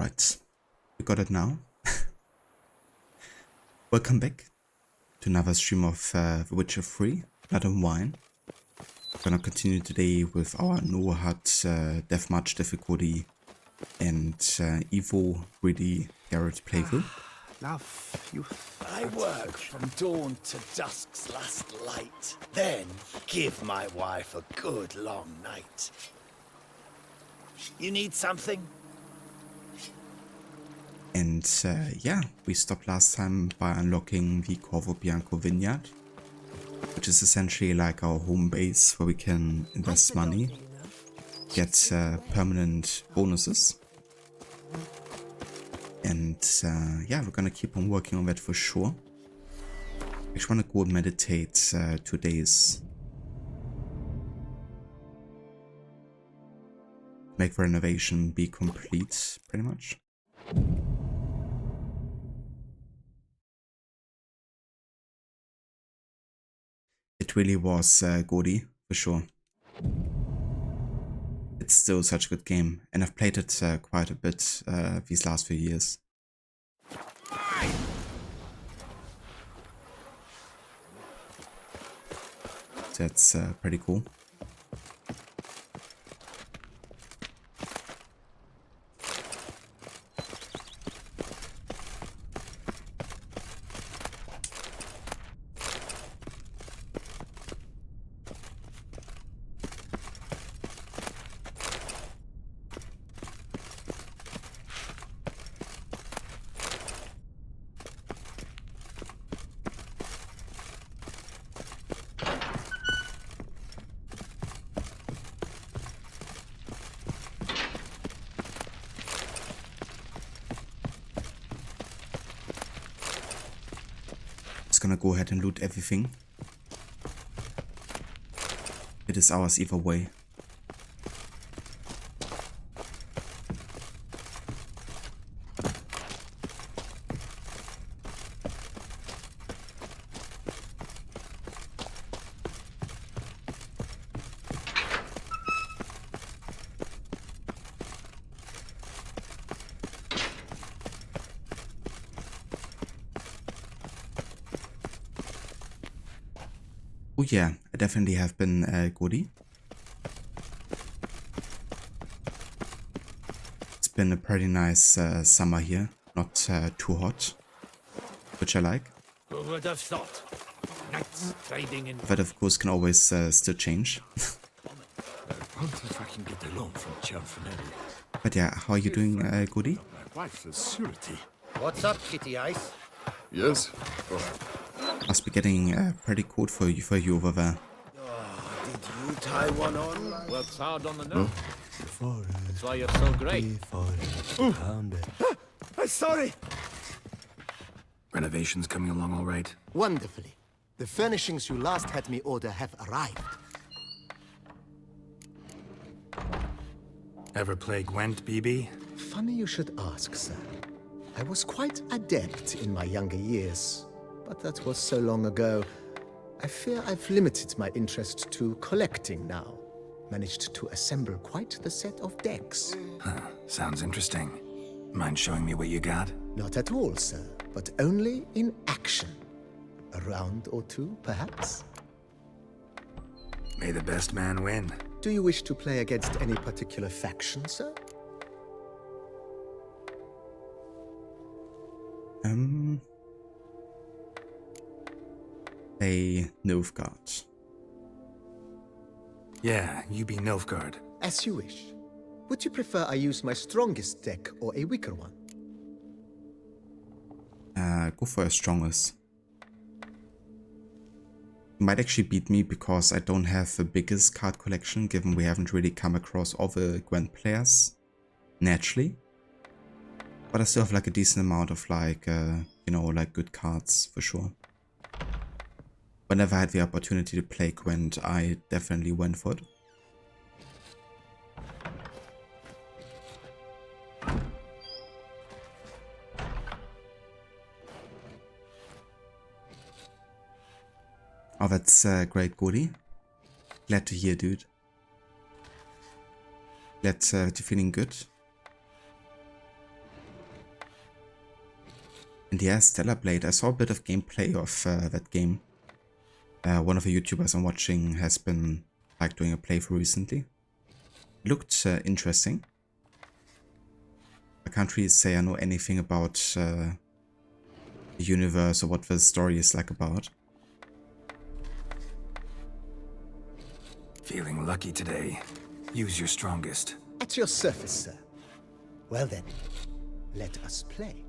Alright, we got it now. Welcome back to another stream of The Witcher 3, Blood and Wine. We're gonna continue today with our no HUD Deathmatch difficulty and Evo 3D Garrett playthrough. Love, you. I work from dawn to dusk's last light, then give my wife a good long night. You need something? And yeah, we stopped last time by unlocking the Corvo Bianco vineyard, which is essentially like our home base where we can invest money, get permanent bonuses. And yeah, we're gonna keep on working on that for sure. I just wanna go and meditate 2 days. Make the renovation be complete, pretty much. It really was gaudy, for sure. It's still such a good game, and I've played it quite a bit these last few years. That's pretty cool. Gonna go ahead and loot everything. It is ours either way. Oh yeah, I definitely have been goody. It's been a pretty nice summer here, not too hot, which I like. Who would have thought? Nights trading in. But of course can always still change. I wonder if I can get a loan from Ciantrا. But yeah, how are you doing, goody? My wife is surety. What's up, Kitty Ice? Yes. Must be getting pretty cold for you over there. Oh, did you tie one on? Works hard on the nose. That's why you're so great. I'm sorry. Renovations coming along all right? Wonderfully. The furnishings you last had me order have arrived. Ever play Gwent, BB? Funny you should ask, sir. I was quite adept in my younger years, but that was so long ago. I fear I've limited my interest to collecting now. Managed to assemble quite the set of decks. Huh, sounds interesting. Mind showing me what you got? Not at all, sir, but only in action. A round or two, perhaps? May the best man win. Do you wish to play against any particular faction, sir? A Nilfgaard. Yeah, you be Nilfgaard. As you wish. Would you prefer I use my strongest deck or a weaker one? Go for your strongest. You might actually beat me because I don't have the biggest card collection, given we haven't really come across all the Gwent players naturally. But I still have like a decent amount of like, you know, like good cards for sure. Whenever I had the opportunity to play Gwent, I definitely went for it. Oh, that's great, Goody. Glad to hear, dude. Glad that you're feeling good. And yeah, Stellar Blade. I saw a bit of gameplay of that game. One of the YouTubers I'm watching has been like doing a playthrough recently. Looked interesting. I can't really say I know anything about the universe or what the story is like about. Feeling lucky today. Use your strongest. At your service, sir. Well then, let us play.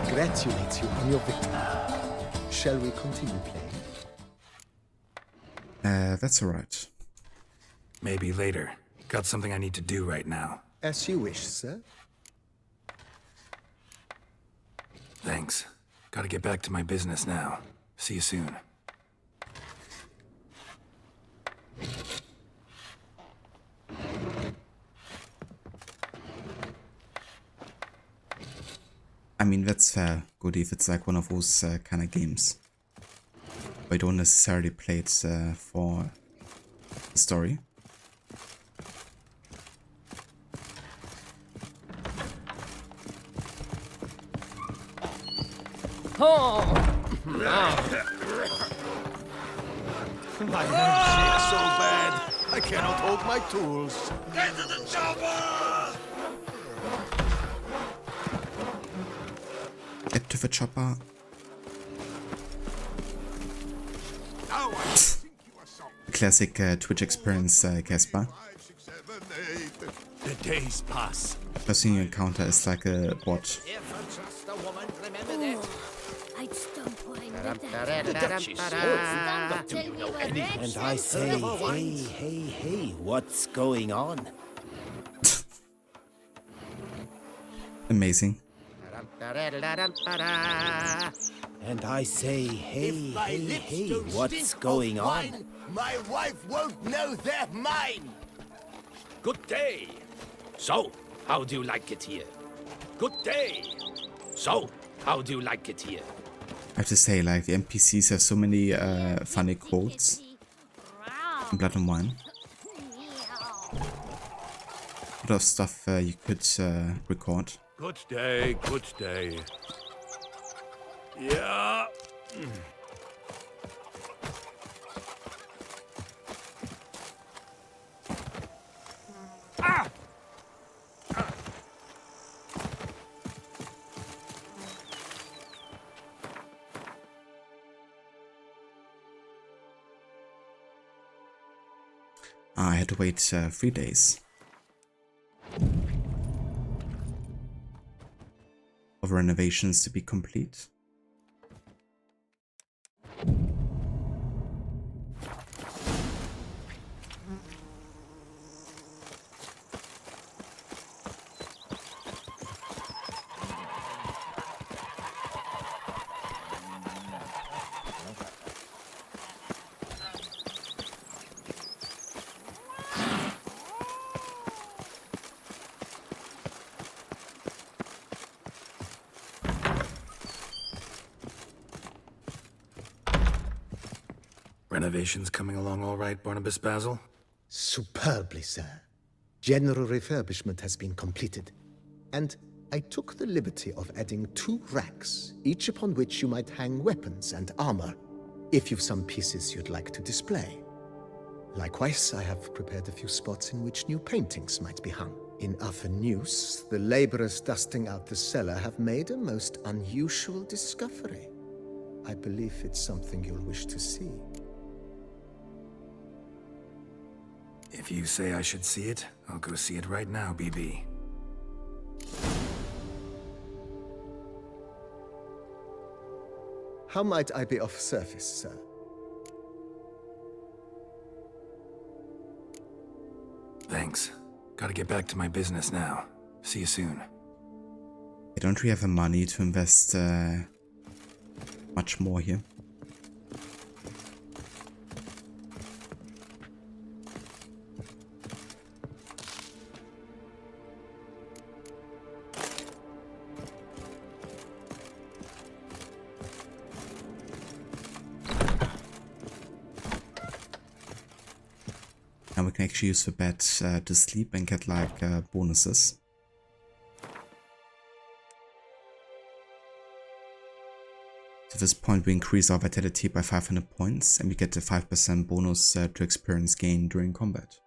Congratulate you on your victory. Shall we continue playing? That's alright. Maybe later. Got something I need to do right now. As you wish, sir. Thanks. Gotta get back to my business now. See you soon. I mean, that's good if it's like one of those kind of games. I don't necessarily play it for the story. Oh! My hand shakes so bad, I cannot hold my tools. Get to the chopper! Get to the chopper. Now I think you are some Classic Twitch experience, Casper. 5, 6, 7, 8. The days pass. First thing you encounter is like a bot. If I trust a woman, remember that. I'd stump wine The Duchess. But Do you know any? And I say, hey, what's going on? Amazing. And I say, If my lips hey, don't what's stink going of on? wine, my wife won't know they're mine. Good day. So, How do you like it here? Good day. So, how do you like it here? I have to say, like, the NPCs have so many funny quotes in Blood and Wine. A lot of stuff you could record. Good day, good day. Yeah. I had to wait 3 days for renovations to be complete. Renovations coming along all right, Barnabas Basil? Superbly, sir. General refurbishment has been completed. And I took the liberty of adding 2 racks, each upon which you might hang weapons and armor, if you've some pieces you'd like to display. Likewise, I have prepared a few spots in which new paintings might be hung. In other news, the laborers dusting out the cellar have made a most unusual discovery. I believe it's something you'll wish to see. If you say I should see it, I'll go see it right now, BB. How might I be of service, sir? Thanks. Gotta get back to my business now. See you soon. I don't really have the money to invest much more here. Now we can actually use the bed to sleep and get like bonuses. At this point we increase our vitality by 500 points and we get a 5% bonus to experience gain during combat.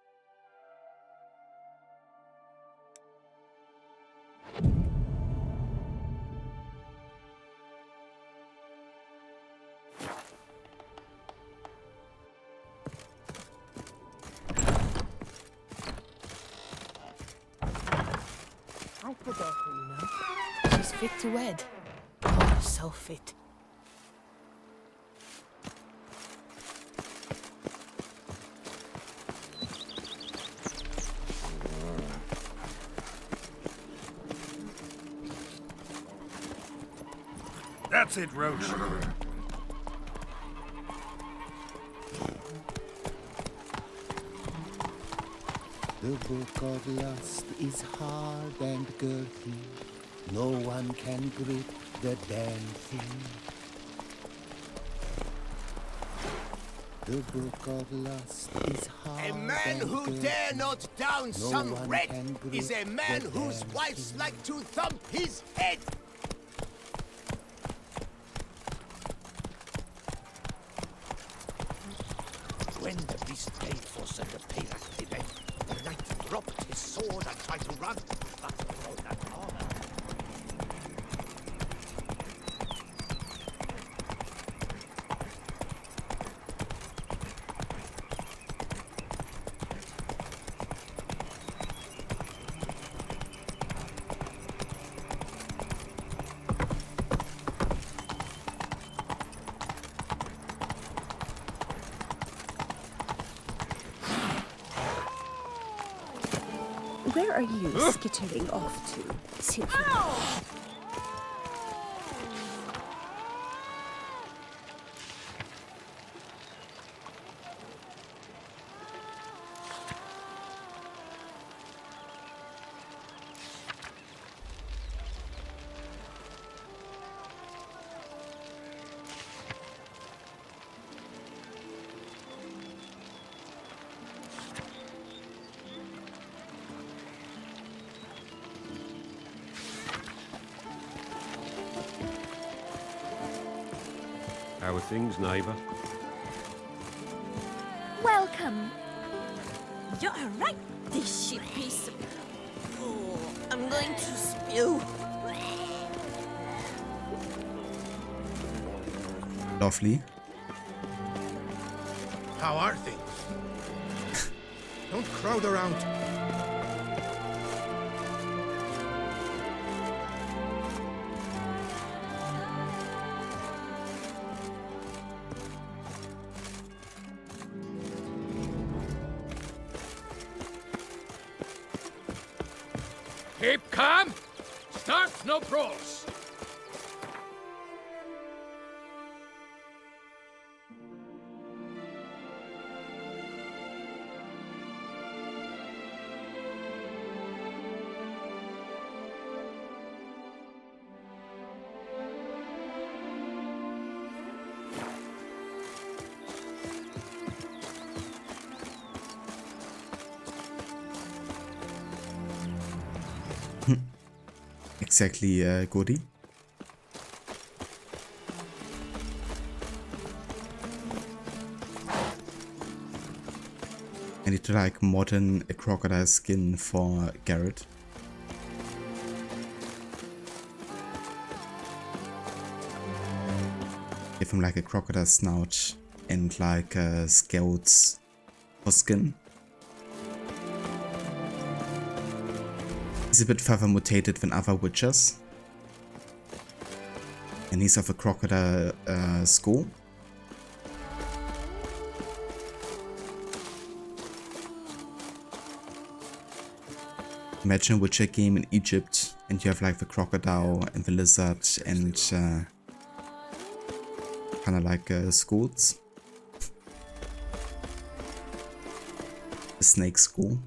I forgot her, you know. She's fit to wed. Oh, so fit. That's it, Roach. The book of lust is hard and girthy. No one can grip the damn thing. The book of lust is hard A man and who girthy. dare not down No some one red can is grip a man the whose damn wives thing. like to thump his head. When the beast paid for Sir Payrac event, the knight dropped his sword and tried to run, but without that armor. Where are you skittering off to, CINTRA? How are things, neighbour? Welcome. You're a right dishy piece of... Oh, I'm going to spew. Lovely. How are things? Don't crowd around. Keep calm. Start no brawls. Exactly, Goody. I need to like modern a crocodile skin for Garrett. Give him like a crocodile snout and like scouts for skin. He's a bit further mutated than other witchers. And he's of a crocodile skull. Imagine a Witcher game in Egypt and you have like the crocodile and the lizard and kind of like skulls. A snake skull.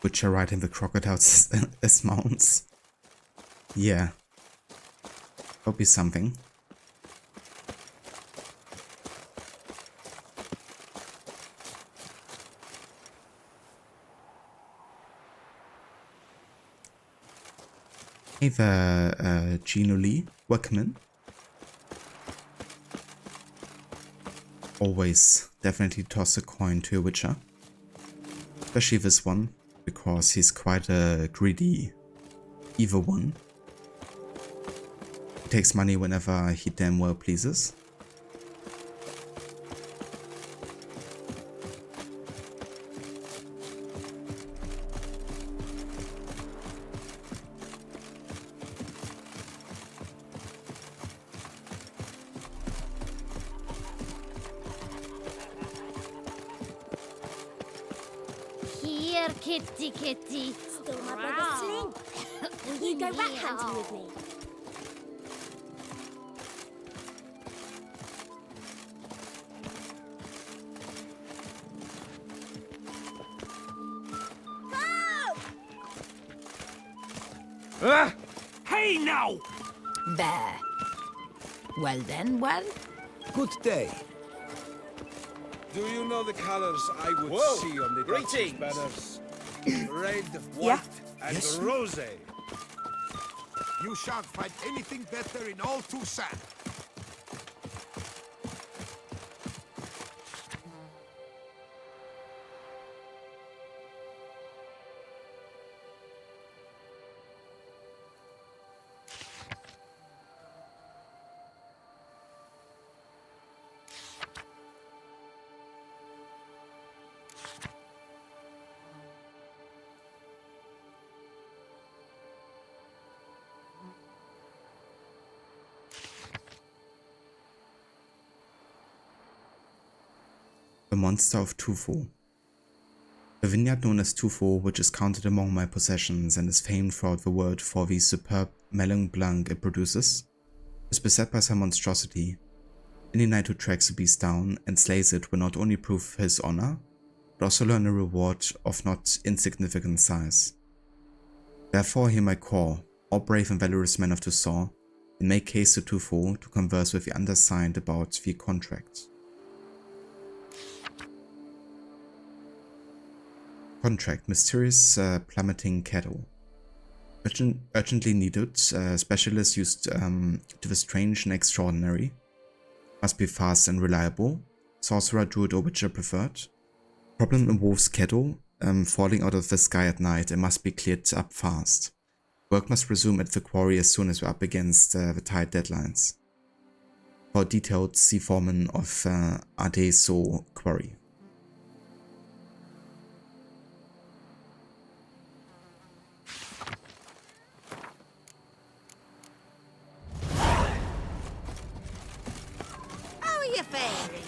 Witcher riding the crocodiles as mounts. Yeah. That'll be something. Hey there, Gino Lee. Welcome in. Always definitely toss a coin to a Witcher. Especially this one, because he's quite a greedy, evil one. He takes money whenever he damn well pleases. Here, kitty, kitty. Still my brother's sling. Will you go rat hunting with me? Hey now! There. Well then, well. Good day. Do you know the colors I would see on the Dutch's banners? Red, white, and rose. You shan't find anything better in all Toussaint. The Monster of Tufo. The vineyard known as Tufo, which is counted among my possessions and is famed throughout the world for the superb Melon Blanc it produces, is beset by some monstrosity. Any knight who tracks the beast down and slays it will not only prove his honor, but also learn a reward of not insignificant size. Therefore hear my call, all brave and valorous men of Toussaint, and make haste to Tufo to converse with the undersigned about the contract. Contract, mysterious plummeting cattle. Urgently needed, specialists used to the strange and extraordinary. Must be fast and reliable. Sorcerer, druid or witcher preferred. Problem involves cattle falling out of the sky at night and must be cleared up fast. Work must resume at the quarry as soon as we're up against the tight deadlines. For detailed, see foreman of Adeso quarry. You faring?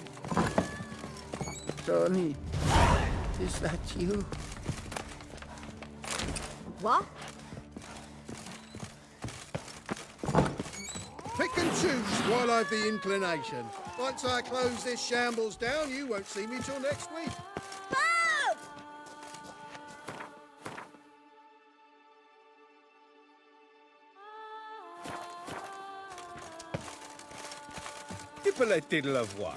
Tony, is that you? What? Pick and choose while I've the inclination. Once I close this shambles down, you won't see me till next week. Help! Nibble a diddle of wine.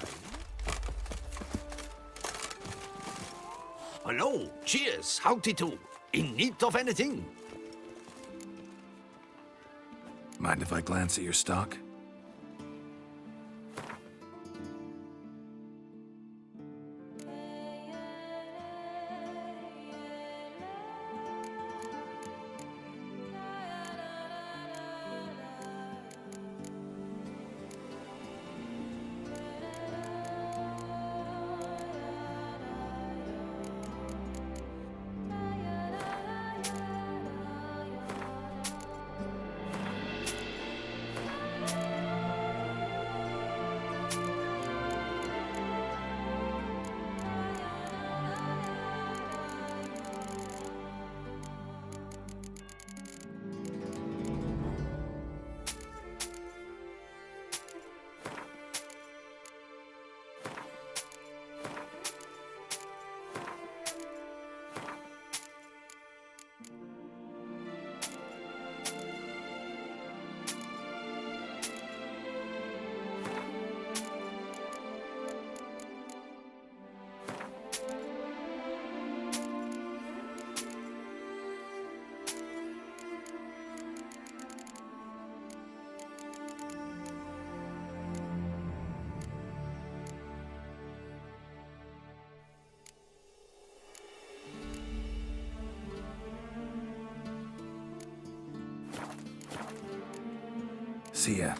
Hello, cheers, howdy do. In need of anything? Mind if I glance at your stock? See ya.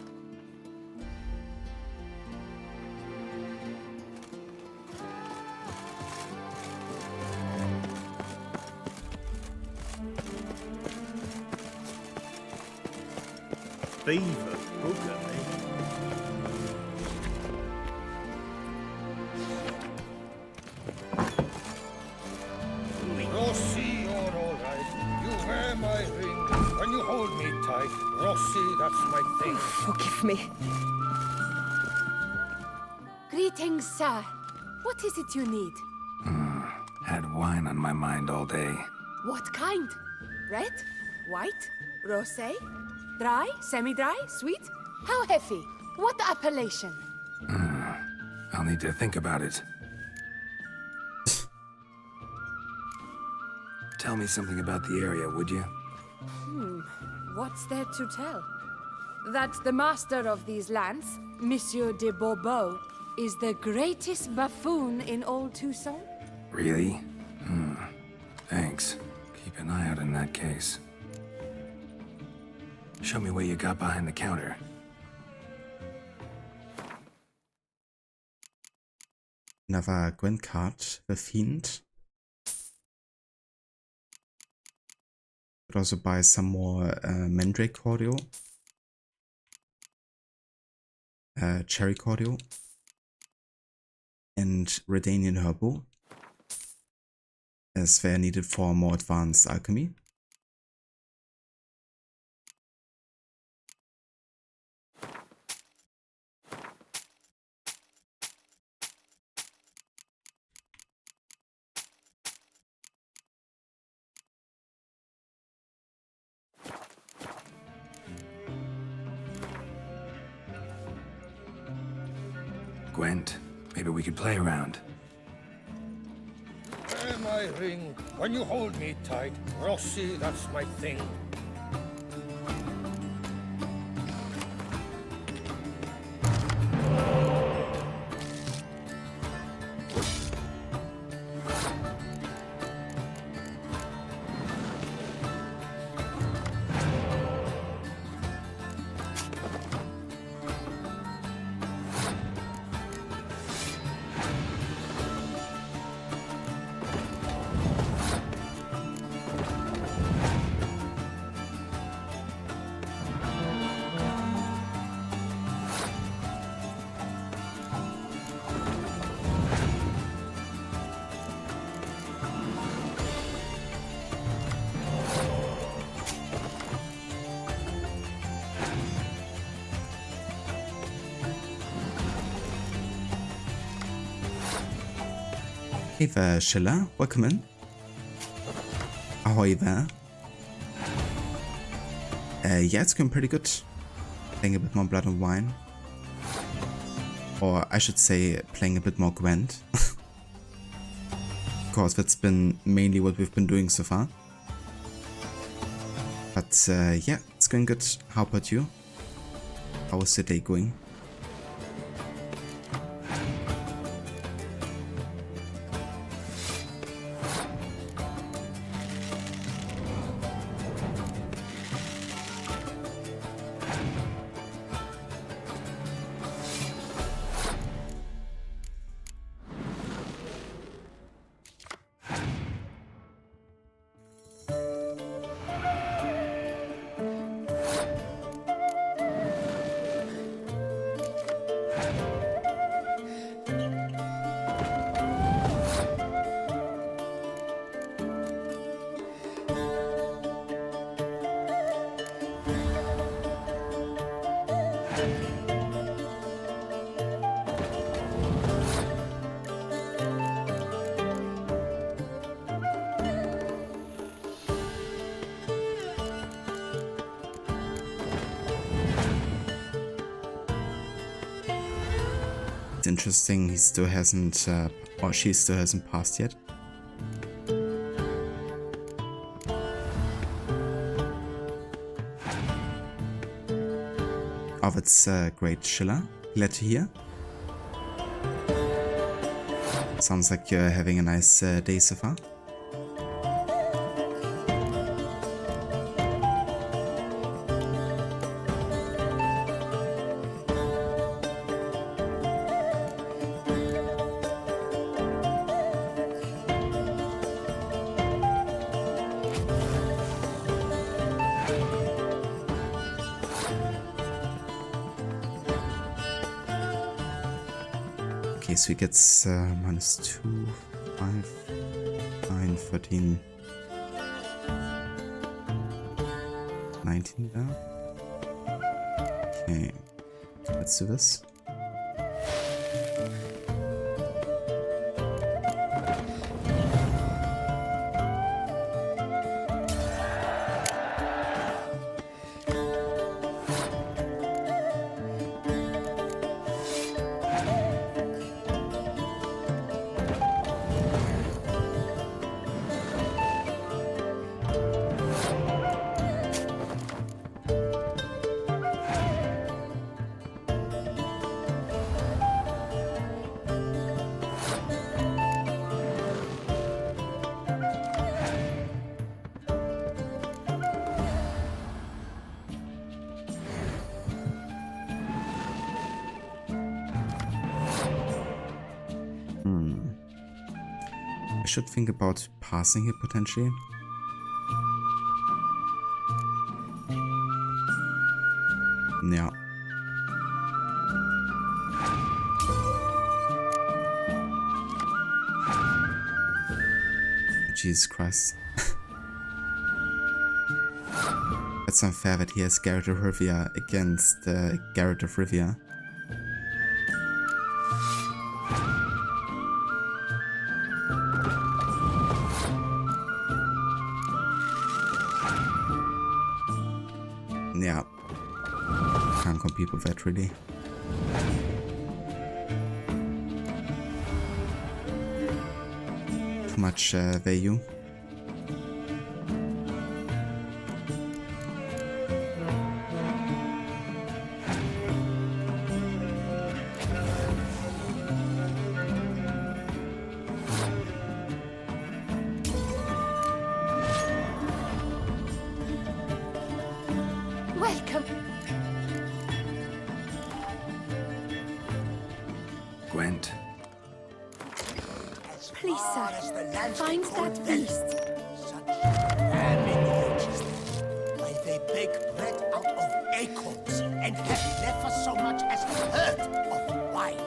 Beaver booger, Rossi, you're all right. You wear my ring. When you hold me tight, Rossi, that's my thing. Forgive me. Greetings, sir. What is it you need? Had wine on my mind all day. What kind? Red? White? Rosé? Dry? Semi-dry? Sweet? How heavy? What appellation? I'll need to think about it. Tell tell me something about the area, would you? What's there to tell? That the master of these lands, Monsieur de Bourbeau, is the greatest buffoon in old Tucson? Really? Thanks. Keep an eye out in that case. Show me what you got behind the counter. Another Gwent card, the Fiend. Could also buy some more Mandrake Cordial, Cherry Cordial, and Redanian Herbo, as they are needed for more advanced alchemy. Gwent, maybe we could play around. Wear my ring. When you hold me tight, Rossi, that's my thing. Hey there, Schiller. Welcome in. Ahoy there. Yeah, it's going pretty good. Playing a bit more Blood and Wine. Or I should say, playing a bit more Gwent. Of course, that's been mainly what we've been doing so far. But yeah, it's going good. How about you? How was the day going? It's interesting he still hasn't, or she still hasn't passed yet. Oh, that's great, Schiller. Glad to hear. Sounds like you're having a nice day so far. Okay, so he gets minus 2, 5, 9, 13, 19 there. Okay, let's do this. should think about passing here potentially. Yeah. Jesus Christ. It's unfair that he has Garrett of Rivia against Garrett of Rivia. Yeah. Can't compete with that really. Too much value. Welcome. Gwent. Please, sir, find that beast. Why they bake bread out of acorns and have never so much as heard of wine.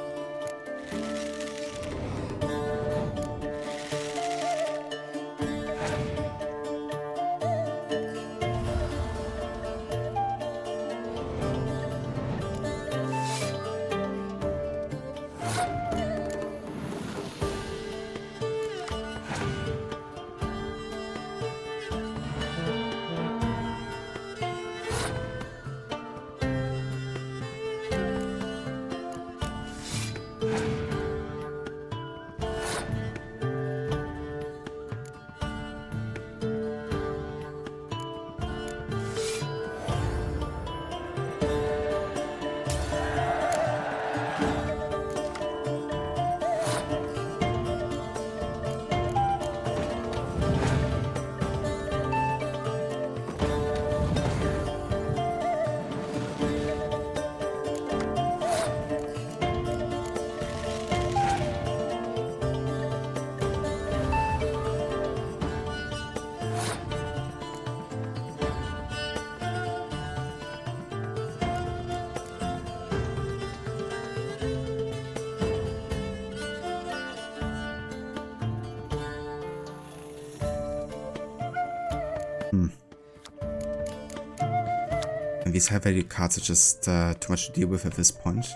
And these high value cards are just too much to deal with at this point.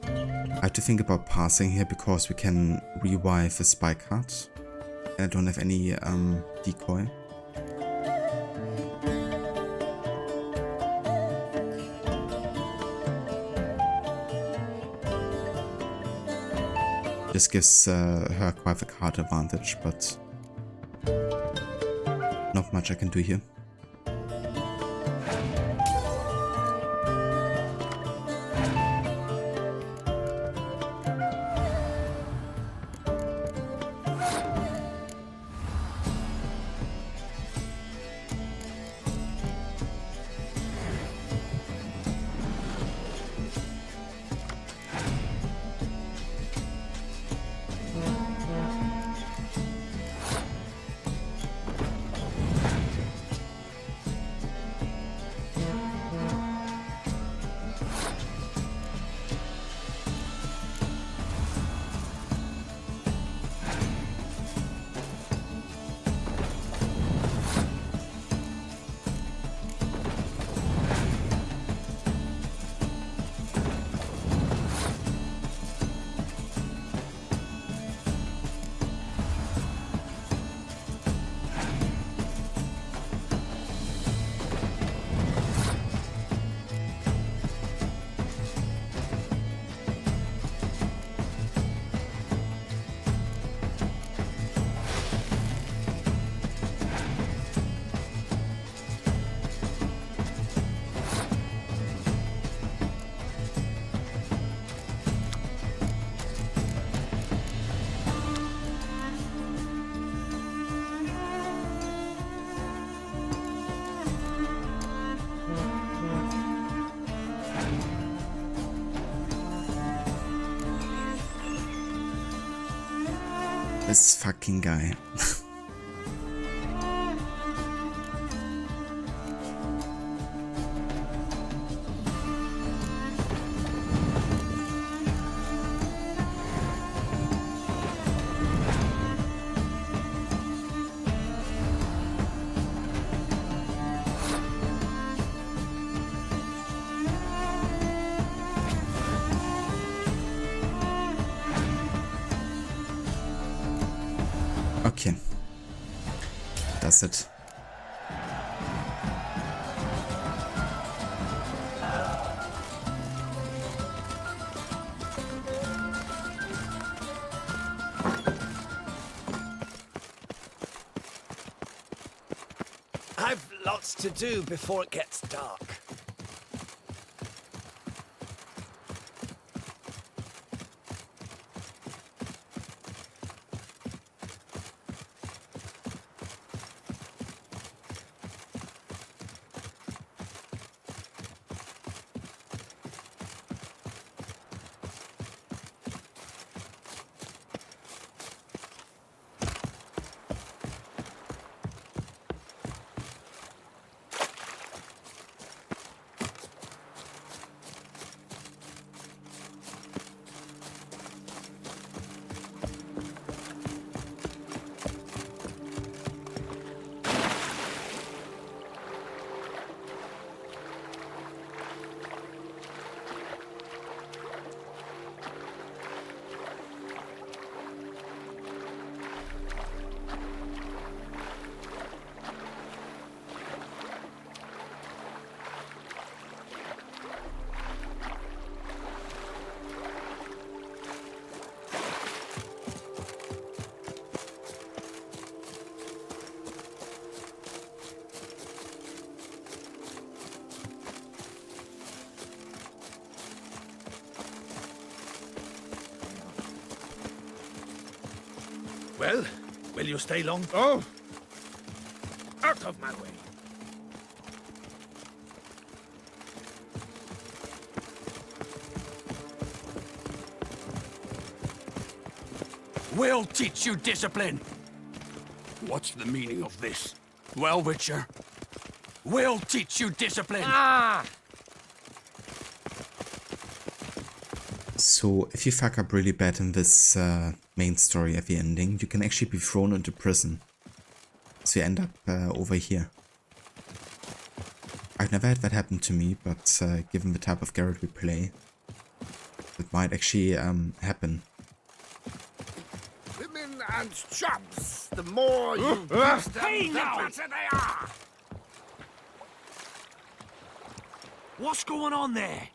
I have to think about passing here because we can revive a spy card. And I don't have any decoy. This gives her quite a card advantage, but not much I can do here. This fucking guy. Okay. That's it. I've lots to do before it gets dark. Well, will you stay long? Oh! Out of my way. We'll teach you discipline. What's the meaning of this? Well, Witcher, we'll teach you discipline. Ah! So, if you fuck up really bad in this main story at the ending, you can actually be thrown into prison. So you end up over here. I've never had that happen to me, but given the type of Garrett we play, it might actually happen. Women and chops. The more you give them, the better they are. What's going on there?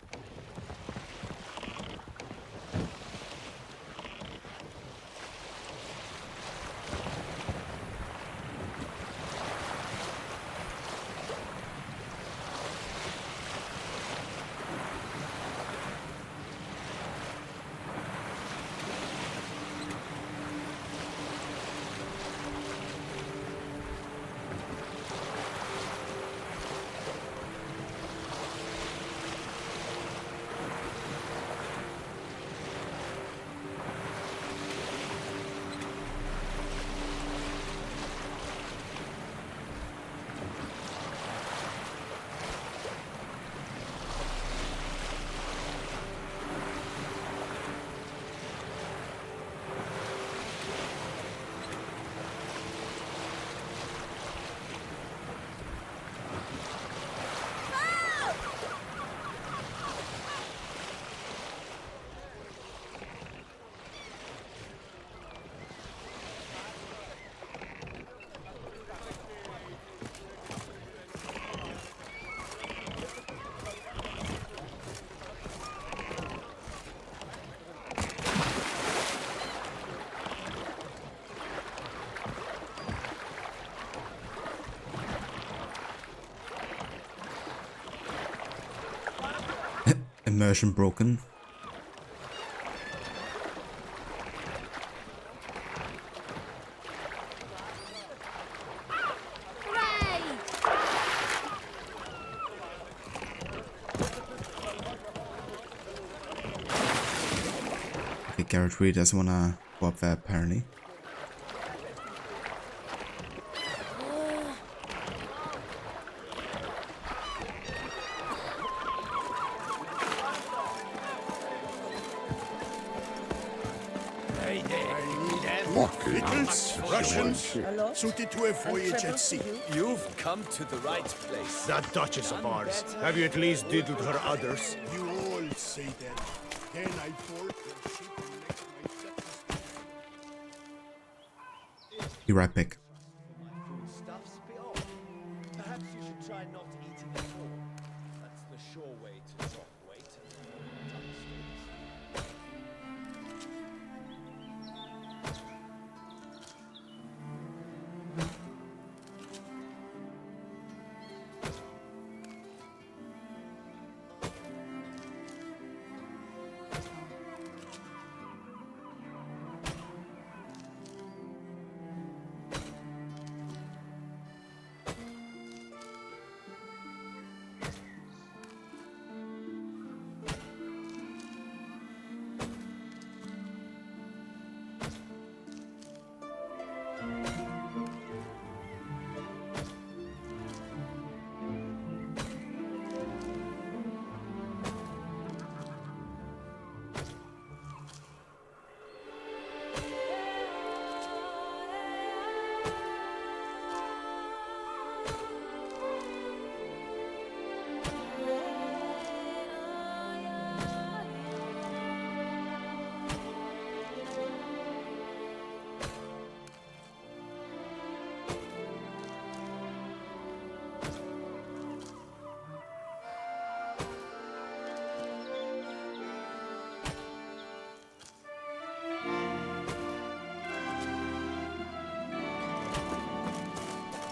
Immersion broken. Okay, Garrett really doesn't wanna go up there apparently. Beetles, Russians, suited to a voyage at sea. You've come to the right place. That Duchess of ours. Have you at least diddled her others? You all say that. Can I port your ship next to my stepsister? Be right back. Stuff spill. Perhaps you should try not eating at all. That's the sure way to drop weight and tongue sticks.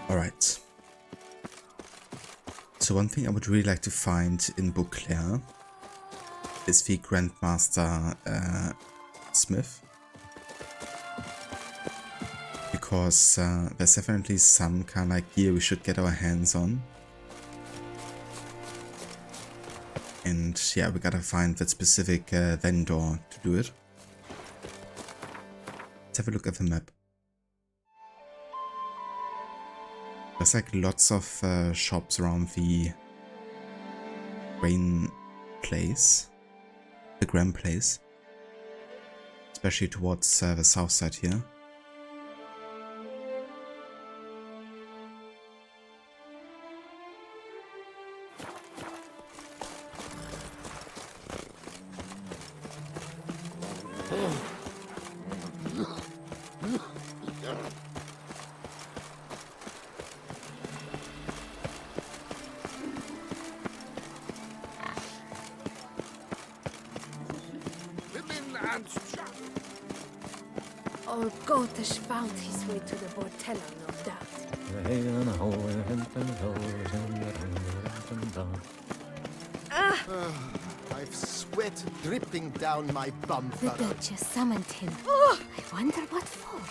Alright. So one thing I would really like to find in Beauclair is the Grandmaster Smith. Because there's definitely some kind of like gear we should get our hands on. And yeah, we gotta find that specific vendor to do it. Let's have a look at the map. There's like lots of shops around the grain place, the grain place, especially towards the south side here. Old Gotish found his way to the Bordello, no doubt. I've sweat dripping down my bum The furrow. Duchess summoned him. I wonder what for.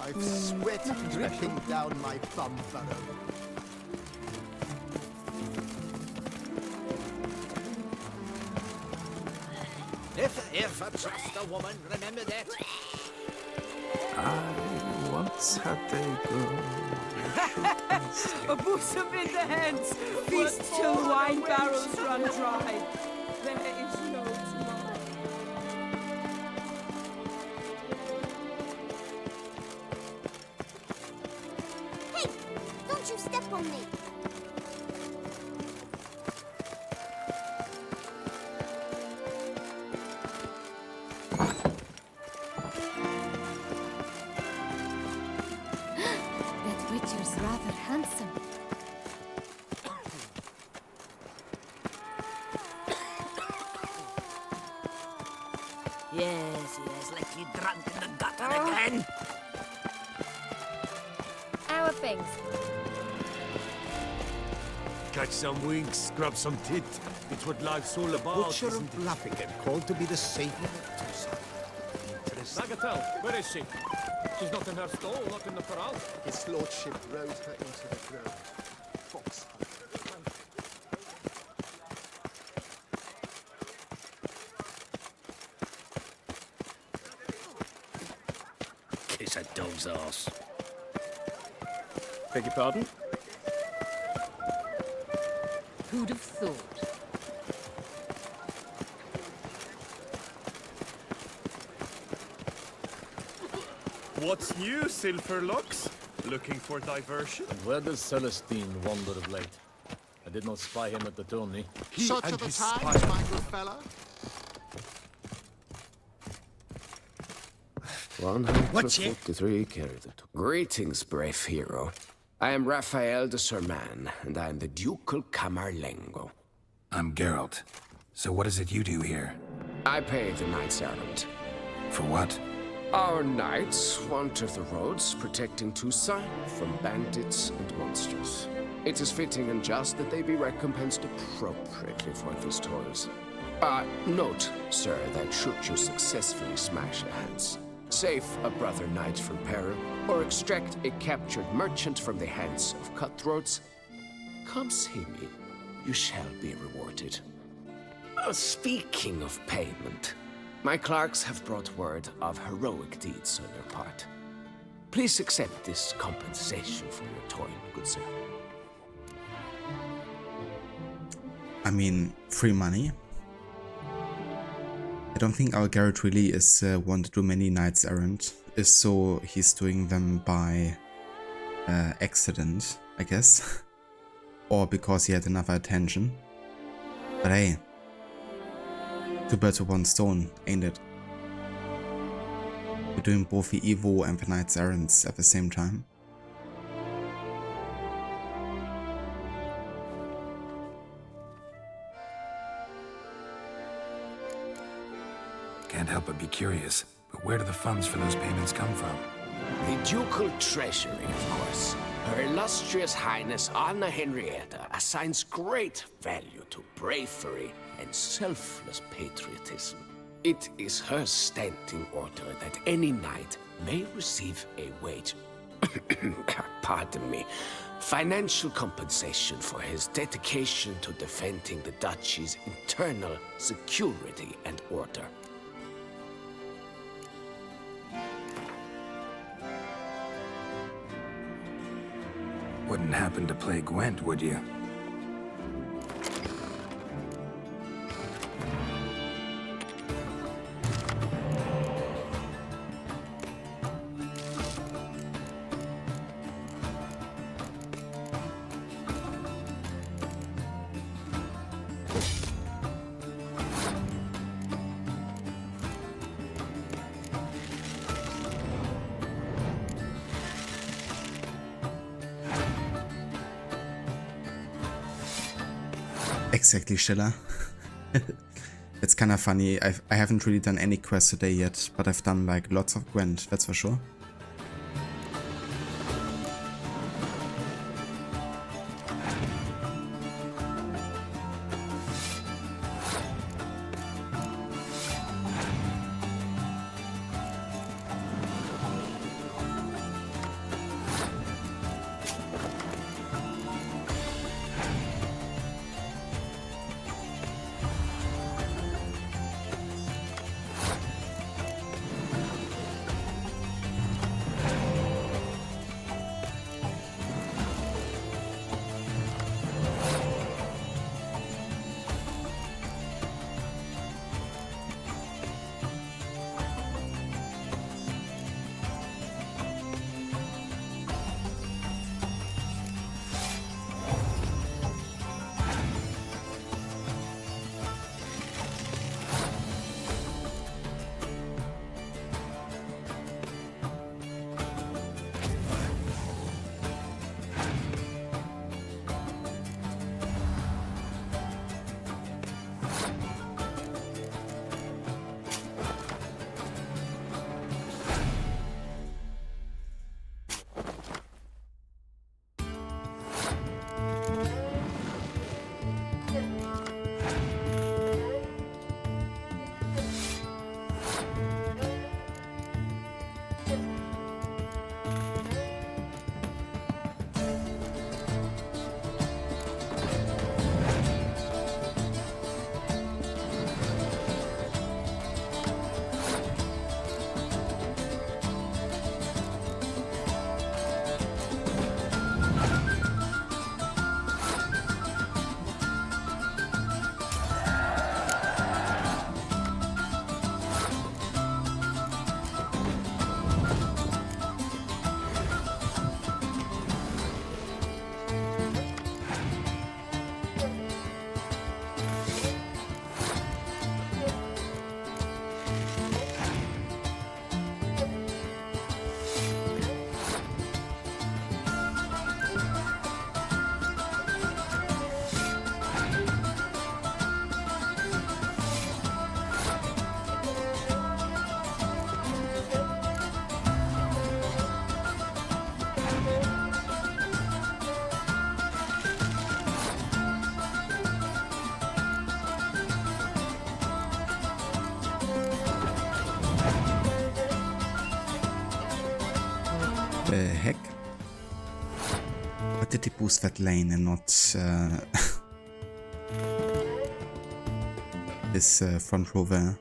I've sweat dripping down my bum furrow. If I trust a woman, remember that. I once had a girl. A bosom in the hands, feast till wine barrels run dry. There is no tomorrow. Hey, don't you step on me. That Witcher's rather handsome. Yes, like you drunk in the gutter again. Our things. Catch some winks, scrub some tit. It's what life's all about. Butcher isn't of it? Bluffingen, called to be the savior of Tucson. Bagatelle, where is she? She's not in her stall, not in the corral. His lordship rode her into the grove. Fox hunter. Kiss a dog's ass. Beg your pardon? Who'd have thought? What's new, Silverlocks? Looking for diversion? And where does Celestine wander of late? I did not spy him at the tourney. Shot to the times, my good fellow. 143 carried it. Greetings, brave hero. I am Raphael de Serman, and I am the Ducal Camarlengo. I'm Geralt. So what is it you do here? I pay the knight's errand. For what? Our knights wander the roads, protecting Toussaint from bandits and monsters. It is fitting and just that they be recompensed appropriately for these toils. Note, sir, that should you successfully smash a hands, save a brother knight from peril, or extract a captured merchant from the hands of cutthroats, come see me. You shall be rewarded. Speaking of payment, my clerks have brought word of heroic deeds on your part. Please accept this compensation for your toil, good sir. I mean, free money. I don't think our Garrett really is one to do many knights errand, so he's doing them by accident, I guess, or because he had enough attention. But hey, two birds with one stone, ain't it? We're doing both the Evo and the knight's errands at the same time. Can't help but be curious, but where do the funds for those payments come from? The ducal treasury, of course. Her illustrious highness Anna Henrietta assigns great value to bravery and selfless patriotism. It is her standing order that any knight may receive a wage, pardon me, financial compensation for his dedication to defending the duchy's internal security and order. Wouldn't happen to play Gwent, would you? Exactly, Schiller. It's kind of funny. I haven't really done any quests today yet, but I've done like lots of Gwent, that's for sure. The heck? Why did he boost that lane and not his front row there?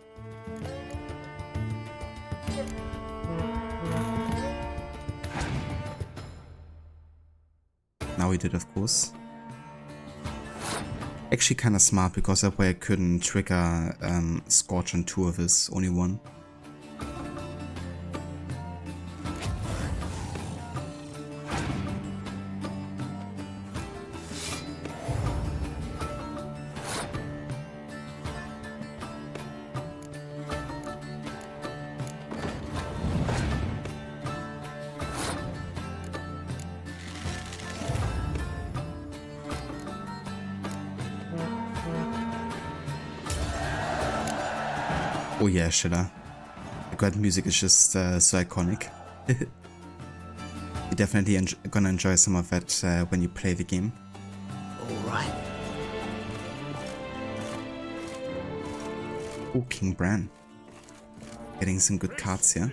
Now he did, of course. Actually kinda smart, because that way I couldn't trigger Scorch on 2 of his, only 1. Oh yeah, Schiller. The Grand music is just so iconic. You're definitely gonna enjoy some of that when you play the game. Alright. Oh, King Bran. Getting some good cards here.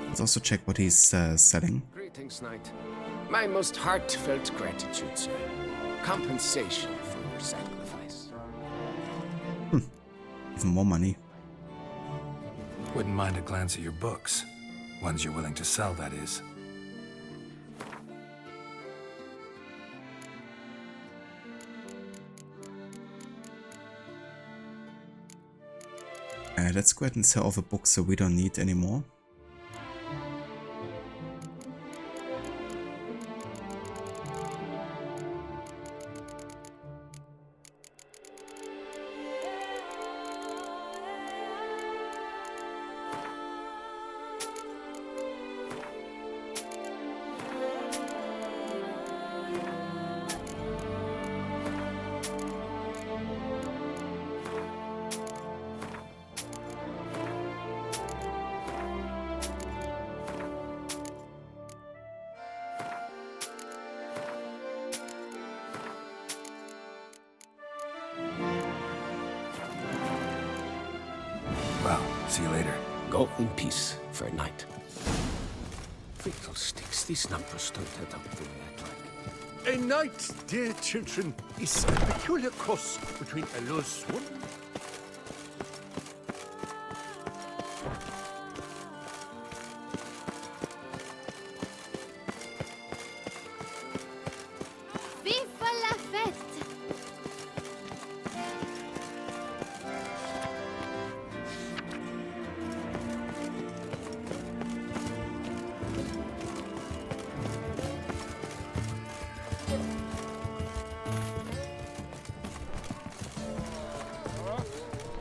Let's also check what he's selling. Greetings, Knight. My most heartfelt gratitude, sir. Compensation for your sacrifice. Even more money. Wouldn't mind a glance at your books. Ones you're willing to sell, that is. Let's go ahead and sell all the books that we don't need anymore. Well, see you later. Go in peace, fair knight. Fiddlesticks, these numbers don't add up the way I'd like. A night, dear children, is a peculiar cross between a lost woman. Viva la fête!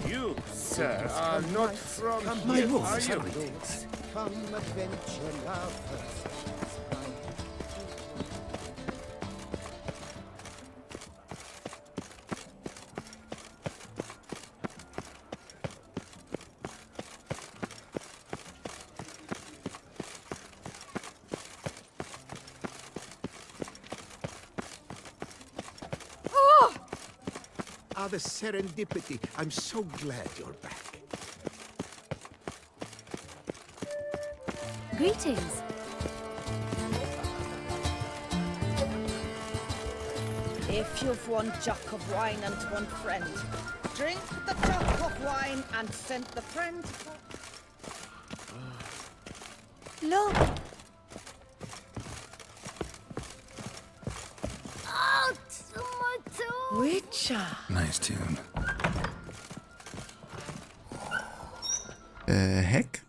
You, sir, are not from My here, lord, are you? Come, adventure lovers. The serendipity. I'm so glad you're back. Greetings. If you've one jug of wine and one friend, drink the jug of wine and send the friend. Look. Oh, tomato. Witcher. Nice tune. Heck?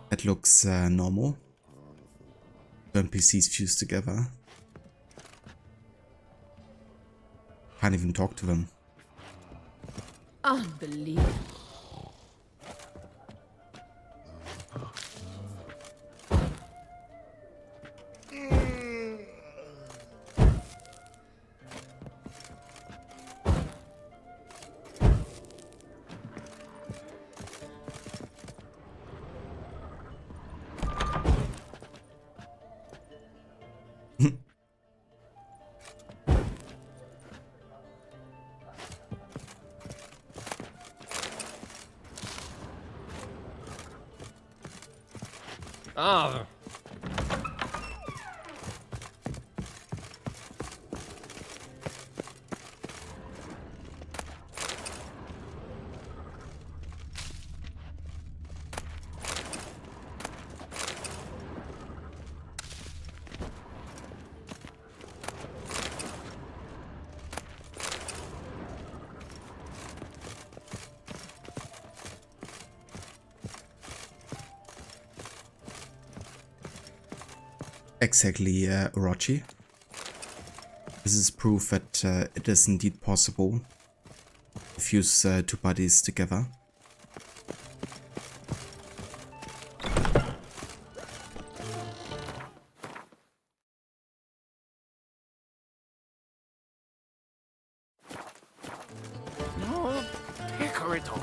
That looks normal. Two NPCs fused together. Can't even talk to them. Unbelievable. Ah. Exactly, Orochi. This is proof that it is indeed possible to fuse two bodies together. No, Picorito.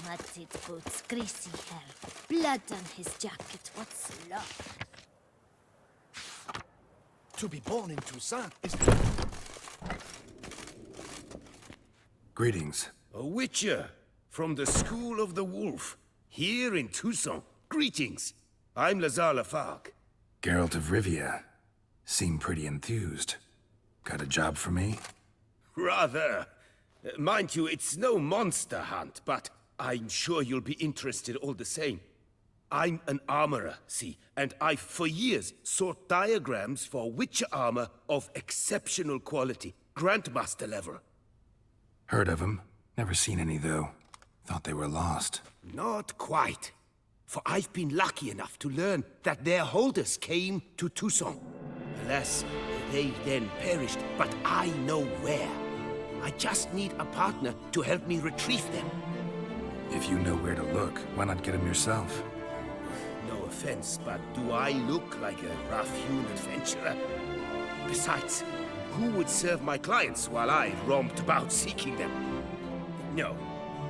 Muddy boots, greasy hair, blood on his jacket. What's love? To be born in Toussaint is... Greetings. A witcher from the School of the Wolf, here in Toussaint. Greetings. I'm Lazar Lafargue. Geralt of Rivia. Seem pretty enthused. Got a job for me? Rather. Mind you, it's no monster hunt, but I'm sure you'll be interested all the same. I'm an armorer, see, and I've for years sought diagrams for witcher armor of exceptional quality, Grandmaster level. Heard of them. Never seen any, though. Thought they were lost. Not quite. For I've been lucky enough to learn that their holders came to Toussaint. Alas, they then perished, but I know where. I just need a partner to help me retrieve them. If you know where to look, why not get them yourself? No offense, but do I look like a rough-hewn adventurer? Besides, who would serve my clients while I romped about seeking them? No,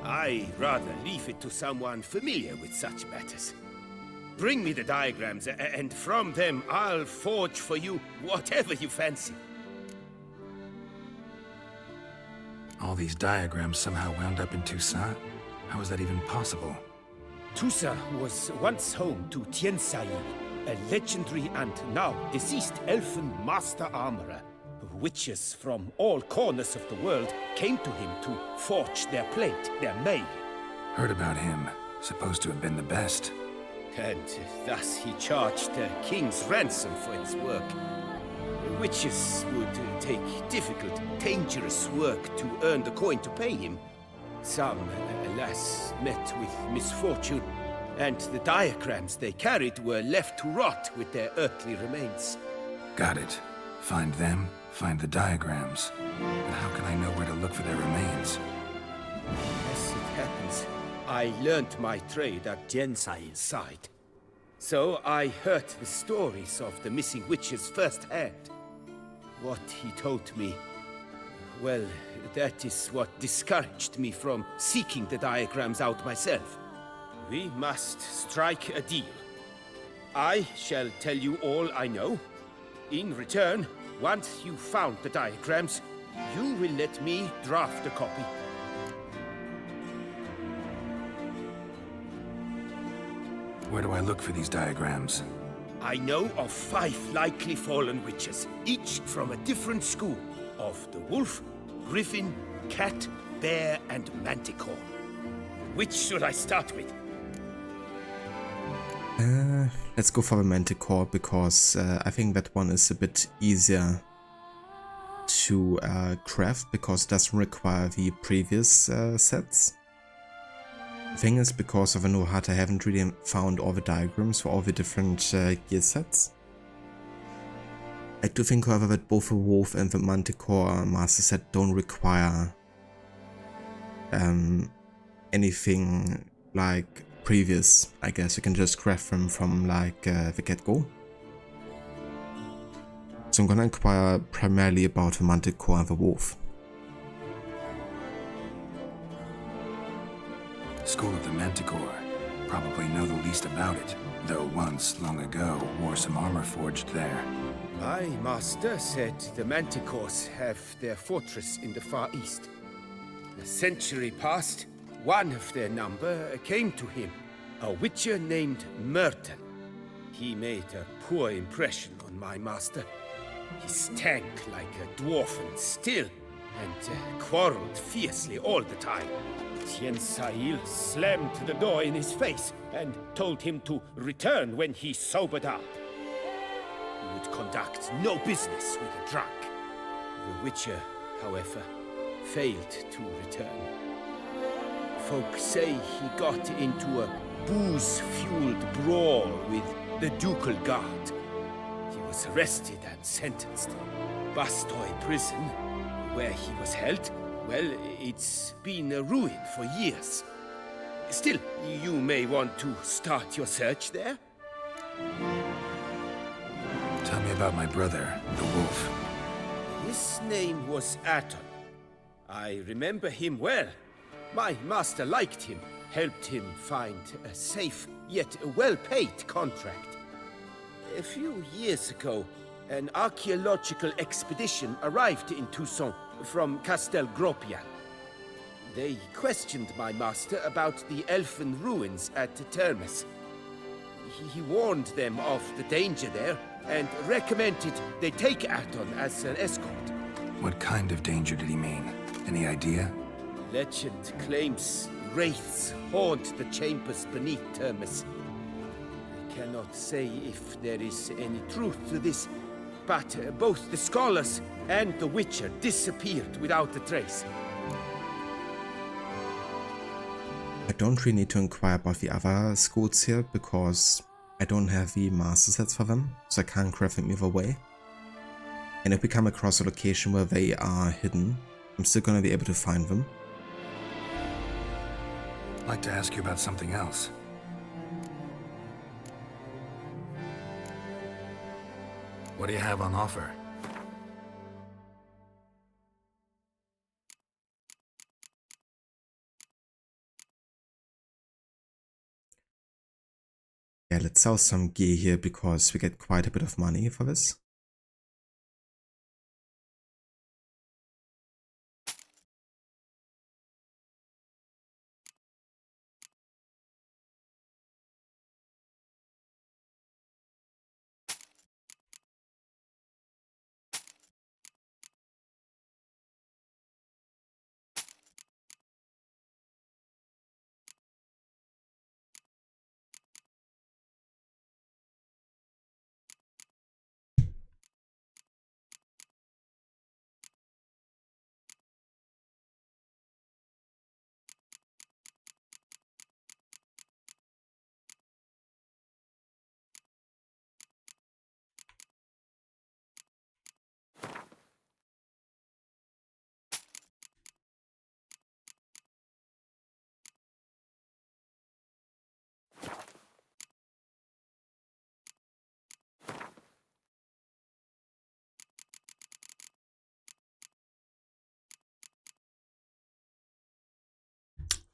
I rather leave it to someone familiar with such matters. Bring me the diagrams, and from them I'll forge for you whatever you fancy. All these diagrams somehow wound up in Toussaint? How is that even possible? Toussaint was once home to Tianxai, a legendary and now deceased elfin master armorer. Witches from all corners of the world came to him to forge their plate, their mail. Heard about him. Supposed to have been the best. And thus he charged a king's ransom for his work. Witches would take difficult, dangerous work to earn the coin to pay him. Some, alas, met with misfortune, and the diagrams they carried were left to rot with their earthly remains. Got it. Find them, find the diagrams. But how can I know where to look for their remains? As it happens, I learned my trade at Tianxai's side. So I heard the stories of the missing witches firsthand. What he told me, well, that is what discouraged me from seeking the diagrams out myself. We must strike a deal. I shall tell you all I know. In return, once you've found the diagrams, you will let me draft a copy. Where do I look for these diagrams? I know of 5 likely fallen witches, each from a different school of the wolf, griffin, cat, bear, and manticore. Which should I start with? Let's go for the manticore, because I think that one is a bit easier to craft, because it doesn't require the previous sets. The thing is, because of a new HUD, I haven't really found all the diagrams for all the different gear sets. I do think, however, that both the wolf and the manticore master set don't require anything like previous. I guess you can just craft them from like the get-go. So I'm gonna inquire primarily about the manticore and the wolf. School of the Manticore. Probably know the least about it, though once, long ago, wore some armor forged there. My master said the Manticores have their fortress in the far east. A century past, one of their number came to him, a witcher named Merton. He made a poor impression on my master. He stank like a dwarfen still, and quarreled fiercely all the time. Tien Sahil slammed the door in his face and told him to return when he sobered up. He would conduct no business with a drunk. The Witcher, however, failed to return. Folk say he got into a booze-fueled brawl with the ducal guard. He was arrested and sentenced. Bastoy prison, where he was held, well, it's been a ruin for years. Still, you may want to start your search there. Tell me about my brother, the wolf. His name was Aton. I remember him well. My master liked him, helped him find a safe, yet well-paid contract. A few years ago, an archaeological expedition arrived in Toussaint from Castel Gropian. They questioned my master about the elfin ruins at Termes. He warned them of the danger there and recommended they take Aton as an escort. What kind of danger did he mean? Any idea? Legend claims wraiths haunt the chambers beneath Termes. I cannot say if there is any truth to this, but both the scholars and the Witcher disappeared without a trace. I don't really need to inquire about the other schools here because I don't have the master sets for them, so I can't craft them either way. And if we come across a location where they are hidden, I'm still gonna be able to find them. I'd like to ask you about something else. What do you have on offer? Yeah, let's sell some gear here because we get quite a bit of money for this.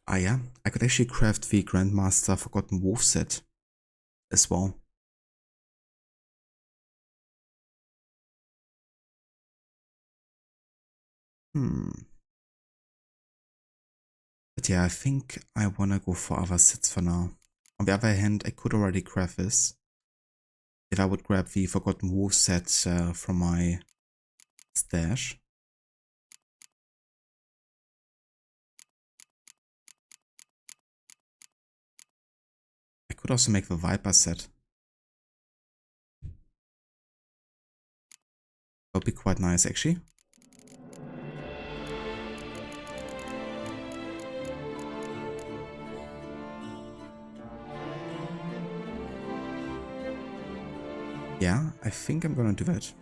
Ah yeah, I could actually craft the Grandmaster Forgotten Wolf set as well. But yeah, I think I wanna go for other sets for now. On the other hand, I could already craft this. If I would grab the Forgotten Wolf set from my stash. I could also make the Viper set. That would be quite nice actually. Yeah, I think I'm gonna do that.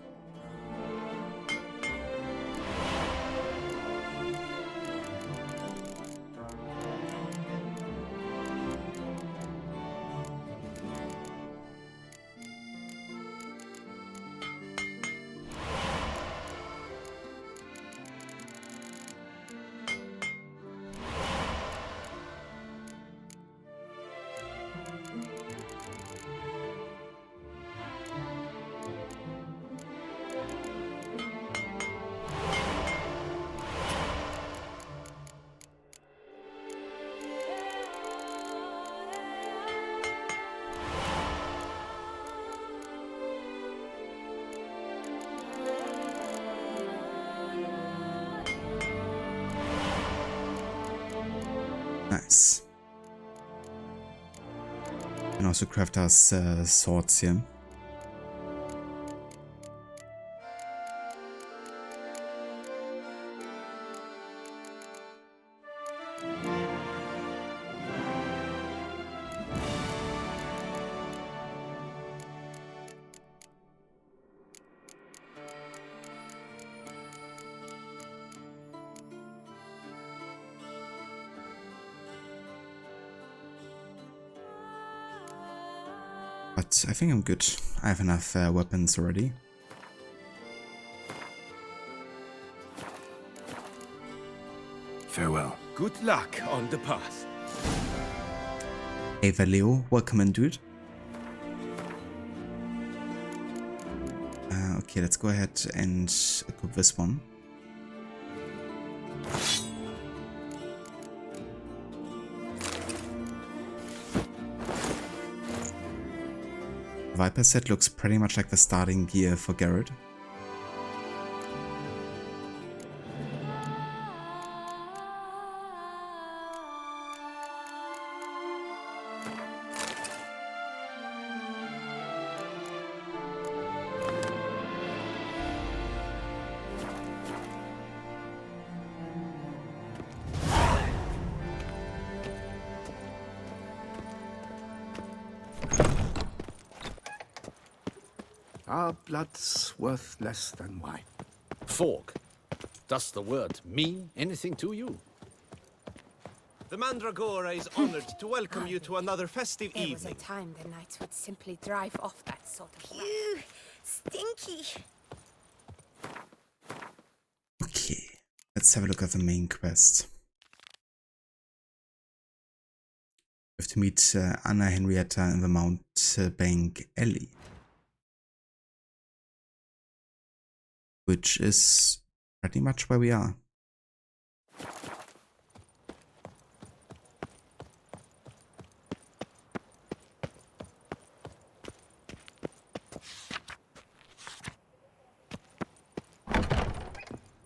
Nice. And also craft us swords here. But I think I'm good. I have enough weapons already. Farewell. Good luck on the path. Hey Valeo, welcome in, dude. Okay, let's go ahead and equip this one. Viper set looks pretty much like the starting gear for Garrett. Our blood's worth less than wine. Fork. Does the word mean anything to you? The Mandragora is honored to welcome you to another festive There was a evening. time the knights would simply drive off that sort of land. Ew, stinky. Okay, let's have a look at the main quest. We have to meet Anna Henrietta in the Mountbank Alley. Which is pretty much where we are.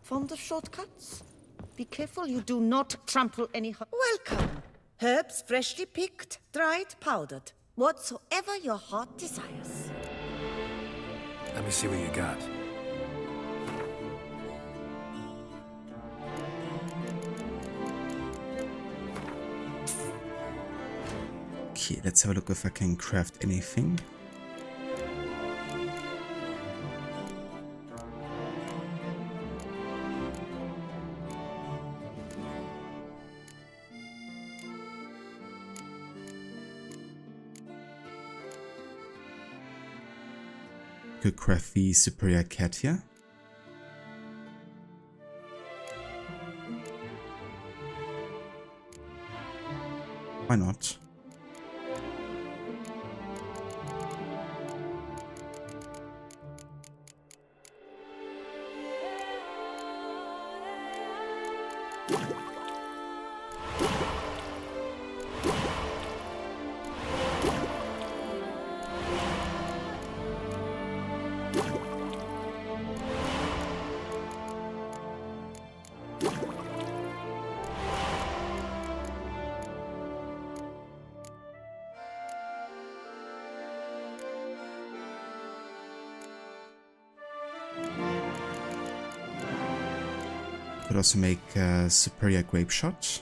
Fond of shortcuts? Be careful you do not trample any... Welcome! Herbs freshly picked, dried, powdered. Whatsoever your heart desires. Let me see what you got. Okay, let's have a look if I can craft anything. Could craft the superior cat here. Why not? Could also make a superior grape shot.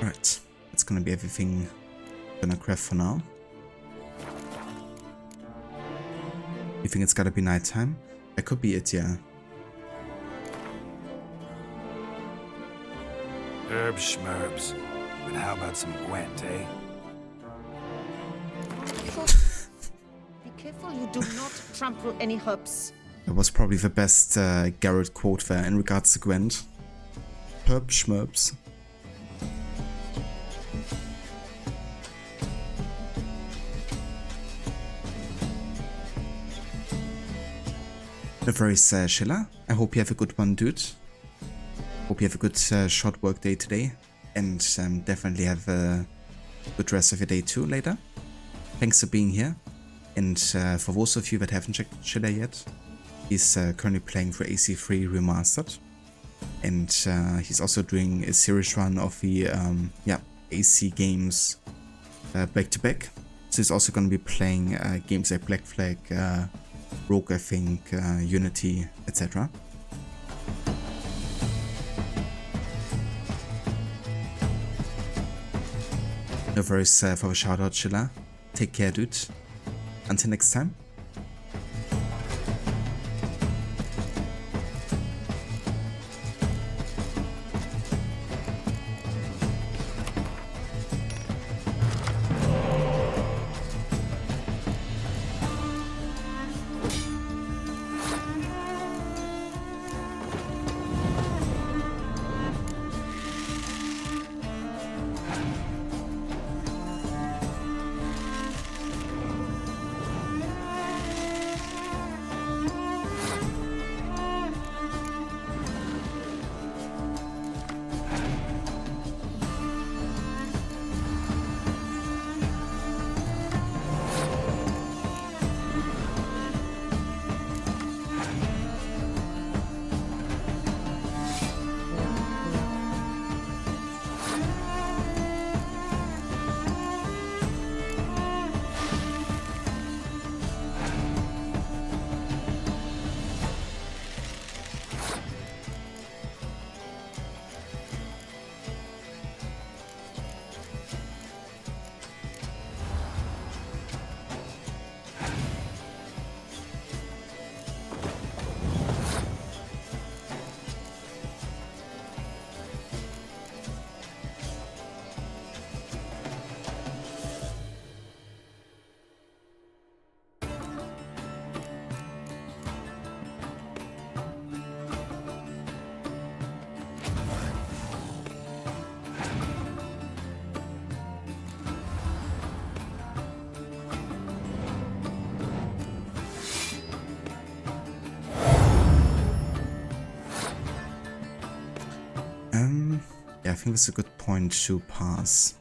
Alright, that's gonna be everything I'm gonna craft for now. You think it's gotta be nighttime? That could be it, yeah. Herbs schmerbs. But how about some Gwent, eh? Be careful you do not trample any herbs. That was probably the best Garrett quote there in regards to Gwent. Herb schmerbs. No worries, Schiller. I hope you have a good one, dude. Hope you have a good short work day today. And definitely have a good rest of your day too later. Thanks for being here. And for those of you that haven't checked Schiller yet, he's currently playing for AC3 Remastered. And he's also doing a series run of the AC games back to back. So he's also going to be playing games like Black Flag, Rogue, I think, Unity, etc. No worries for the shoutout, Schiller. Take care, dude. Until next time. Yeah, I think that's a good point to pass.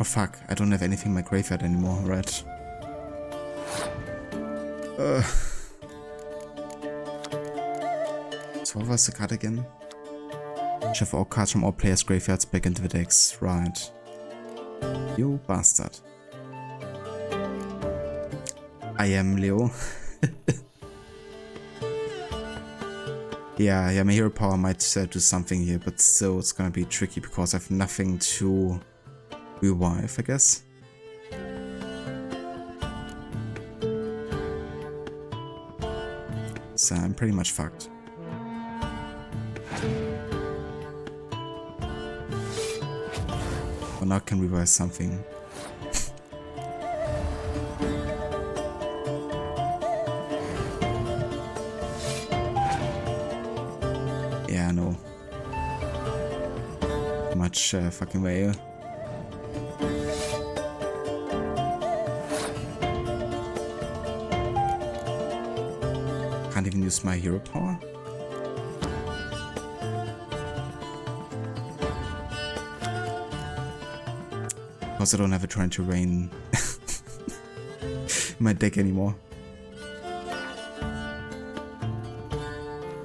Oh fuck, I don't have anything in my graveyard anymore, right? So what was the card again? Shove all cards from all players' graveyards back into the decks, right. You bastard. I am Leo. Yeah, my hero power might do something here, but still it's gonna be tricky because I have nothing to revive, I guess. So I'm pretty much fucked. But now I can revive something. Yeah, I know. Too much fucking way. Can't even use my hero power. Because I don't have a Torrent to Rain in my deck anymore.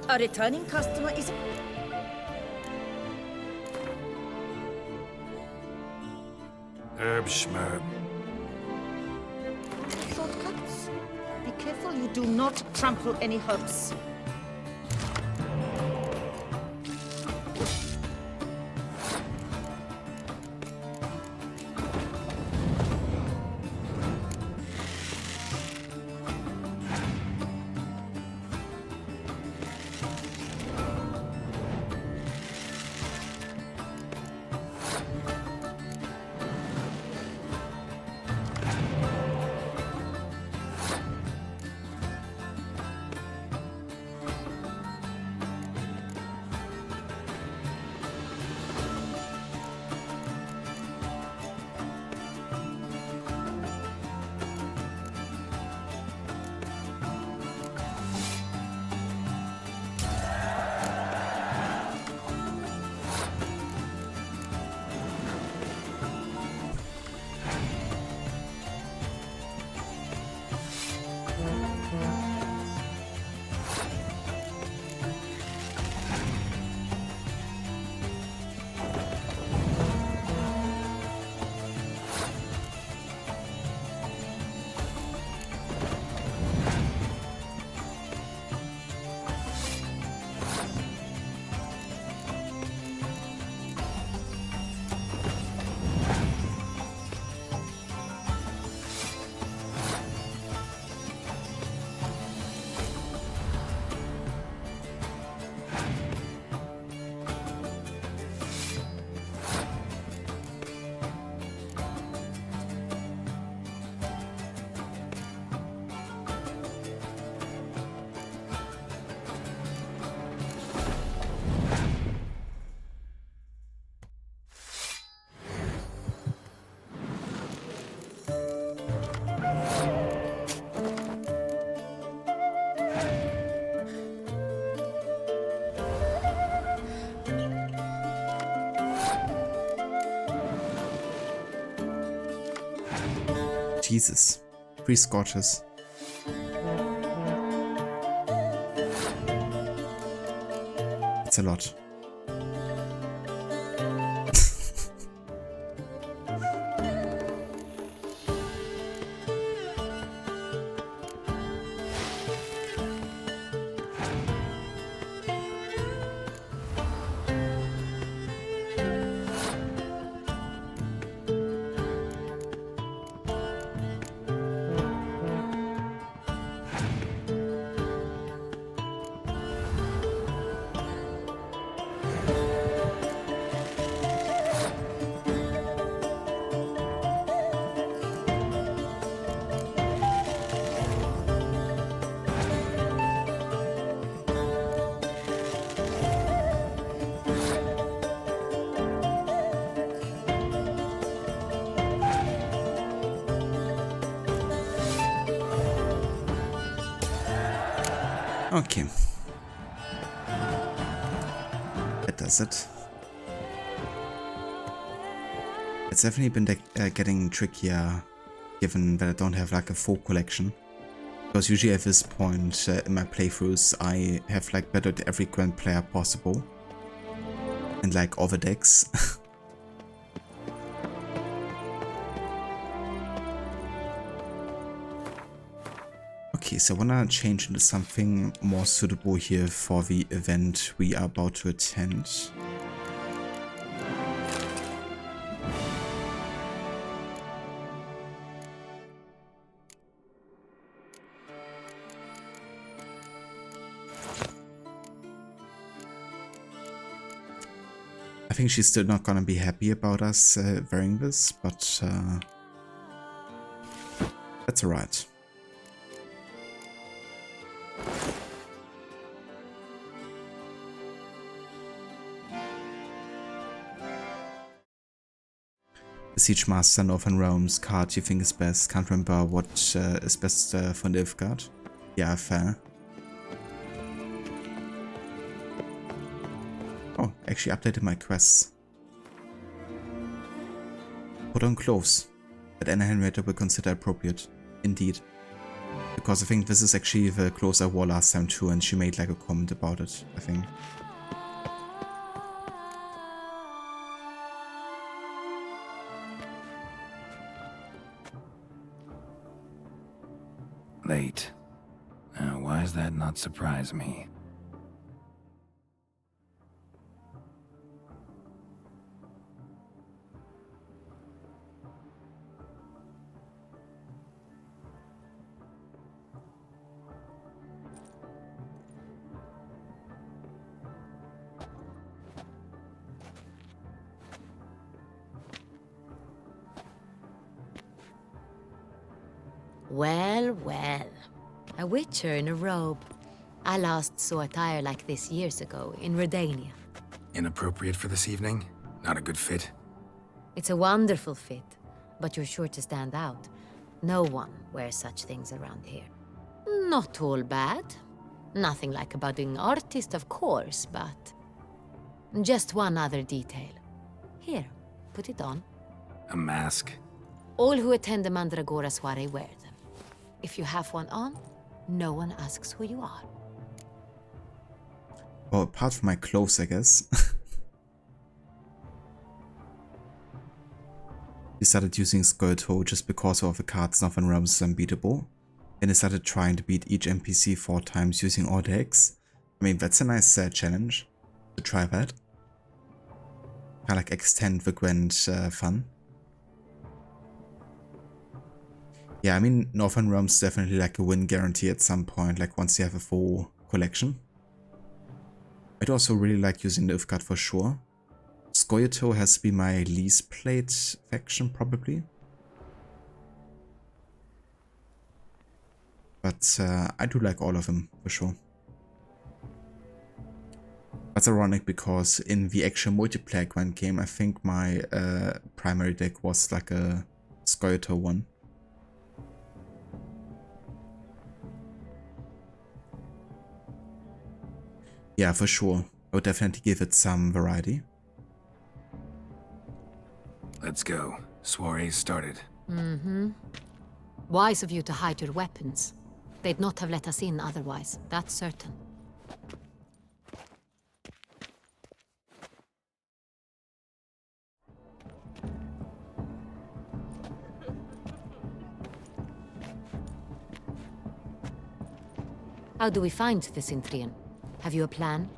A returning customer is... Herb Schmerb. Shortcuts? Be careful you do not trample any herbs. Jesus. 3 Scorches. It's a lot. Okay. That does it. It's definitely been getting trickier, given that I don't have like a full collection. Because usually at this point in my playthroughs, I have like bettered every Gwent player possible. And like other decks. Okay, so I wanna change into something more suitable here for the event we are about to attend. I think she's still not gonna be happy about us wearing this, but that's alright. The Siege Master Northern Realms card you think is best? Can't remember what is best for Nilfgaard. Yeah, fair. Oh, actually updated my quests. Put on clothes that Anna Henrietta will consider appropriate. Indeed. Because I think this is actually the clothes I wore last time too, and she made like a comment about it, I think. Late. Why does that not surprise me? Well, well. A witcher in a robe. I last saw attire like this years ago in Redania. Inappropriate for this evening? Not a good fit? It's a wonderful fit, but you're sure to stand out. No one wears such things around here. Not all bad. Nothing like a budding artist, of course, but... just one other detail. Here, put it on. A mask? All who attend the Mandragora soiree wear them. If you have one on, no one asks who you are. Well, apart from my clothes, I guess. He started using Skolto just because of the card's Northern Realms is unbeatable. And he started trying to beat each NPC 4 times using all decks. I mean, that's a nice challenge to try that. Kind of like extend the Gwent fun. Yeah, I mean, Northern Realms is definitely like a win guarantee at some point, like once you have a full collection. I'd also really like using Nilfgaard for sure. Skolto has to be my least played faction, probably. But I do like all of them, for sure. That's ironic because in the actual multiplayer Gwent game, I think my primary deck was like a Skolto one. Yeah, for sure. I would definitely give it some variety. Let's go. Soiree started. Mm-hmm. Wise of you to hide your weapons. They'd not have let us in otherwise, that's certain. How do we find the CINTRIan? Have you a plan?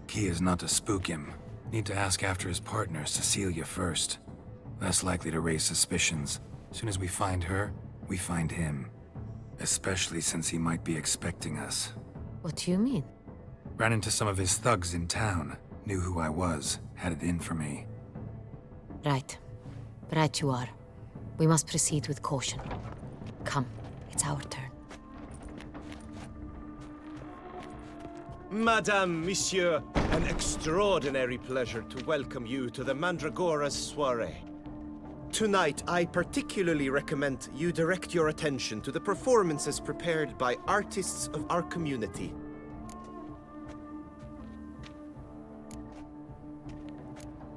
Key is not to spook him. Need to ask after his partner, Cecilia, first. Less likely to raise suspicions. Soon as we find her, we find him. Especially since he might be expecting us. What do you mean? Ran into some of his thugs in town. Knew who I was. Had it in for me. Right. Right you are. We must proceed with caution. Come, it's our turn. Madame, Monsieur, an extraordinary pleasure to welcome you to the Mandragora's soiree. Tonight, I particularly recommend you direct your attention to the performances prepared by artists of our community.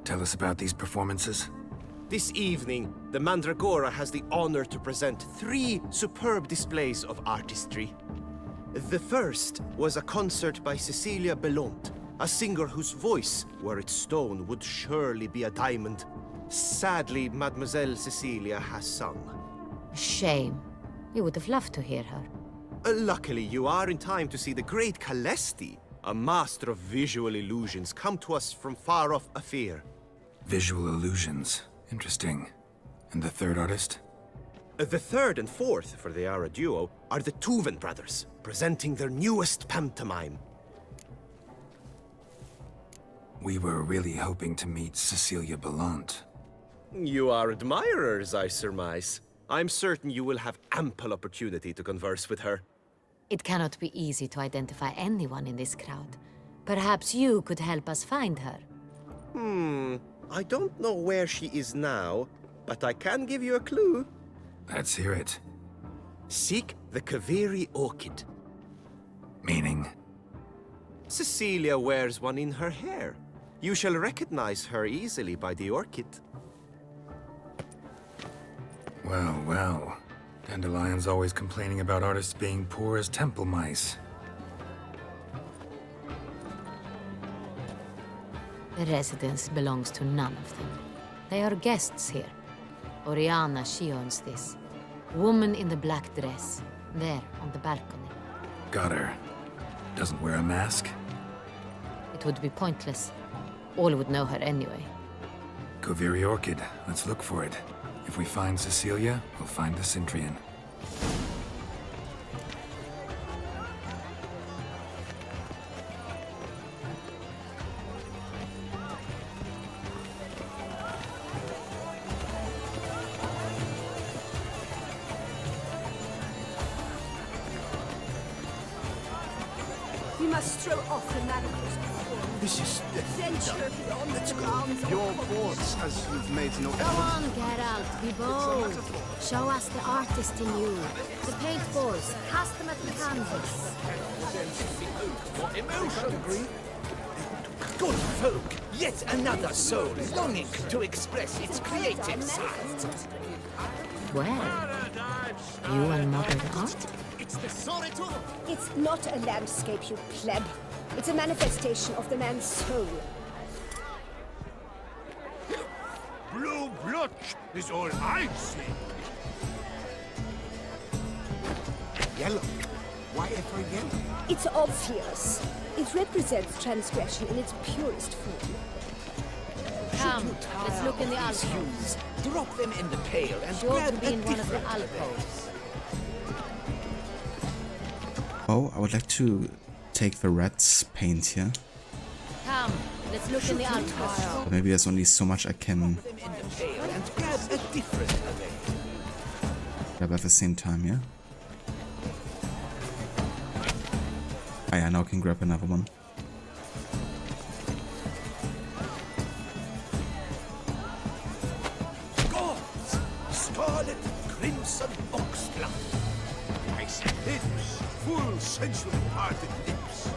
Tell us about these performances. This evening, the Mandragora has the honor to present 3 superb displays of artistry. The first was a concert by Cecilia Belont, a singer whose voice, were it stone, would surely be a diamond. Sadly, Mademoiselle Cecilia has sung. Shame. We would have loved to hear her. Luckily, you are in time to see the great Calesti, a master of visual illusions, come to us from far off Afir. Visual illusions. Interesting. And the third artist? The third and fourth, for they are a duo, are the Tuven brothers, presenting their newest pantomime. We were really hoping to meet Cecilia Belont. You are admirers, I surmise. I'm certain you will have ample opportunity to converse with her. It cannot be easy to identify anyone in this crowd. Perhaps you could help us find her. I don't know where she is now, but I can give you a clue. Let's hear it. Seek the Kaveri orchid. Meaning? Cecilia wears one in her hair. You shall recognize her easily by the orchid. Well, well. Dandelion's always complaining about artists being poor as temple mice. The residence belongs to none of them. They are guests here. Oriana, she owns this. Woman in the black dress. There, on the balcony. Got her. Doesn't wear a mask? It would be pointless. All would know her anyway. Kaveri Orchid. Let's look for it. If we find Cecilia, we'll find the Cintrian. We must throw off the manacles. This is Let's go. Your force, as you've made no Go on, Geralt, be bold. Show us the artist in you. The paint balls, cast them at the canvas. Good folk, yet another soul longing to express its creative side. Well, you and modern art? It's not a landscape, you pleb. It's a manifestation of the man's soul. Blue blood is all I see. Yellow. Why ever yellow? It's obvious. It represents transgression in its purest form. Come, let's look in the alcoves. Drop them in the pail and Sure to grab be a in one of the different alcoves. Oh, I would like to take the red's paint here. Come, let's look in the alcoves. But maybe there's only so much I can in the pail and grab a different array. grab at the same time, yeah? Ah yeah, now I can grab another one. Gods! Scarlet crimson oxblood. Nice lips. Full sensually parted lips.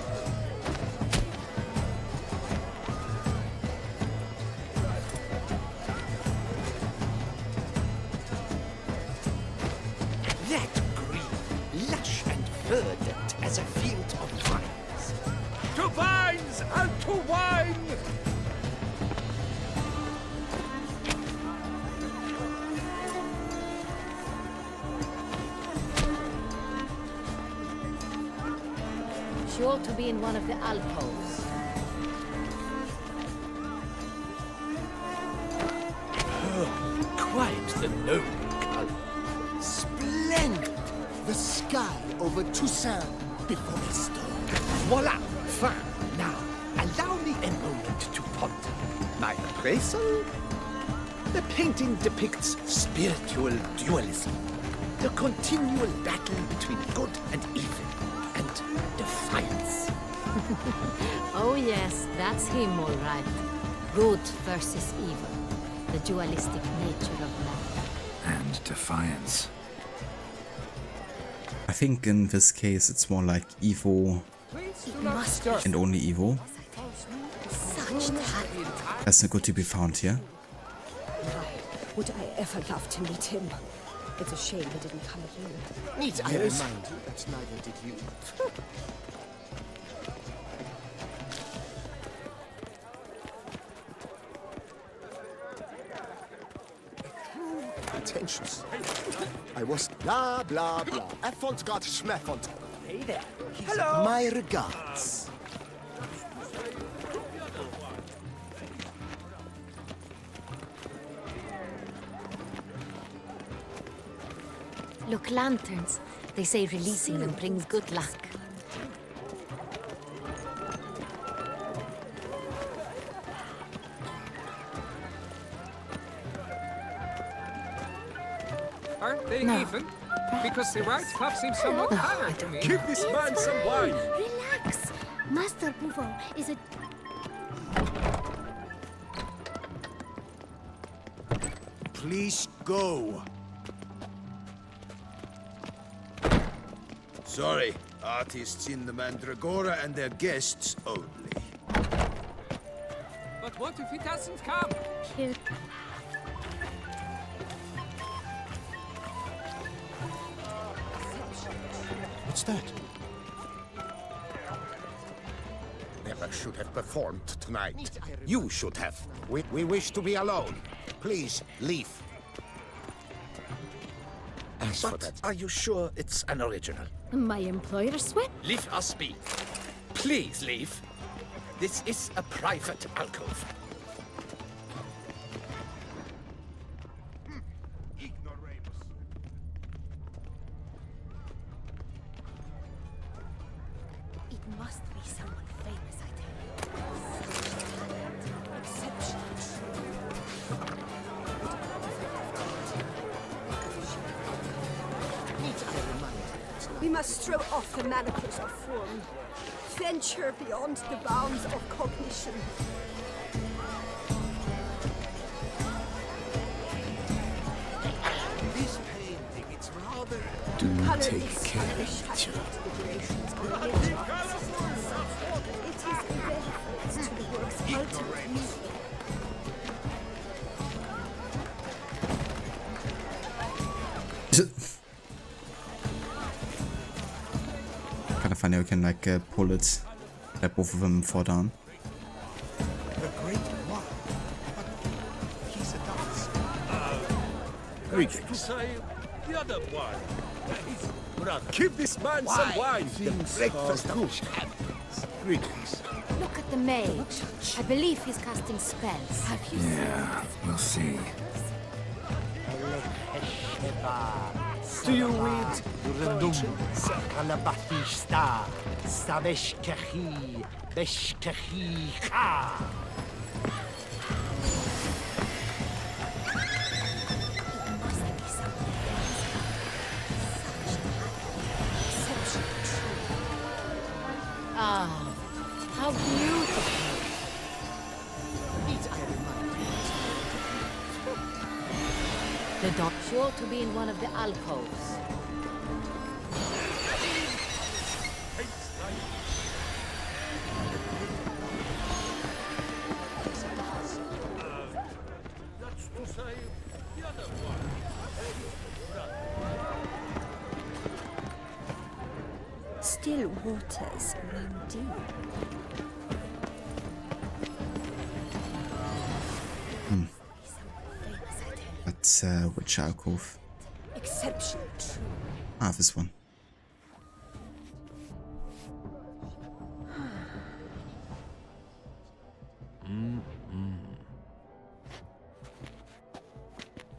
That green, lush and verdant as a field of vines. To vines and to wine! Sure to be in one of the alcoves. Quite the noble color. Splendid! The sky over Toussaint Before the storm. Voila! Fine. Now, allow me a moment to ponder. My appraisal? The painting depicts spiritual dualism. The continual battle between good and evil. And defiance. Oh yes, that's him all right. Good versus evil. The dualistic nature of man. And defiance. I think in this case it's more like Evo and only Evo. Such talent. That's not good to be found here. Would I ever love to meet him? It's a shame he didn't come at you. Need I remind you that neither did you. Attentions. I was blah blah blah. Effont got schmeffont. Hey there. Hello. My regards. Look, lanterns. They say releasing them brings good luck. Aren't they No. even? Because the right cuff seems somewhat tired to me. Give this man some wine. Relax. Master Buffo is a... Please go. Sorry, artists in the Mandragora and their guests only. But what if he doesn't come? Cute. What's that? Never should have performed tonight. You should have. We wish to be alone. Please, leave. As for that, Are you sure it's an original? My employer sweat? Leave us be. Please leave. This is a private alcove. It must be someone famous, I tell you. Exceptional. We must throw off the manacles of form. Venture beyond the bounds of cognition. This painting, it's rather... Do Colorless take care and of each other. iterations of nature. It is irrelevant to the work's ultimate meaning. Kind of funny, we can like pull it, let both of them fall down. The great one. But he's a dance. Greetings. The other one. Brother, give this man some wine. The breakfast of champions. Greetings. Look at the mage. I believe he's casting spells. Have you Yeah, we'll see. Do you read Kalabathista, Sabeshkahi, Beshkahi. Ah, how beautiful. The dog sure to be in one of the alcoves. That's to say, the other one. Still waters run deep. That's which alcove? Exceptional true. Ah, this one.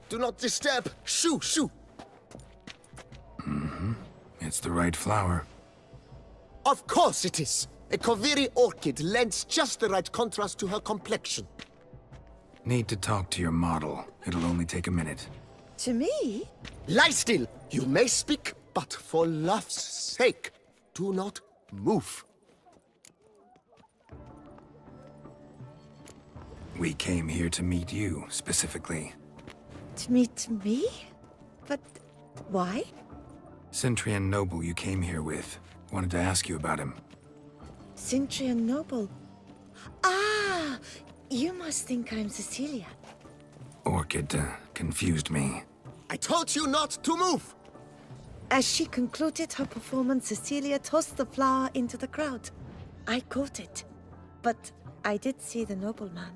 Do not disturb. Shoo, shoo. It's the right flower. Of course it is. A Koviri orchid lends just the right contrast to her complexion. Need to talk to your model. It'll only take a minute. To me? Lie still. You may speak, but for love's sake, do not move. We came here to meet you, specifically. To meet me? But why? Cintrian noble you came here with. Wanted to ask you about him. Cintrian noble. Ah! You must think I'm Cecilia. Orchid confused me. I told you not to move! As she concluded her performance, Cecilia tossed the flower into the crowd. I caught it, but I did see the nobleman.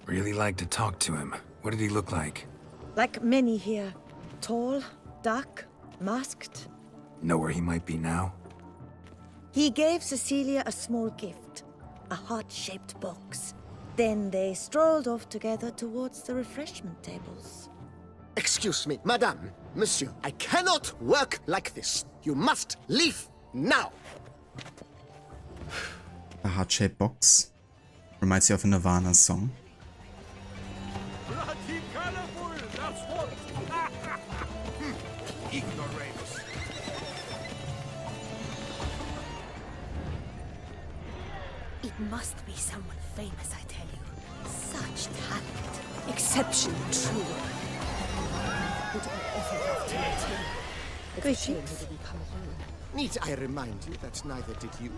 Really like to talk to him. What did he look like? Like many here. Tall, dark, masked. Know where he might be now? He gave Cecilia a small gift, a heart-shaped box. Then they strolled off together towards the refreshment tables. Excuse me, madame, monsieur, I cannot work like this. You must leave now. A heart-shaped box. Reminds you of a Nirvana song. Bloody colorful, that's what! Ignoramus. It must be someone famous, I tell you. Such talent. Exceptional, truly. Would I ever have to meet him? It's a shame he didn't come along. Need I remind you that neither did you?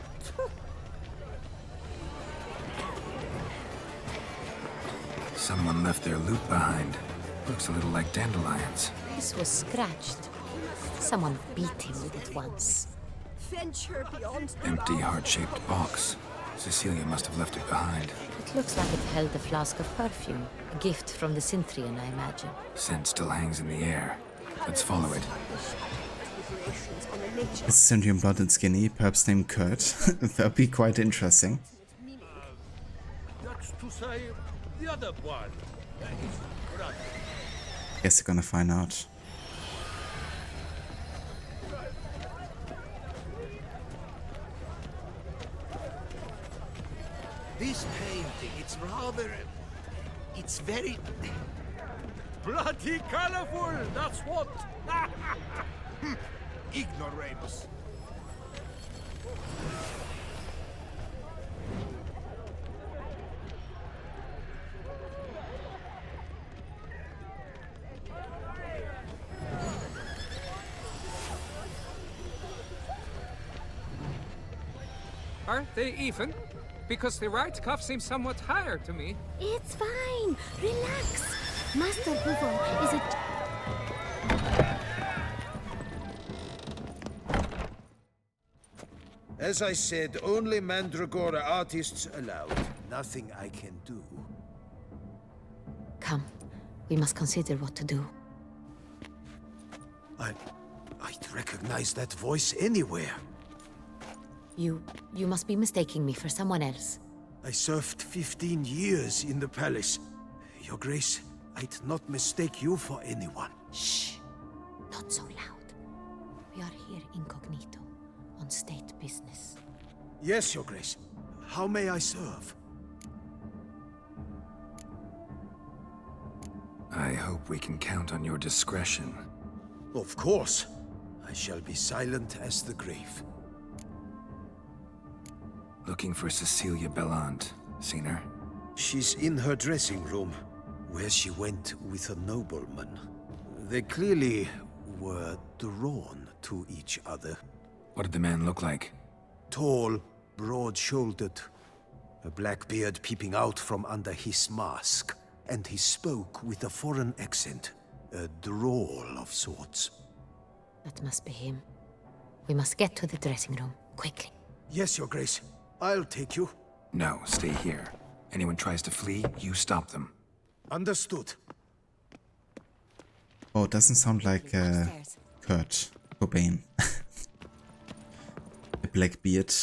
Someone left their loot behind. Looks a little like dandelions. This was scratched. Someone beat him with it once. Venture beyond the Empty, bounds. heart-shaped box. Cecilia must have left it behind. It looks like it held a flask of perfume. A gift from the CINTRA, I imagine. Scent still hangs in the air. Let's follow it. It's Syndrome Blood and Skinny, perhaps named Kurt. That'd be quite interesting. That's to say, the other one. Guess they're gonna find out. This painting, it's rather... It's very... Bloody colorful, that's what! Ignoramus. Aren't they even? Because the right cuff seems somewhat higher to me. It's fine. Relax. Master Bouffon is a... As I said, only Mandragora artists allowed. Nothing I can do. Come, we must consider what to do. I'd recognize that voice anywhere. You must be mistaking me for someone else. I served 15 years in the palace. Your Grace, I'd not mistake you for anyone. Shh! Not so loud. We are here incognito, on state business. Yes, Your Grace. How may I serve? I hope we can count on your discretion. Of course. I shall be silent as the grave. Looking for Cecilia Bellant. Seen her? She's in her dressing room, where she went with a nobleman. They clearly were drawn to each other. What did the man look like? Tall, broad-shouldered, a black beard peeping out from under his mask. And he spoke with a foreign accent, a drawl of sorts. That must be him. We must get to the dressing room, quickly. Yes, Your Grace. I'll take you. No, stay here. Anyone tries to flee, you stop them. Understood. Oh, it doesn't sound like Kurt Cobain. A black beard,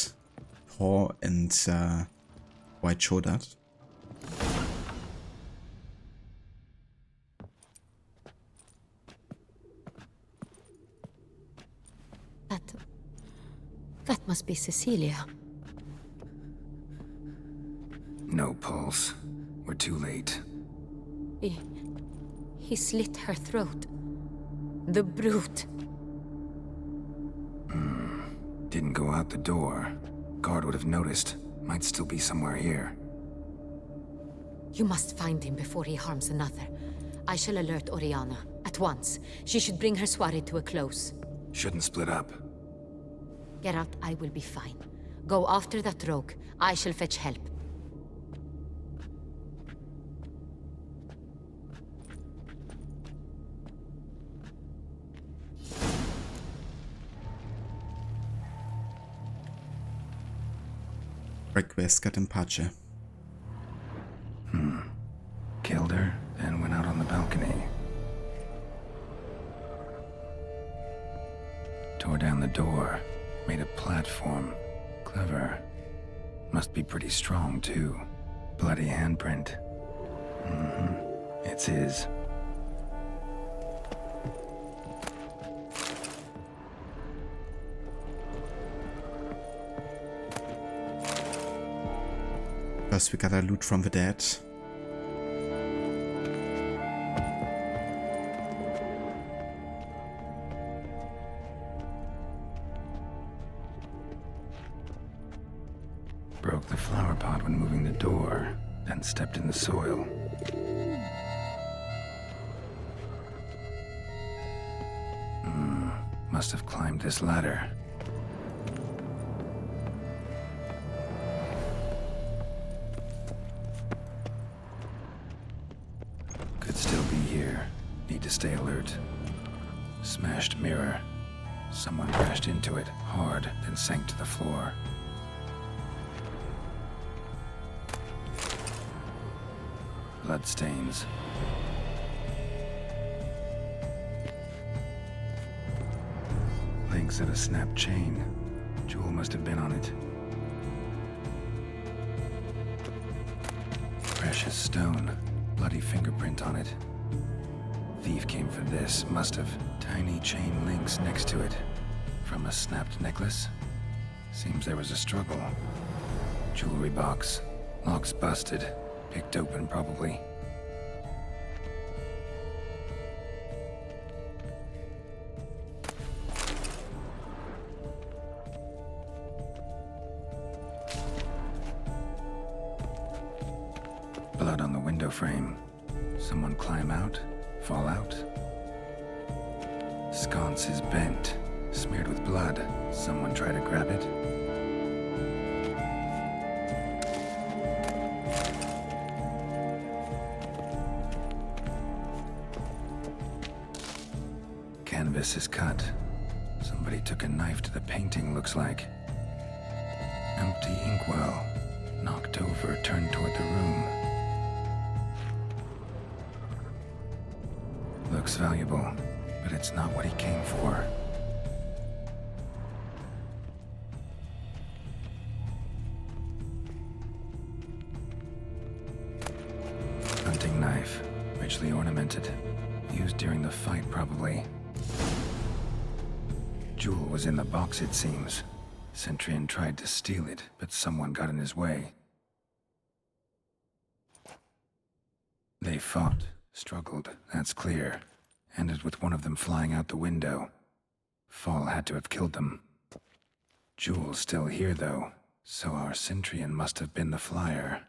tall and white-shouldered. That must be Cecilia. No pulse. We're too late. He slit her throat. The brute. Didn't go out the door. Guard would have noticed. Might still be somewhere here. You must find him before he harms another. I shall alert Oriana. At once. She should bring her soirée to a close. Shouldn't split up. Get out, I will be fine. Go after that rogue. I shall fetch help. Requiescat in pace. Killed her, then went out on the balcony. Tore down the door, made a platform. Clever. Must be pretty strong, too. Bloody handprint. It's his. First we gotta loot from the dead. Broke the flower pot when moving the door, then stepped in the soil. Must have climbed this ladder. Could still be here. Need to stay alert. Smashed mirror. Someone crashed into it hard, then sank to the floor. Bloodstains. Links of a snapped chain. Jewel must have been on it. Precious stone. Bloody fingerprint on it. Thief came for this. Must have. Tiny chain links next to it. From a snapped necklace? Seems there was a struggle. Jewelry box. Lock's busted. Picked open, probably. Blood on the window frame. Someone climb out? Fall out? Sconce is bent. Smeared with blood. Someone try to grab it? Canvas is cut. Somebody took a knife to the painting, looks like. Empty inkwell. Knocked over, turned toward the room. Looks valuable, but it's not what he came for. Hunting knife, richly ornamented. Used during the fight, probably. Jewel was in the box, it seems. Centrian tried to steal it, but someone got in his way. They fought, struggled, that's clear. Ended with one of them flying out the window. Fall had to have killed them. Jewel's still here, though, so our Centrian must have been the flyer.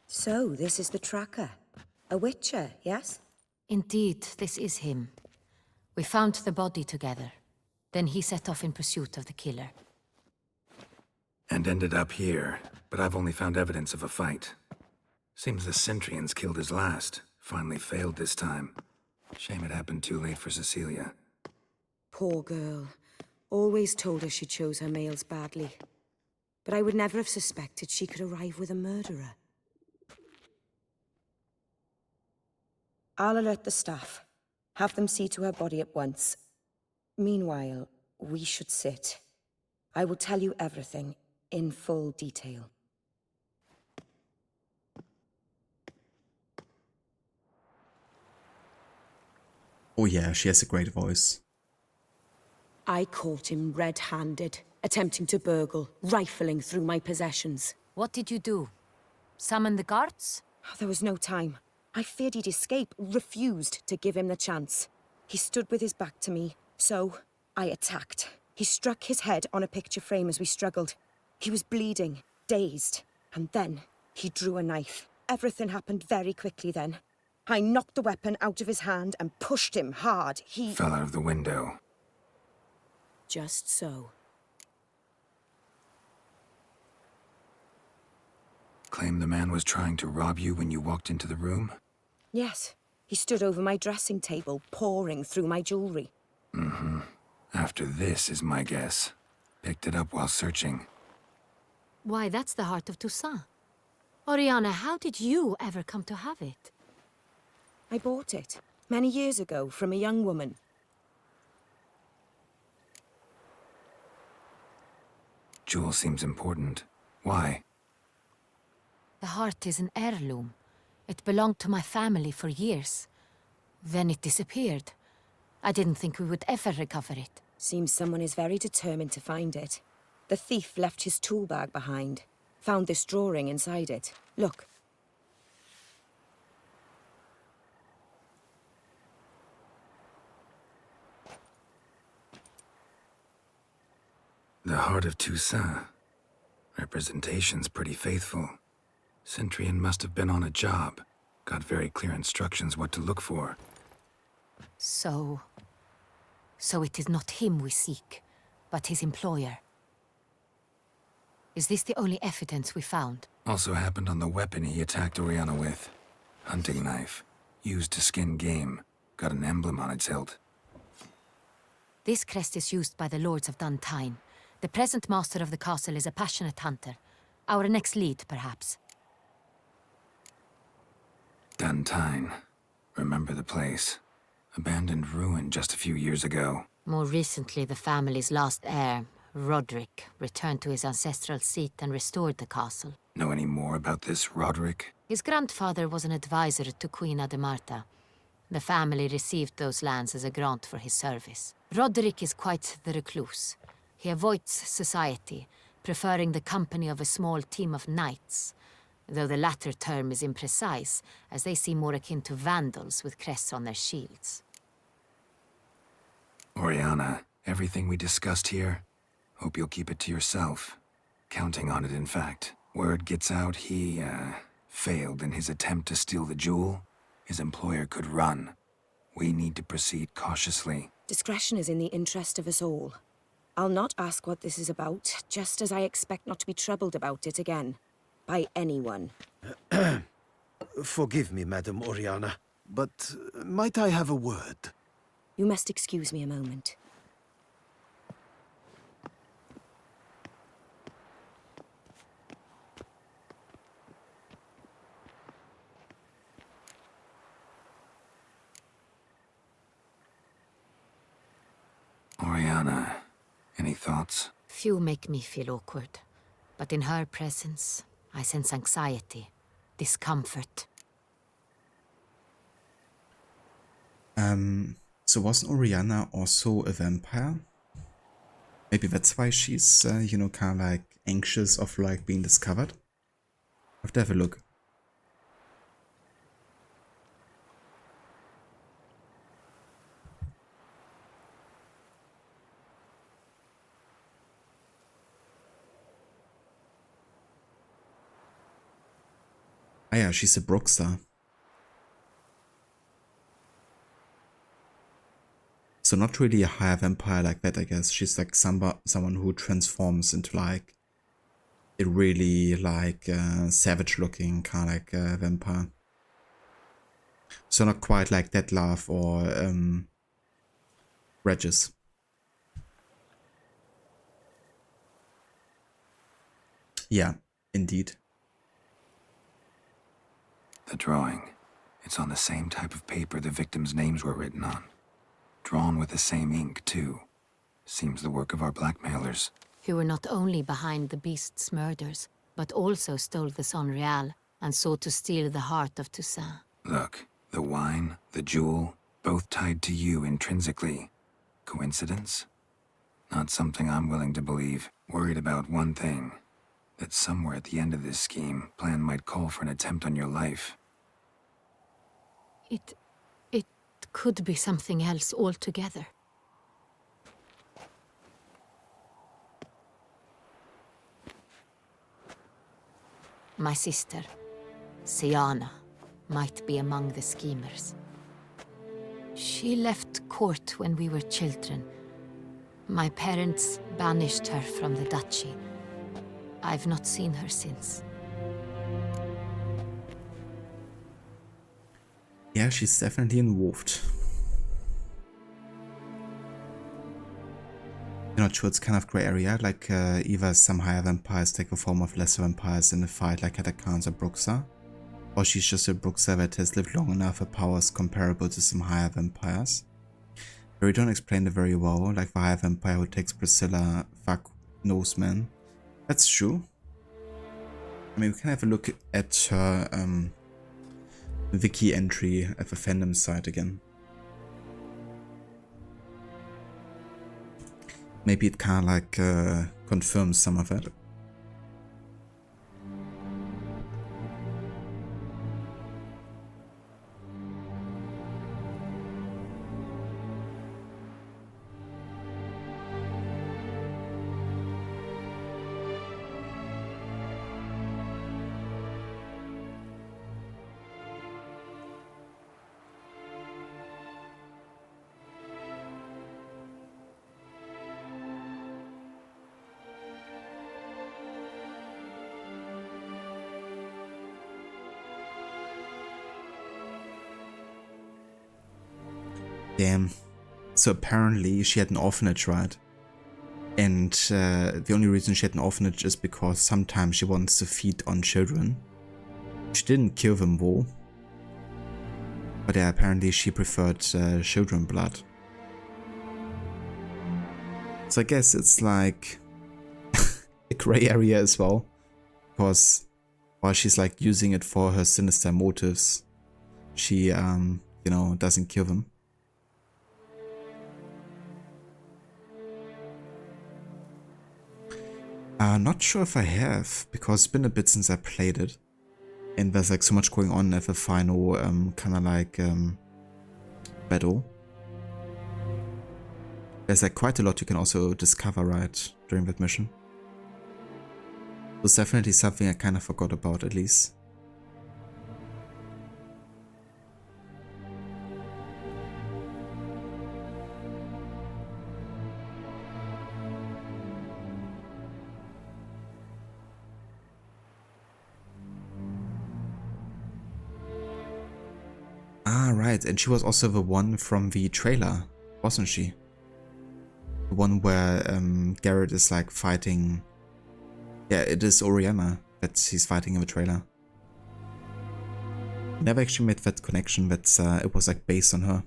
So, this is the tracker. A witcher, yes? Indeed, this is him. We found the body together. Then he set off in pursuit of the killer. And ended up here, but I've only found evidence of a fight. Seems the Centrians killed his last. Finally failed this time. Shame it happened too late for Cecilia. Poor girl. Always told her she chose her males badly. But I would never have suspected she could arrive with a murderer. I'll alert the staff. Have them see to her body at once. Meanwhile, we should sit. I will tell you everything, in full detail. Oh yeah, she has a great voice. I caught him red-handed, attempting to burgle, rifling through my possessions. What did you do? Summon the guards? There was no time. I feared he'd escape, refused to give him the chance. He stood with his back to me, so I attacked. He struck his head on a picture frame as we struggled. He was bleeding, dazed, and then he drew a knife. Everything happened very quickly then. I knocked the weapon out of his hand and pushed him hard. He fell out of the window. Just so. Claim the man was trying to rob you when you walked into the room? Yes. He stood over my dressing table, pouring through my jewelry. Mm-hmm. After this is my guess. Picked it up while searching. Why, that's the heart of Toussaint. Oriana, how did you ever come to have it? I bought it, many years ago, from a young woman. Jewel seems important. Why? The heart is an heirloom. It belonged to my family for years. Then it disappeared. I didn't think we would ever recover it. Seems someone is very determined to find it. The thief left his tool bag behind. Found this drawing inside it. Look. The heart of Toussaint. Representation's pretty faithful. Cintrian must have been on a job. Got very clear instructions what to look for. So it is not him we seek, but his employer. Is this the only evidence we found? Also happened on the weapon he attacked Oriana with. Hunting knife. Used to skin game. Got an emblem on its hilt. This crest is used by the Lords of Duntine. The present master of the castle is a passionate hunter. Our next lead, perhaps. Duntine. Remember the place. Abandoned ruin just a few years ago. More recently, the family's last heir, Roderick, returned to his ancestral seat and restored the castle. Know any more about this Roderick? His grandfather was an advisor to Queen Ademarta. The family received those lands as a grant for his service. Roderick is quite the recluse. He avoids society, preferring the company of a small team of knights, though the latter term is imprecise, as they seem more akin to vandals with crests on their shields. Oriana, everything we discussed here, hope you'll keep it to yourself. Counting on it, in fact. Word gets out he, failed in his attempt to steal the jewel. His employer could run. We need to proceed cautiously. Discretion is in the interest of us all. I'll not ask what this is about, just as I expect not to be troubled about it again. By anyone. Forgive me, Madam Oriana, but might I have a word? You must excuse me a moment. Oriana, any thoughts? Few make me feel awkward, but in her presence, I sense anxiety, discomfort. So wasn't Oriana also a vampire? Maybe that's why she's, you know, kind of like anxious of like being discovered. I have to have a look. Ah yeah, she's a Brookster. So not really a higher vampire like that, I guess. She's like someone who transforms into like a really like savage looking kind of like vampire. So not quite like Detlef or Regis. Yeah, indeed. The drawing. It's on the same type of paper the victims' names were written on. Drawn with the same ink, too. Seems the work of our blackmailers. Who were not only behind the beast's murders, but also stole the Son Real and sought to steal the heart of Toussaint. Look, the wine, the jewel, both tied to you intrinsically. Coincidence? Not something I'm willing to believe. Worried about one thing. That somewhere at the end of this scheme, plan might call for an attempt on your life. It could be something else altogether. My sister, Siana, might be among the schemers. She left court when we were children. My parents banished her from the duchy. I've not seen her since. Yeah, she's definitely involved. I'm not sure, it's kind of grey area, like either some higher vampires take the form of lesser vampires in a fight like Catacans or Bruxa, or she's just a Bruxa that has lived long enough for powers comparable to some higher vampires. But we don't explain it very well, like the higher vampire who takes Priscilla, fuck knows man. That's true. I mean, we can have a look at her wiki entry at the fandom site again. Maybe it kind of like confirms some of it. Damn. So apparently she had an orphanage, right? And the only reason she had an orphanage is because sometimes she wants to feed on children. She didn't kill them though. But yeah, apparently she preferred children blood. So I guess it's like a grey area as well. Because while she's like using it for her sinister motives, she, you know, doesn't kill them. Not sure if I have, because it's been a bit since I played it. And there's like so much going on at the final kind of like battle. There's like quite a lot you can also discover, right, during that mission. It's definitely something I kind of forgot about, at least. Ah, right, and she was also the one from the trailer, wasn't she? The one where Garrett is like fighting... Yeah, it is Oriana that he's fighting in the trailer. Never actually made that connection, but it was like based on her.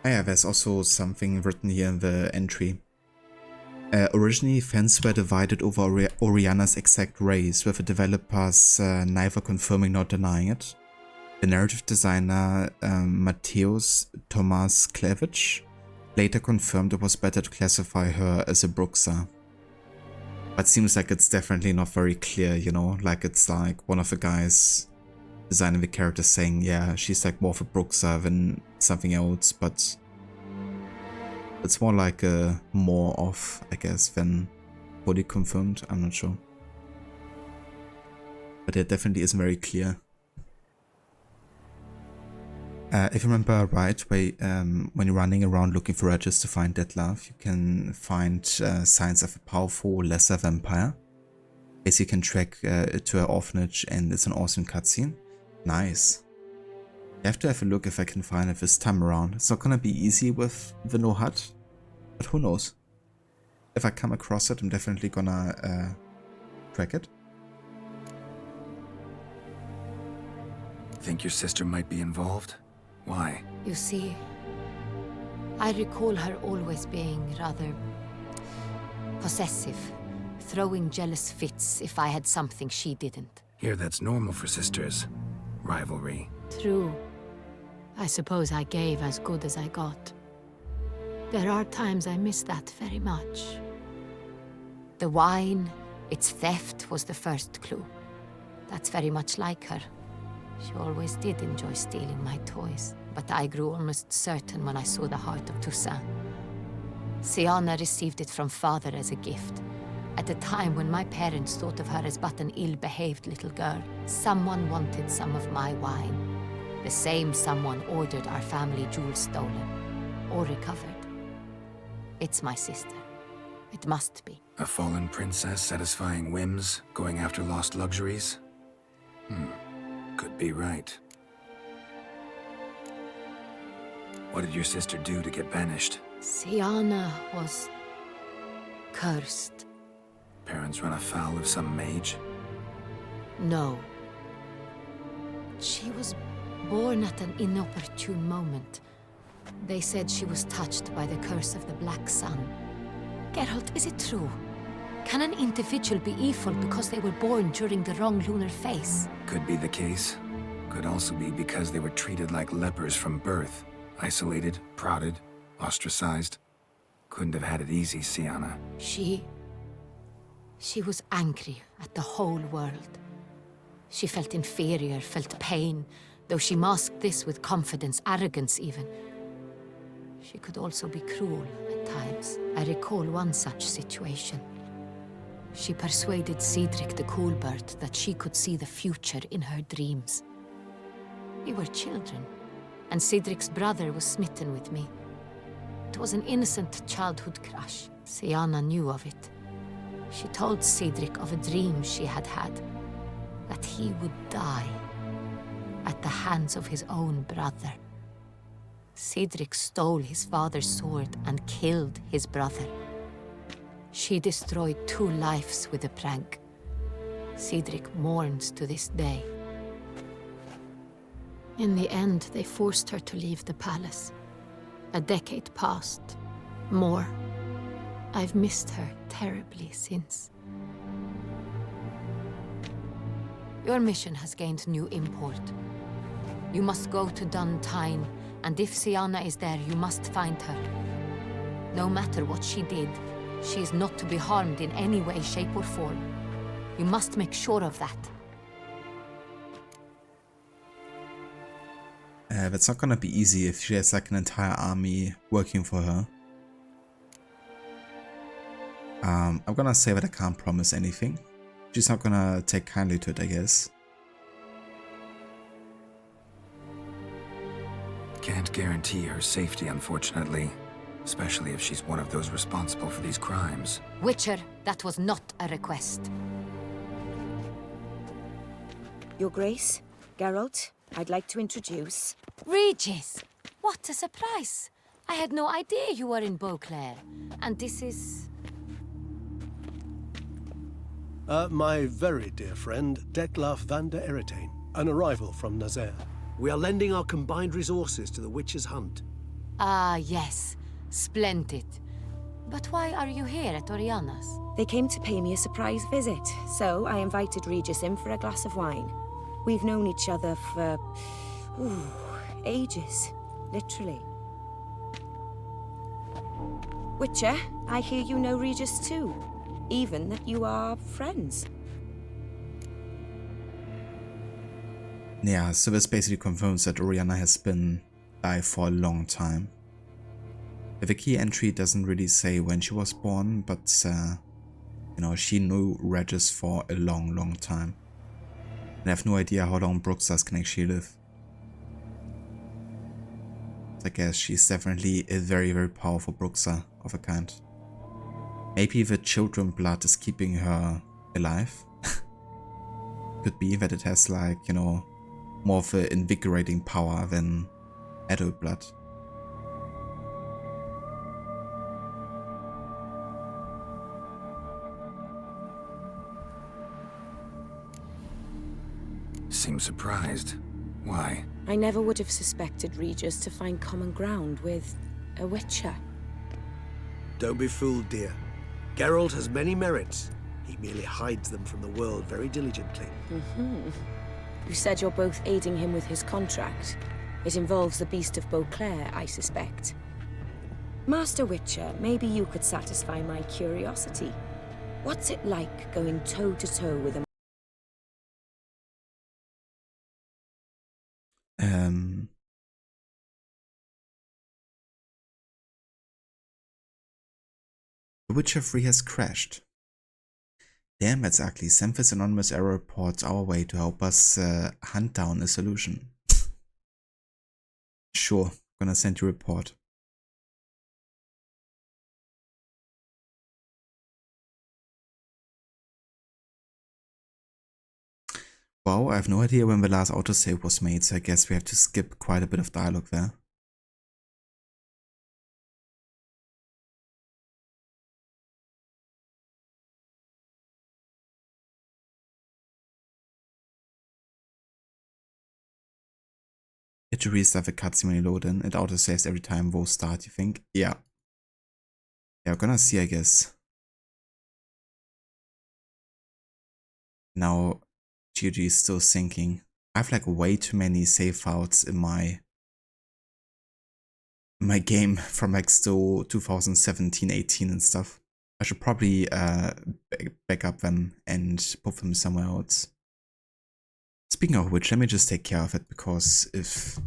Yeah, there's also something written here in the entry. Originally, fans were divided over Oriana's exact race, with the developers neither confirming nor denying it. The narrative designer, Mateusz Tomaszkiewicz, later confirmed it was better to classify her as a Bruxa. But seems like it's definitely not very clear, you know, like it's like one of the guys designing the character saying, yeah, she's like more of a Bruxa than something else, but it's more like a more of, I guess, than fully confirmed. I'm not sure. But it definitely isn't very clear. If you remember right, when you're running around looking for edges to find Deadlove, you can find signs of a powerful lesser vampire. As you can track it to her orphanage, and it's an awesome cutscene. Nice. I have to have a look if I can find it this time around. It's not gonna be easy with the no HUD, but who knows. If I come across it, I'm definitely gonna track it. Think your sister might be involved? Why? You see, I recall her always being rather possessive, throwing jealous fits if I had something she didn't. Here, that's normal for sisters. Rivalry. True. I suppose I gave as good as I got. There are times I miss that very much. The wine, its theft was the first clue. That's very much like her. She always did enjoy stealing my toys, but I grew almost certain when I saw the heart of Toussaint. Siana received it from father as a gift, At a time when my parents thought of her as but an ill-behaved little girl, someone wanted some of my wine. The same someone ordered our family jewels stolen, or recovered. It's my sister. It must be. A fallen princess satisfying whims, going after lost luxuries? Could be right. What did your sister do to get banished? Siana was cursed. Parents run afoul of some mage? No. She was born at an inopportune moment. They said she was touched by the curse of the Black Sun. Geralt, is it true? Can an individual be evil because they were born during the wrong lunar phase? Could be the case. Could also be because they were treated like lepers from birth. Isolated, prodded, ostracized. Couldn't have had it easy, Siana. She was angry at the whole world. She felt inferior, felt pain, though she masked this with confidence, arrogance even. She could also be cruel at times. I recall one such situation. She persuaded Cedric the Coolbird that she could see the future in her dreams. We were children, and Cedric's brother was smitten with me. It was an innocent childhood crush. Siana knew of it. She told Cedric of a dream she had had, that he would die at the hands of his own brother. Cedric stole his father's sword and killed his brother. She destroyed 2 lives with a prank. Cedric mourns to this day. In the end, they forced her to leave the palace. A decade passed. More. I've missed her terribly since. Your mission has gained new import. You must go to Dun Tine, and if Siana is there, you must find her. No matter what she did, she is not to be harmed in any way, shape, or form. You must make sure of that. That's not gonna be easy if she has like an entire army working for her. I'm gonna say that I can't promise anything. She's not gonna take kindly to it, I guess. Can't guarantee her safety, unfortunately. Especially if she's one of those responsible for these crimes. Witcher, that was not a request. Your Grace, Geralt, I'd like to introduce... Regis! What a surprise! I had no idea you were in Beauclair. And this is... My very dear friend, Detlaf van der Eretain, an arrival from Nazaire. We are lending our combined resources to the Witcher's hunt. Ah, yes. Splendid. But why are you here at Oriana's? They came to pay me a surprise visit, so I invited Regis in for a glass of wine. We've known each other for... ages. Literally. Witcher, I hear you know Regis too. Even that you are friends. Yeah, so this basically confirms that Oriana has been alive for a long time. The key entry doesn't really say when she was born, but you know, she knew Regis for a long time. And I have no idea how long Bruxas can actually live. I guess she's definitely a very powerful Bruxa of a kind. Maybe the children blood is keeping her alive. Could be that it has, like, you know, more of an invigorating power than adult blood. Seems surprised. Why? I never would have suspected Regis to find common ground with a Witcher. Don't be fooled, dear. Geralt has many merits. He merely hides them from the world very diligently. You said you're both aiding him with his contract. It involves the Beast of Beauclair, I suspect. Master Witcher, maybe you could satisfy my curiosity. What's it like going toe-to-toe with a... The Witcher 3 has crashed. Damn, that's ugly. Send this anonymous error report our way to help us hunt down a solution. Sure, gonna send you a report. Wow, I have no idea when the last autosave was made, so I guess we have to skip quite a bit of dialogue there. You have to restart the cutscene when you load in. It autosaves every time those start, you think? Yeah. Yeah, we're gonna see, I guess. Now, GG is still syncing. I have like way too many save files in my game from like still 2017, 18 and stuff. I should probably back up them and put them somewhere else. Speaking of which, let me just take care of it, because if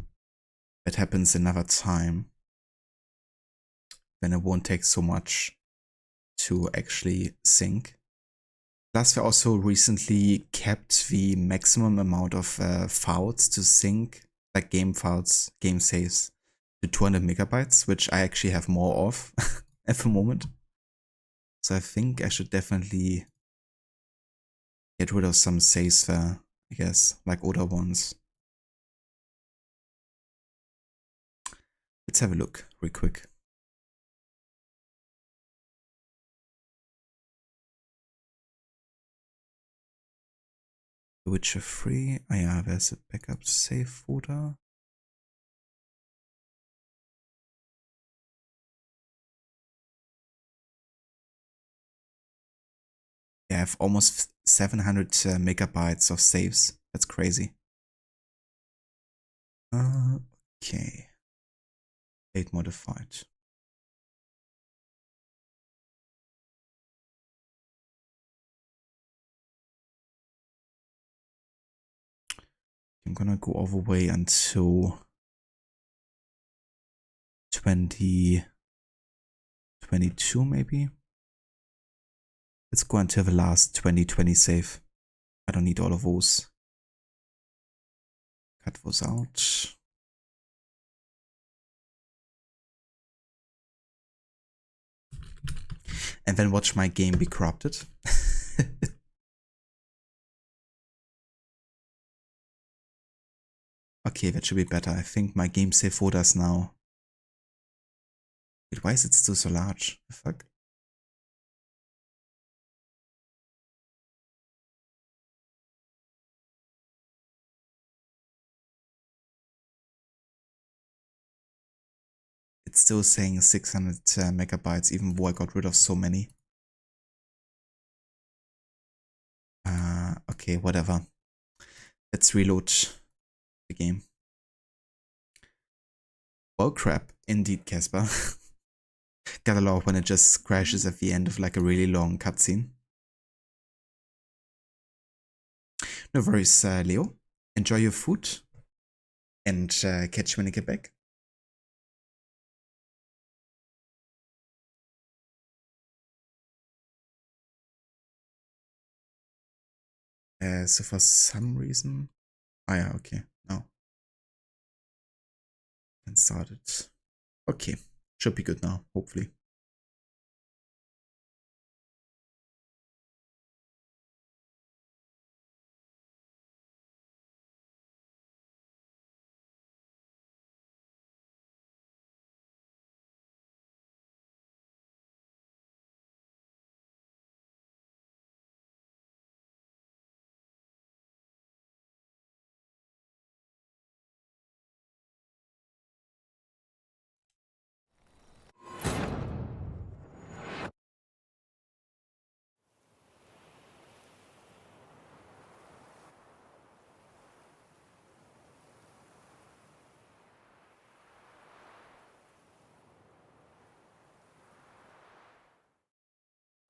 that happens another time, then it won't take so much to actually sync. Plus, we also recently kept the maximum amount of files to sync, like game files, game saves, to 200 megabytes, which I actually have more of at the moment. So I think I should definitely get rid of some saves there, I guess, like older ones. Let's have a look real quick. The Witcher 3. Oh yeah, there's a backup save folder. Yeah, I have almost 700 megabytes of saves. That's crazy. Okay. Date modified. I'm gonna go all the way until 2022 maybe. Let's go until the last 2020 save. I don't need all of those. Cut those out. And then watch my game be corrupted. Okay, that should be better. I think my game save folder is now... Wait, why is it still so large? The fuck? It's still saying 600 megabytes, even though I got rid of so many. Okay, whatever. Let's reload the game. Oh crap, indeed, Casper. Gotta love when it just crashes at the end of like a really long cutscene. No worries, Leo. Enjoy your food and catch you when you get back. So for some reason... Oh yeah, okay, now. And started. Okay, should be good now, hopefully.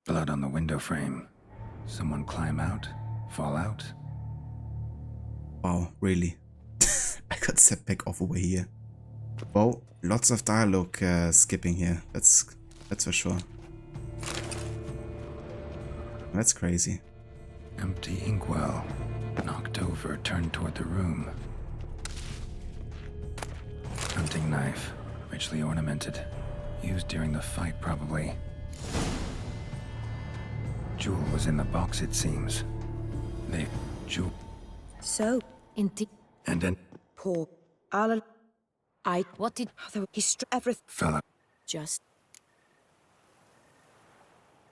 Blood on the window frame. Someone climb out? Fall out? Wow, really? I got set back off away here. Wow, lots of dialogue skipping here. That's for sure. That's crazy. Empty inkwell. Knocked over, turned toward the room. Hunting knife. Richly ornamented. Used during the fight, probably. Jewel was in the box, it seems. Jewel. So, Inti. And then... Poor Alan. What did... He everything... Fella. Just...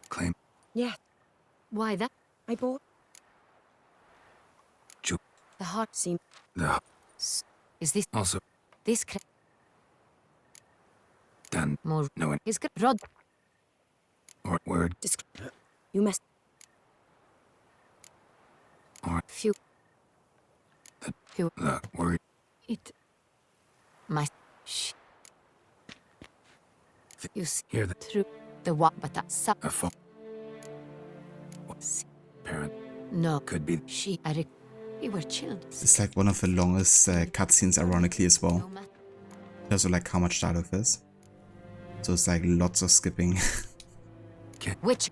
Claim. Yeah. Why that? I bought... Jewel. The heart seemed... The... Is this... Also... This... Done. More... No one... Is good. Rod... Or word... You must... Or... Few... The... Few... The word... It... My... Shh. You see... Hear the... Through... The what, but that's... A fall... Parent... No. Could be... She... We were chilled. It's like one of the longest cutscenes, ironically, as well. Also, like, how much dialogue there's. So it's like lots of skipping. Which?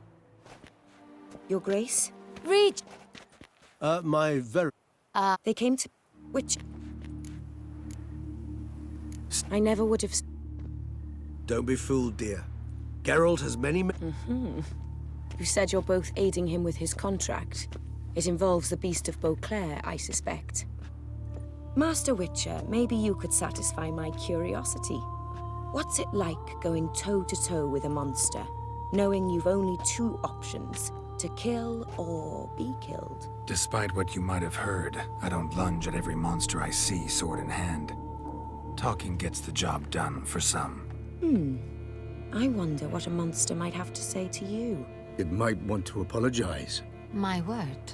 Your Grace? Reach! My very... They came to... Which... I never would have... Don't be fooled, dear. Geralt has many... You said you're both aiding him with his contract. It involves the Beast of Beauclair, I suspect. Master Witcher, maybe you could satisfy my curiosity. What's it like going toe-to-toe with a monster, knowing you've only two options, to kill or be killed? Despite what you might have heard, I don't lunge at every monster I see, sword in hand. Talking gets the job done, for some. I wonder what a monster might have to say to you. It might want to apologize. My word.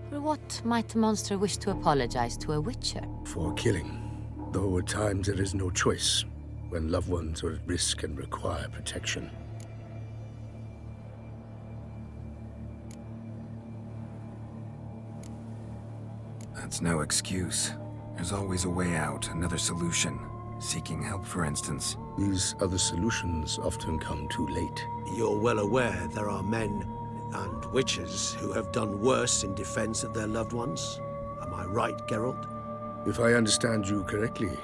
For what might a monster wish to apologize to a witcher? For killing. Though at times there is no choice, when loved ones are at risk and require protection. That's no excuse. There's always a way out, another solution. Seeking help, for instance. These other solutions often come too late. You're well aware there are men and witches who have done worse in defense of their loved ones. Am I right, Geralt? If I understand you correctly,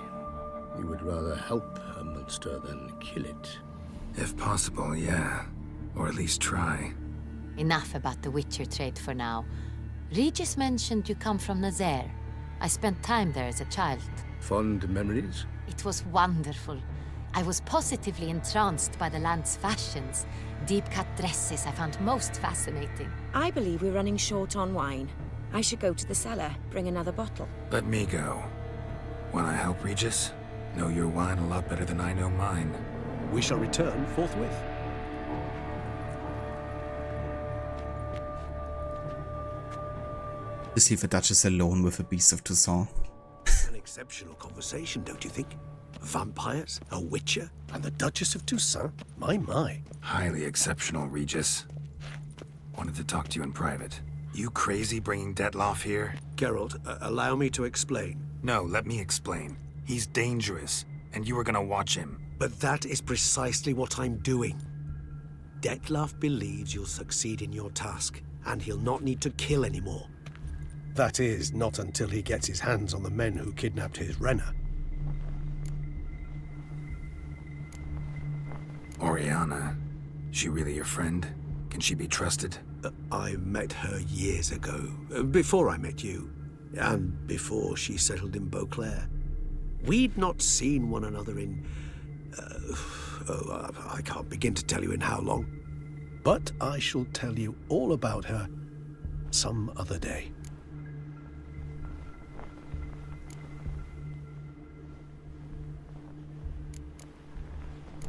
you would rather help a monster than kill it. If possible, yeah. Or at least try. Enough about the witcher trade for now. Regis mentioned you come from Nazaire. I spent time there as a child. Fond memories? It was wonderful. I was positively entranced by the land's fashions. Deep-cut dresses I found most fascinating. I believe we're running short on wine. I should go to the cellar, bring another bottle. Let me go. Wanna help, Regis? Know your wine a lot better than I know mine. We shall return forthwith. To see if the Duchess alone with a Beast of Toussaint. An exceptional conversation, don't you think? Vampires, a witcher, and the Duchess of Toussaint? My. Highly exceptional, Regis. Wanted to talk to you in private. You crazy bringing Detloff here? Geralt, allow me to explain. No, let me explain. He's dangerous, and you were gonna watch him. But that is precisely what I'm doing. Detloff believes you'll succeed in your task, and he'll not need to kill anymore. That is, not until he gets his hands on the men who kidnapped his Renna. Oriana. She really your friend? Can she be trusted? I met her years ago, before I met you, and before she settled in Beauclair. We'd not seen one another in... I can't begin to tell you in how long. But I shall tell you all about her some other day.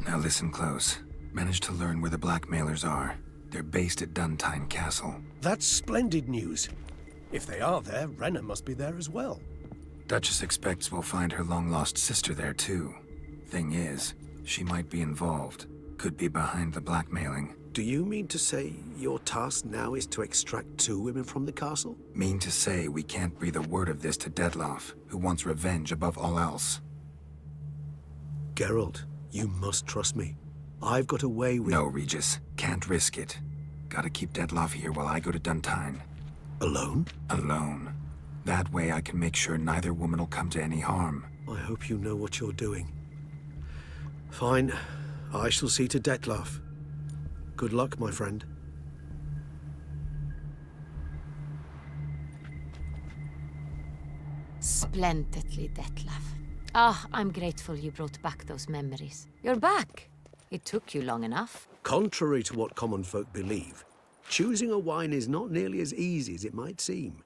Now listen close. Managed to learn where the blackmailers are. They're based at Duntine Castle. That's splendid news. If they are there, Renna must be there as well. Duchess expects we'll find her long-lost sister there, too. Thing is, she might be involved. Could be behind the blackmailing. Do you mean to say your task now is to extract 2 women from the castle? Mean to say we can't breathe a word of this to Detloff, who wants revenge above all else. Geralt, you must trust me. I've got a way with... No, Regis. Can't risk it. Gotta keep Detloff here while I go to Duntine. Alone? Alone. That way I can make sure neither woman will come to any harm. I hope you know what you're doing. Fine. I shall see to Dettlaff. Good luck, my friend. Splendidly, Dettlaff. Ah, I'm grateful you brought back those memories. You're back. It took you long enough. Contrary to what common folk believe, choosing a wine is not nearly as easy as it might seem.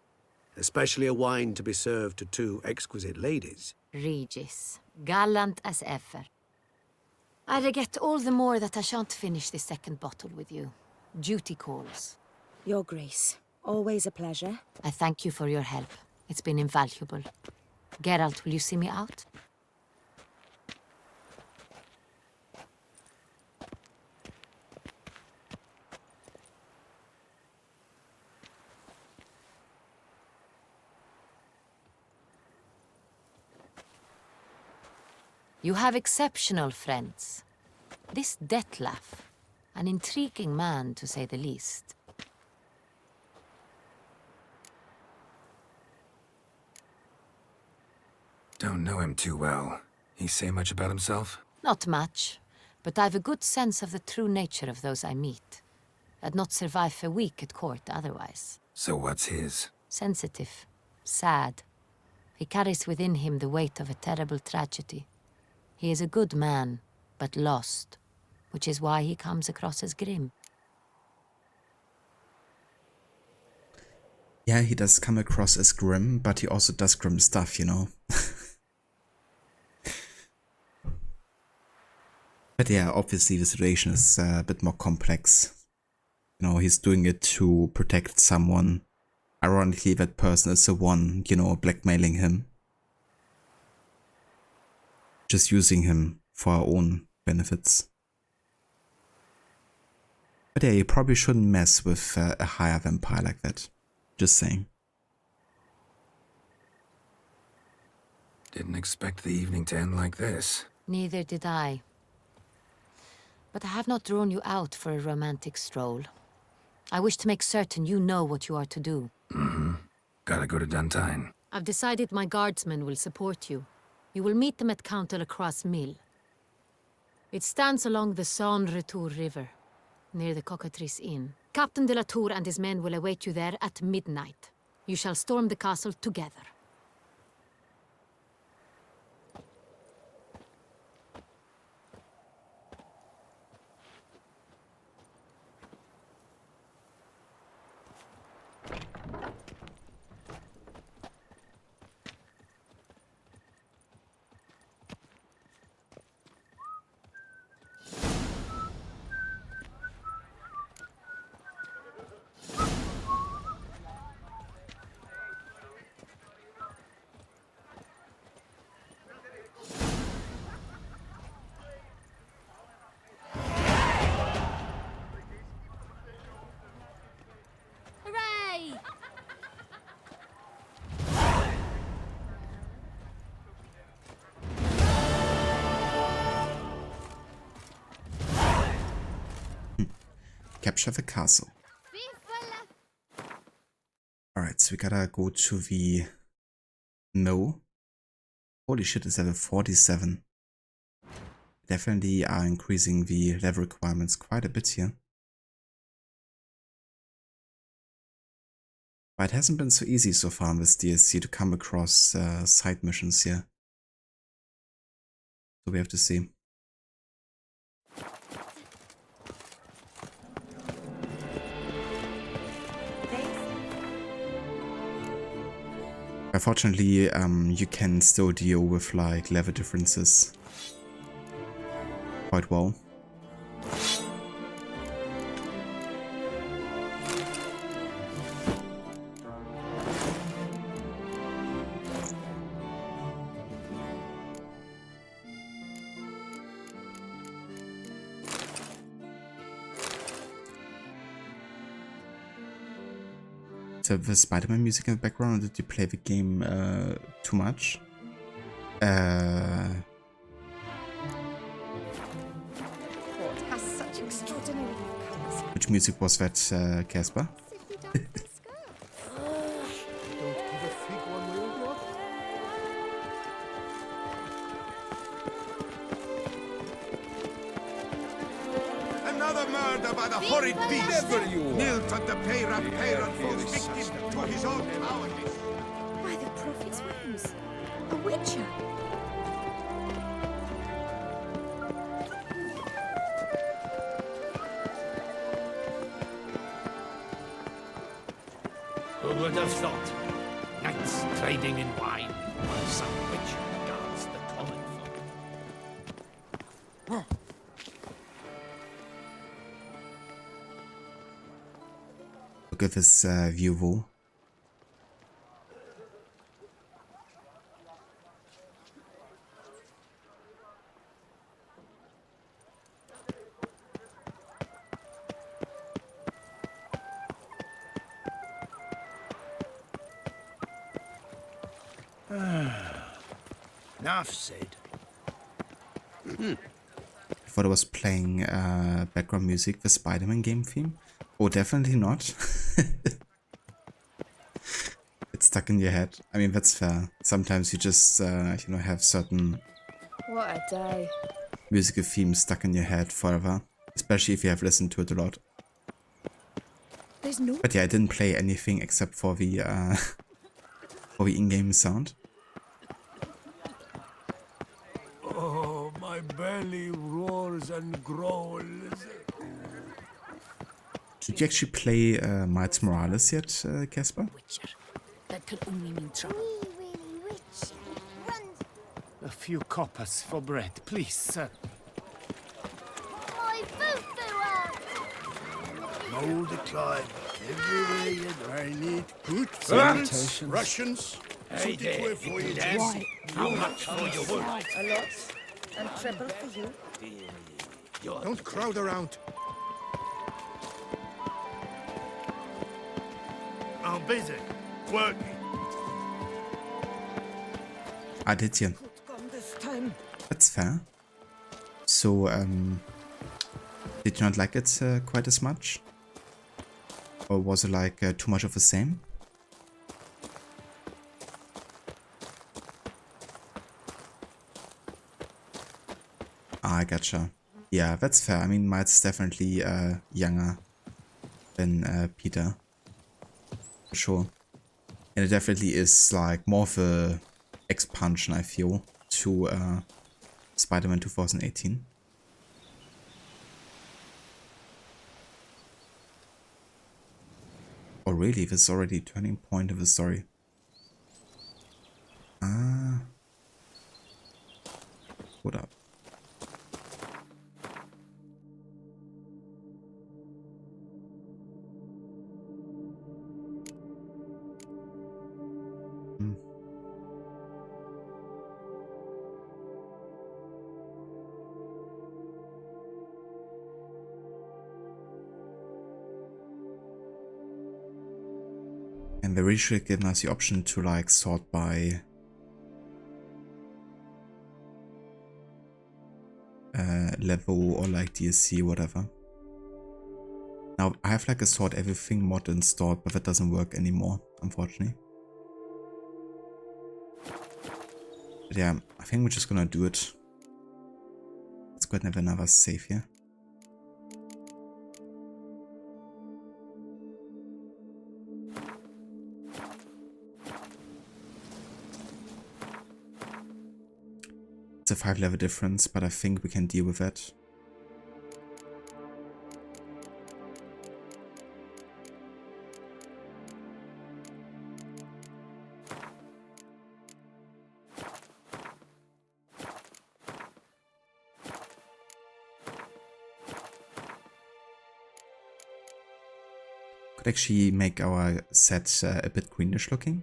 Especially a wine to be served to two exquisite ladies. Regis, gallant as ever. I regret all the more that I shan't finish this second bottle with you. Duty calls. Your Grace, always a pleasure. I thank you for your help. It's been invaluable. Geralt, will you see me out? You have exceptional friends. This Dettlaff, an intriguing man to say the least. Don't know him too well. He say much about himself? Not much, but I've a good sense of the true nature of those I meet. I'd not survive a week at court otherwise. So what's his? Sensitive, sad. He carries within him the weight of a terrible tragedy. He is a good man, but lost, which is why he comes across as grim. Yeah, he does come across as grim, but he also does grim stuff, you know. But yeah, obviously the situation is a bit more complex. You know, he's doing it to protect someone. Ironically, that person is the one, you know, blackmailing him. Just using him for our own benefits. But yeah, you probably shouldn't mess with a higher vampire like that. Just saying. Didn't expect the evening to end like this. Neither did I. But I have not drawn you out for a romantic stroll. I wish to make certain you know what you are to do. Gotta go to Duntine. I've decided my guardsmen will support you. You will meet them at Count de la Croix's mill. It stands along the Saône-Retour River, near the Cockatrice Inn. Captain de la Tour and his men will await you there at midnight. You shall storm the castle together. Capture the castle. Alright, so we gotta go to the mill. Holy shit, it's level 47. Definitely are increasing the level requirements quite a bit here. But it hasn't been so easy so far in this DLC to come across side missions here. So we have to see. Unfortunately, you can still deal with like level differences quite well. So the Spider-Man music in the background, did you play the game too much? Has such extraordinary colors. Which music was that, Casper? Another murder by the horrid beast! Milton the Peyran falls victim to his own cowardice! By the prophet's wounds. A witcher. Who would have thought? Knights trading in wine while some witcher guards the common folk. Look at this view wall. Enough said. I thought I was playing background music, the Spider-Man game theme. Oh, definitely not. It's stuck in your head. I mean, that's fair. Sometimes you just, you know, have certain What a day. musical themes stuck in your head forever. Especially if you have listened to it a lot. There's no. But yeah, I didn't play anything except for the in-game sound. Oh, my belly roars and growls. Did you actually play Miles Morales yet, Casper? That could only mean trouble. A few coppers for bread, please, sir. My Mold decline. Everywhere you I need good Sanitation. Russians. Hey Something there, for you, Why? gents. How much for your wood? A lot. And treble for you. Don't crowd around. I'm busy. Working. Ah, did you? Come this time. That's fair. So, did you not like it quite as much? Or was it like too much of the same? Ah, I gotcha. Yeah, that's fair. I mean, Miles is definitely younger than Peter. For sure. And it definitely is like more of a expansion, I feel, to Spider-Man 2018. Oh really, this is already a turning point of the story. Ah. What up? And they really should have given us the option to like sort by level or like DLC, whatever. Now I have like a sort everything mod installed, but that doesn't work anymore, unfortunately. But yeah, I think we're just gonna do it. Let's go ahead and have another save here. It's a 5-level difference, but I think we can deal with that. Could actually make our set a bit greenish looking,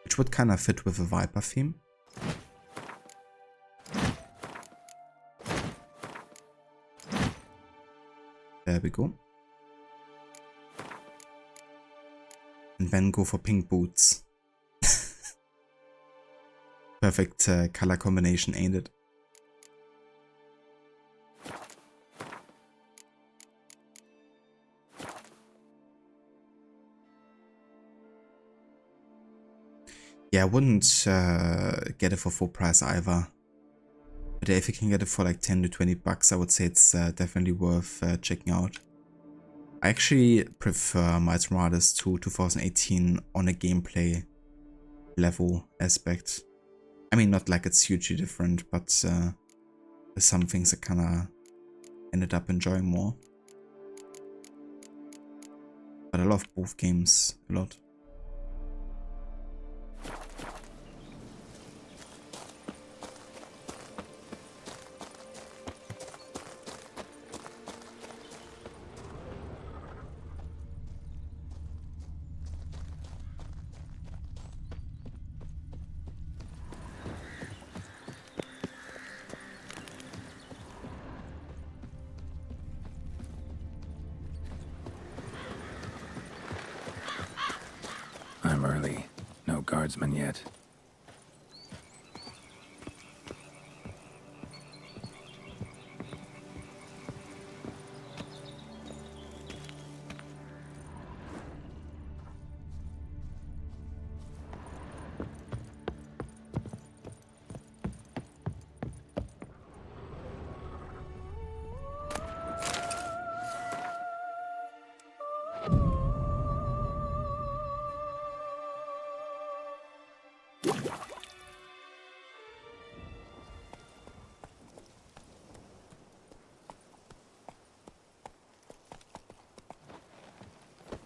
which would kind of fit with the Viper theme. There we go. And then go for pink boots. Perfect color combination, ain't it? Yeah, I wouldn't get it for full price either. But if you can get it for like 10 to 20 bucks, I would say it's definitely worth checking out. I actually prefer Miles Morales to 2018 on a gameplay level aspect. I mean, not like it's hugely different, but there's some things I kinda ended up enjoying more. But I love both games a lot. I'm early. No guardsmen yet.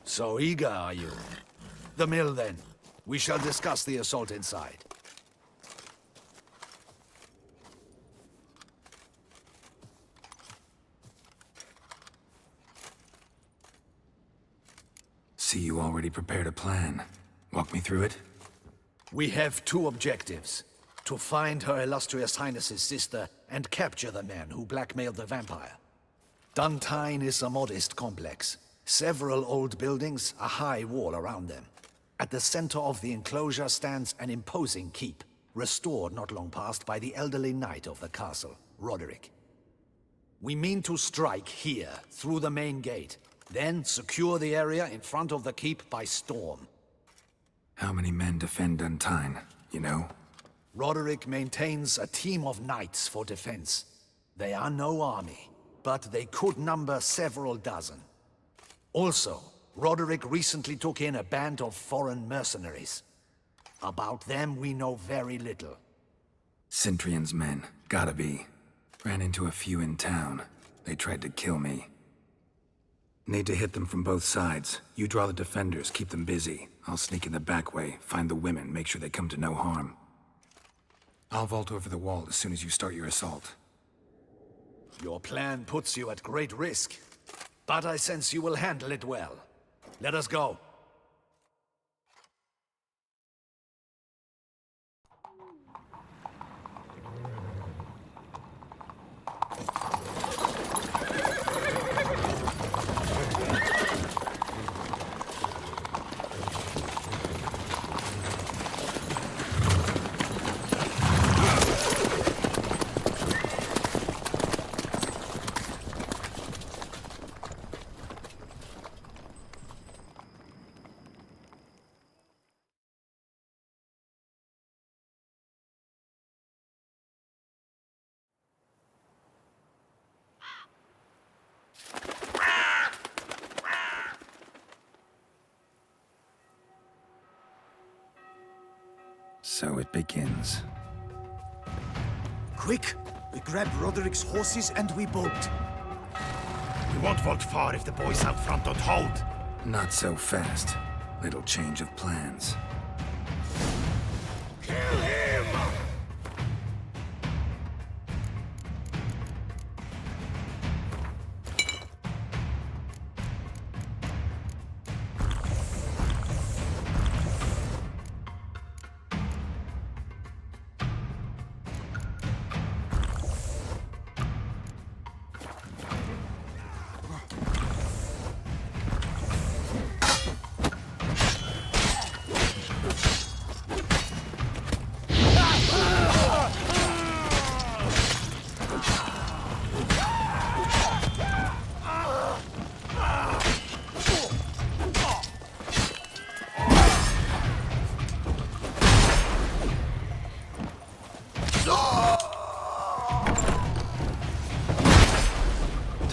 So eager, are you? The mill, then. We shall discuss the assault inside. See, you already prepared a plan. Walk me through it? We have two objectives. To find Her Illustrious Highness's sister and capture the man who blackmailed the vampire. Duntine is a modest complex. Several old buildings, a high wall around them. At the center of the enclosure stands an imposing keep, restored not long past by the elderly knight of the castle, Roderick. We mean to strike here, through the main gate, then secure the area in front of the keep by storm. How many men defend Duntine, you know? Roderick maintains a team of knights for defense. They are no army, but they could number several dozen. Also, Roderick recently took in a band of foreign mercenaries. About them we know very little. Cintrian's men, gotta be. Ran into a few in town. They tried to kill me. Need to hit them from both sides. You draw the defenders, keep them busy. I'll sneak in the back way, find the women, make sure they come to no harm. I'll vault over the wall as soon as you start your assault. Your plan puts you at great risk, but I sense you will handle it well. Let us go. So it begins. Quick! We grab Roderick's horses and we bolt. We won't vault far if the boys out front don't hold. Not so fast. Little change of plans. Kill him!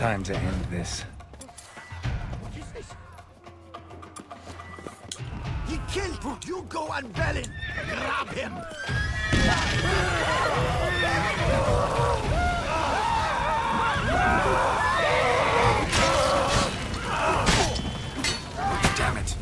Time to end this. What is this? He killed Hugo and Bellin! Grab him! Damn it!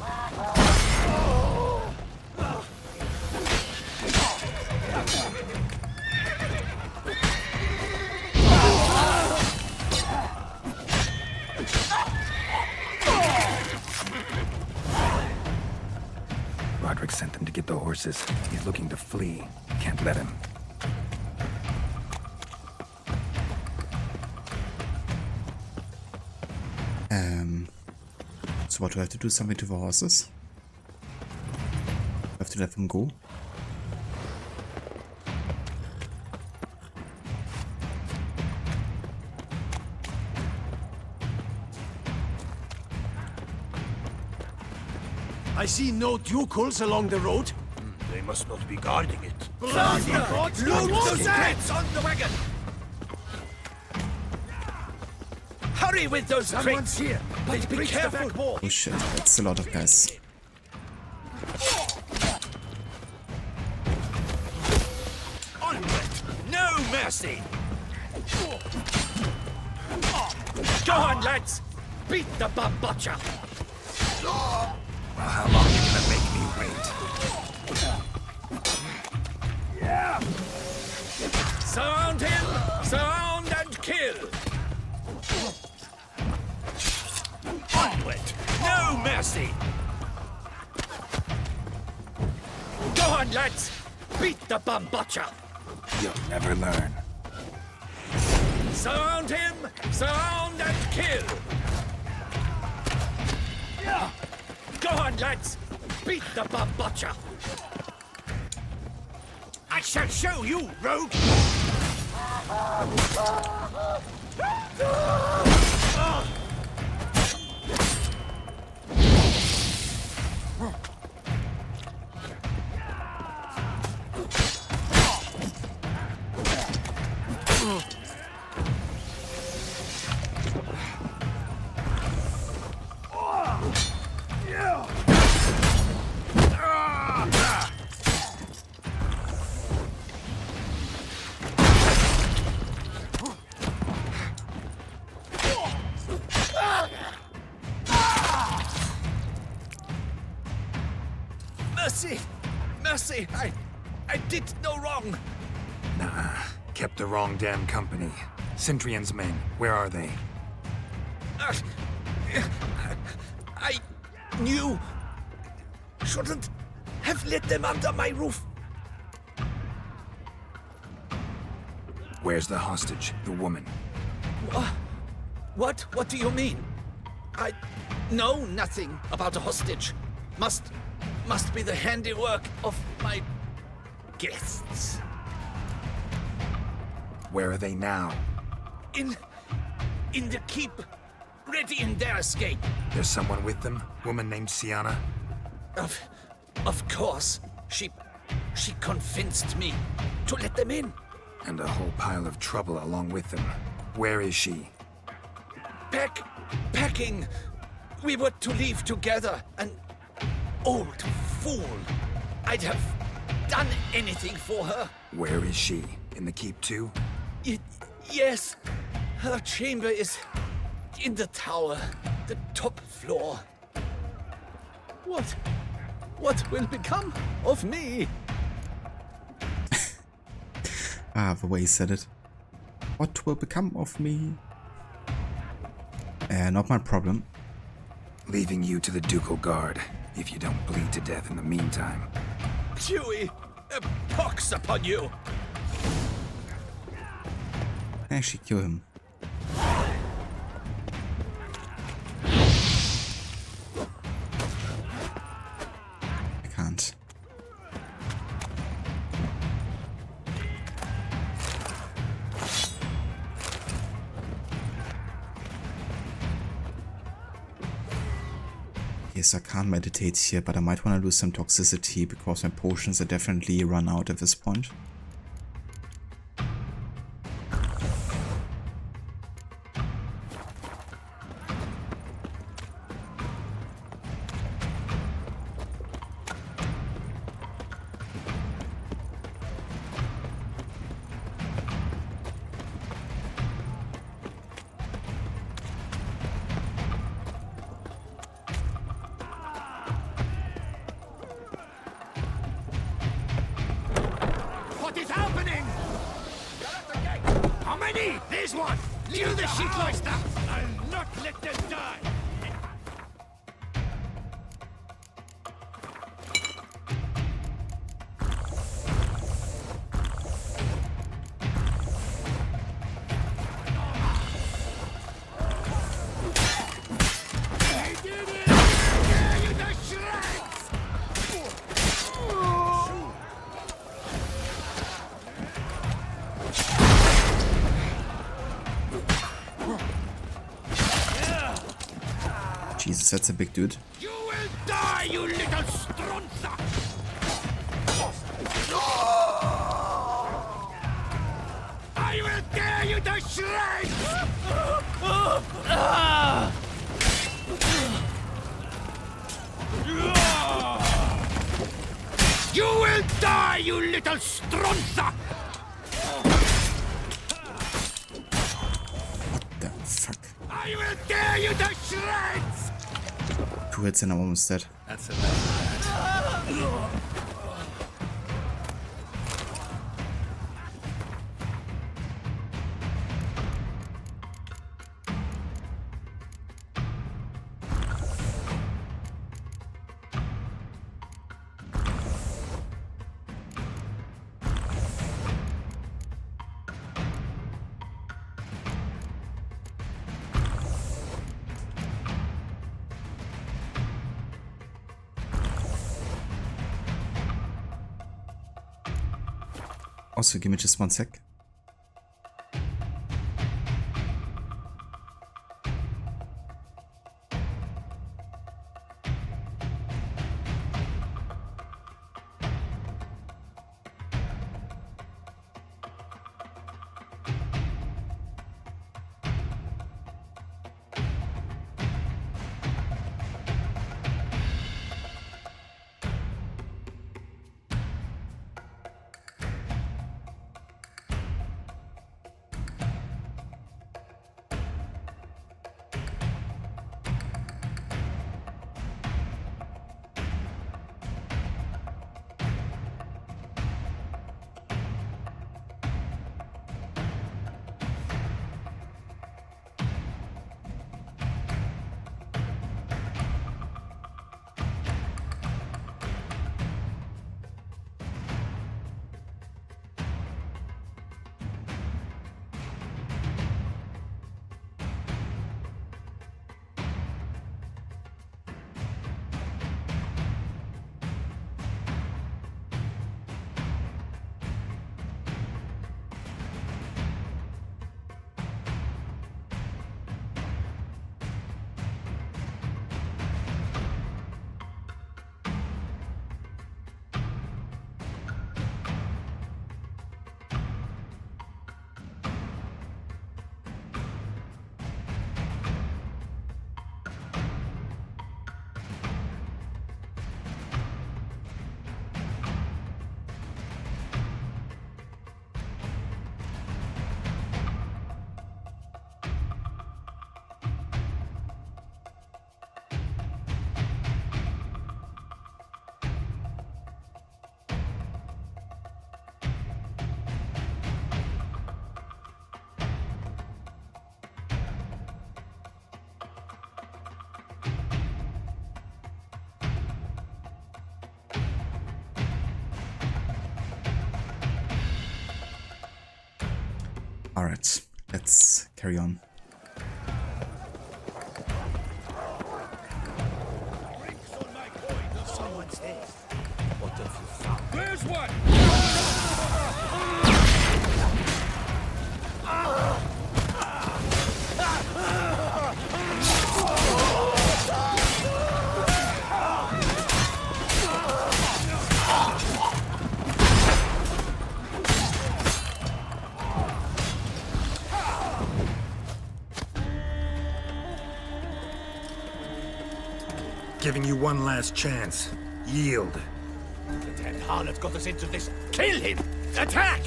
Roderick sent them to get the horses. He's looking to flee. Can't let him. So what, do I have to do something to the horses? I have to let them go? I see no ducals along the road. They must not be guarding it. Load those heads on the wagon! Hurry with those crates here! But be careful! Oh shit, that's a lot of guys. Onward! No mercy! Go on, lads! Beat the bambacha! Well, how long are you gonna make me wait? Yeah! Surround him! Surround and kill! Onward! No mercy! Go on, lads! Beat the bambacha! You'll never learn. Surround him! Surround and kill! Yeah! Go on, lads! Beat the bambacha! I shall show you, rogue! Mercy! Mercy! I did no wrong! Nah, kept the wrong damn company. Centrion's men, where are they? I knew... shouldn't have let them under my roof. Where's the hostage, the woman? What? What do you mean? I know nothing about a hostage. Must be the handiwork of my guests. Where are they now? In the keep, ready in their escape. There's someone with them? Woman named Sienna? Of course. She convinced me to let them in. And a whole pile of trouble along with them. Where is she? Packing. We were to leave together. An old fool. I'd have done anything for her. Where is she? In the keep too? Yes. Her chamber is in the tower, the top floor. What will become of me? The way he said it. What will become of me? Not my problem. Leaving you to the ducal guard, if you don't bleed to death in the meantime. Chewie, a pox upon you! I actually kill him. I can't. Yes, I can't meditate here, but I might want to lose some toxicity because my potions are definitely run out at this point. my knee! There's one! Kill the shitloister! I'll not let them die! Jesus, that's a big dude. You will die, you little strunza! I will tear you to shreds! You will die, you little strunza! What the fuck? I will tear you to shreds! 2 hits and I'm almost dead. That's enough. Also, give me just 1 sec. Alright, let's carry on. Someone's there. What have you found? There's one! Giving you one last chance. Yield. The damned harlot got us into this. Kill him! Attack!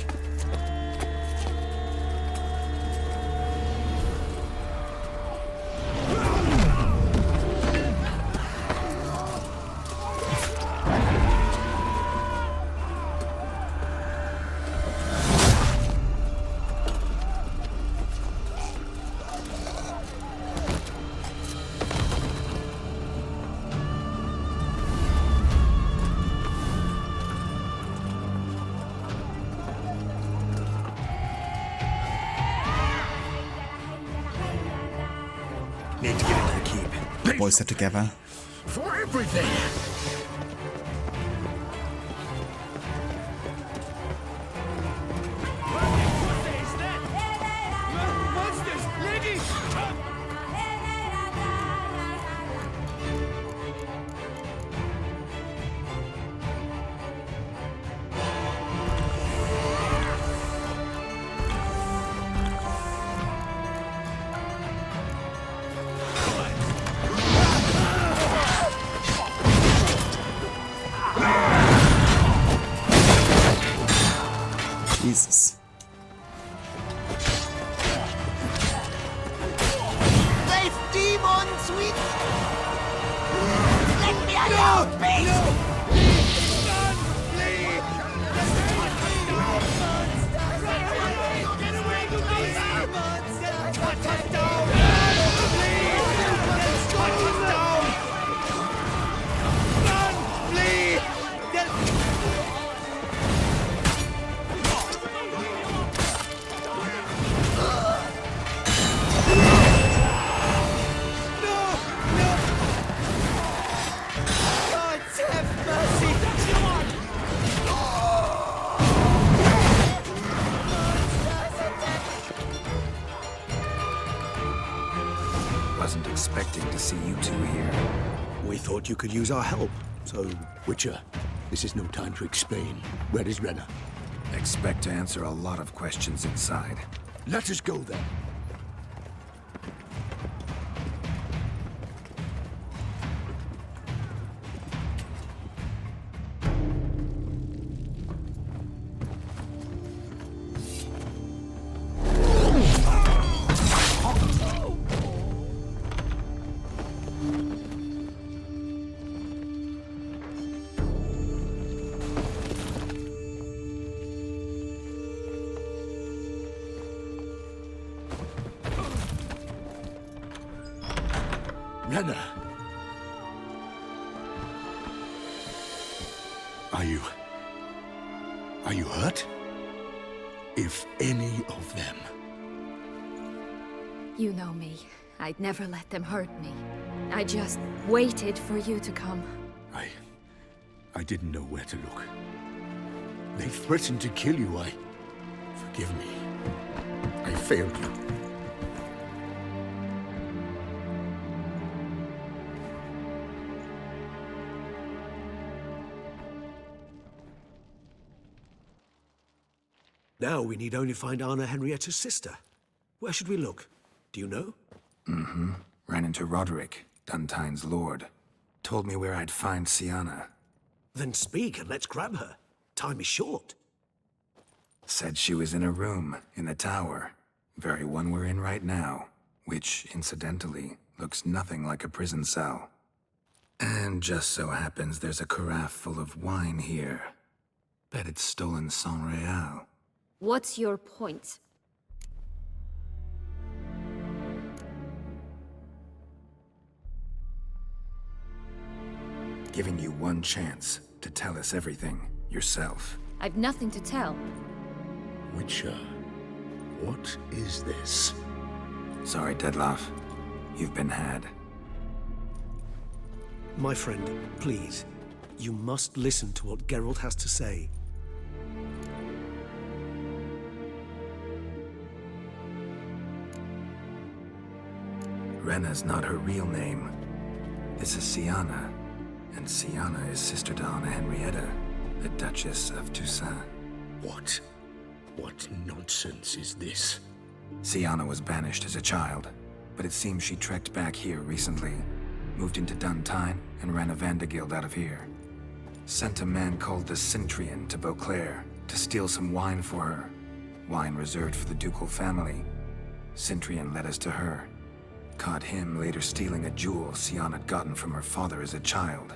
Need to get into the keep. The boys are together. For everything! Jesus. Life demons, we... Let me alone, please! Wasn't expecting to see you two here. We thought you could use our help, so... Witcher, this is no time to explain. Where is Renna? Expect to answer a lot of questions inside. Let us go then. Renna! Are you hurt? If any of them... You know me. I'd never let them hurt me. I just waited for you to come. I didn't know where to look. They threatened to kill you. Forgive me. I failed you. Now we need only find Anna Henrietta's sister. Where should we look? Do you know? Mm-hmm. Ran into Roderick, Duntine's lord. Told me where I'd find Sienna. Then speak and let's grab her. Time is short. Said she was in a room in the tower. Very one we're in right now. Which, incidentally, looks nothing like a prison cell. And just so happens there's a carafe full of wine here. Bet it's stolen San Real. What's your point? Giving you one chance to tell us everything yourself. I've nothing to tell. Witcher, what is this? Sorry, Dettlaff. You've been had. My friend, please. You must listen to what Geralt has to say. Renna's not her real name. This is Sienna. And Sienna is sister to Anna Henrietta, the Duchess of Toussaint. What? What nonsense is this? Sienna was banished as a child, but it seems she trekked back here recently. Moved into Duntine and ran a Vanderguild out of here. Sent a man called the Cintrian to Beauclair to steal some wine for her. Wine reserved for the ducal family. Cintrian led us to her. Caught him later stealing a jewel Sienna had gotten from her father as a child.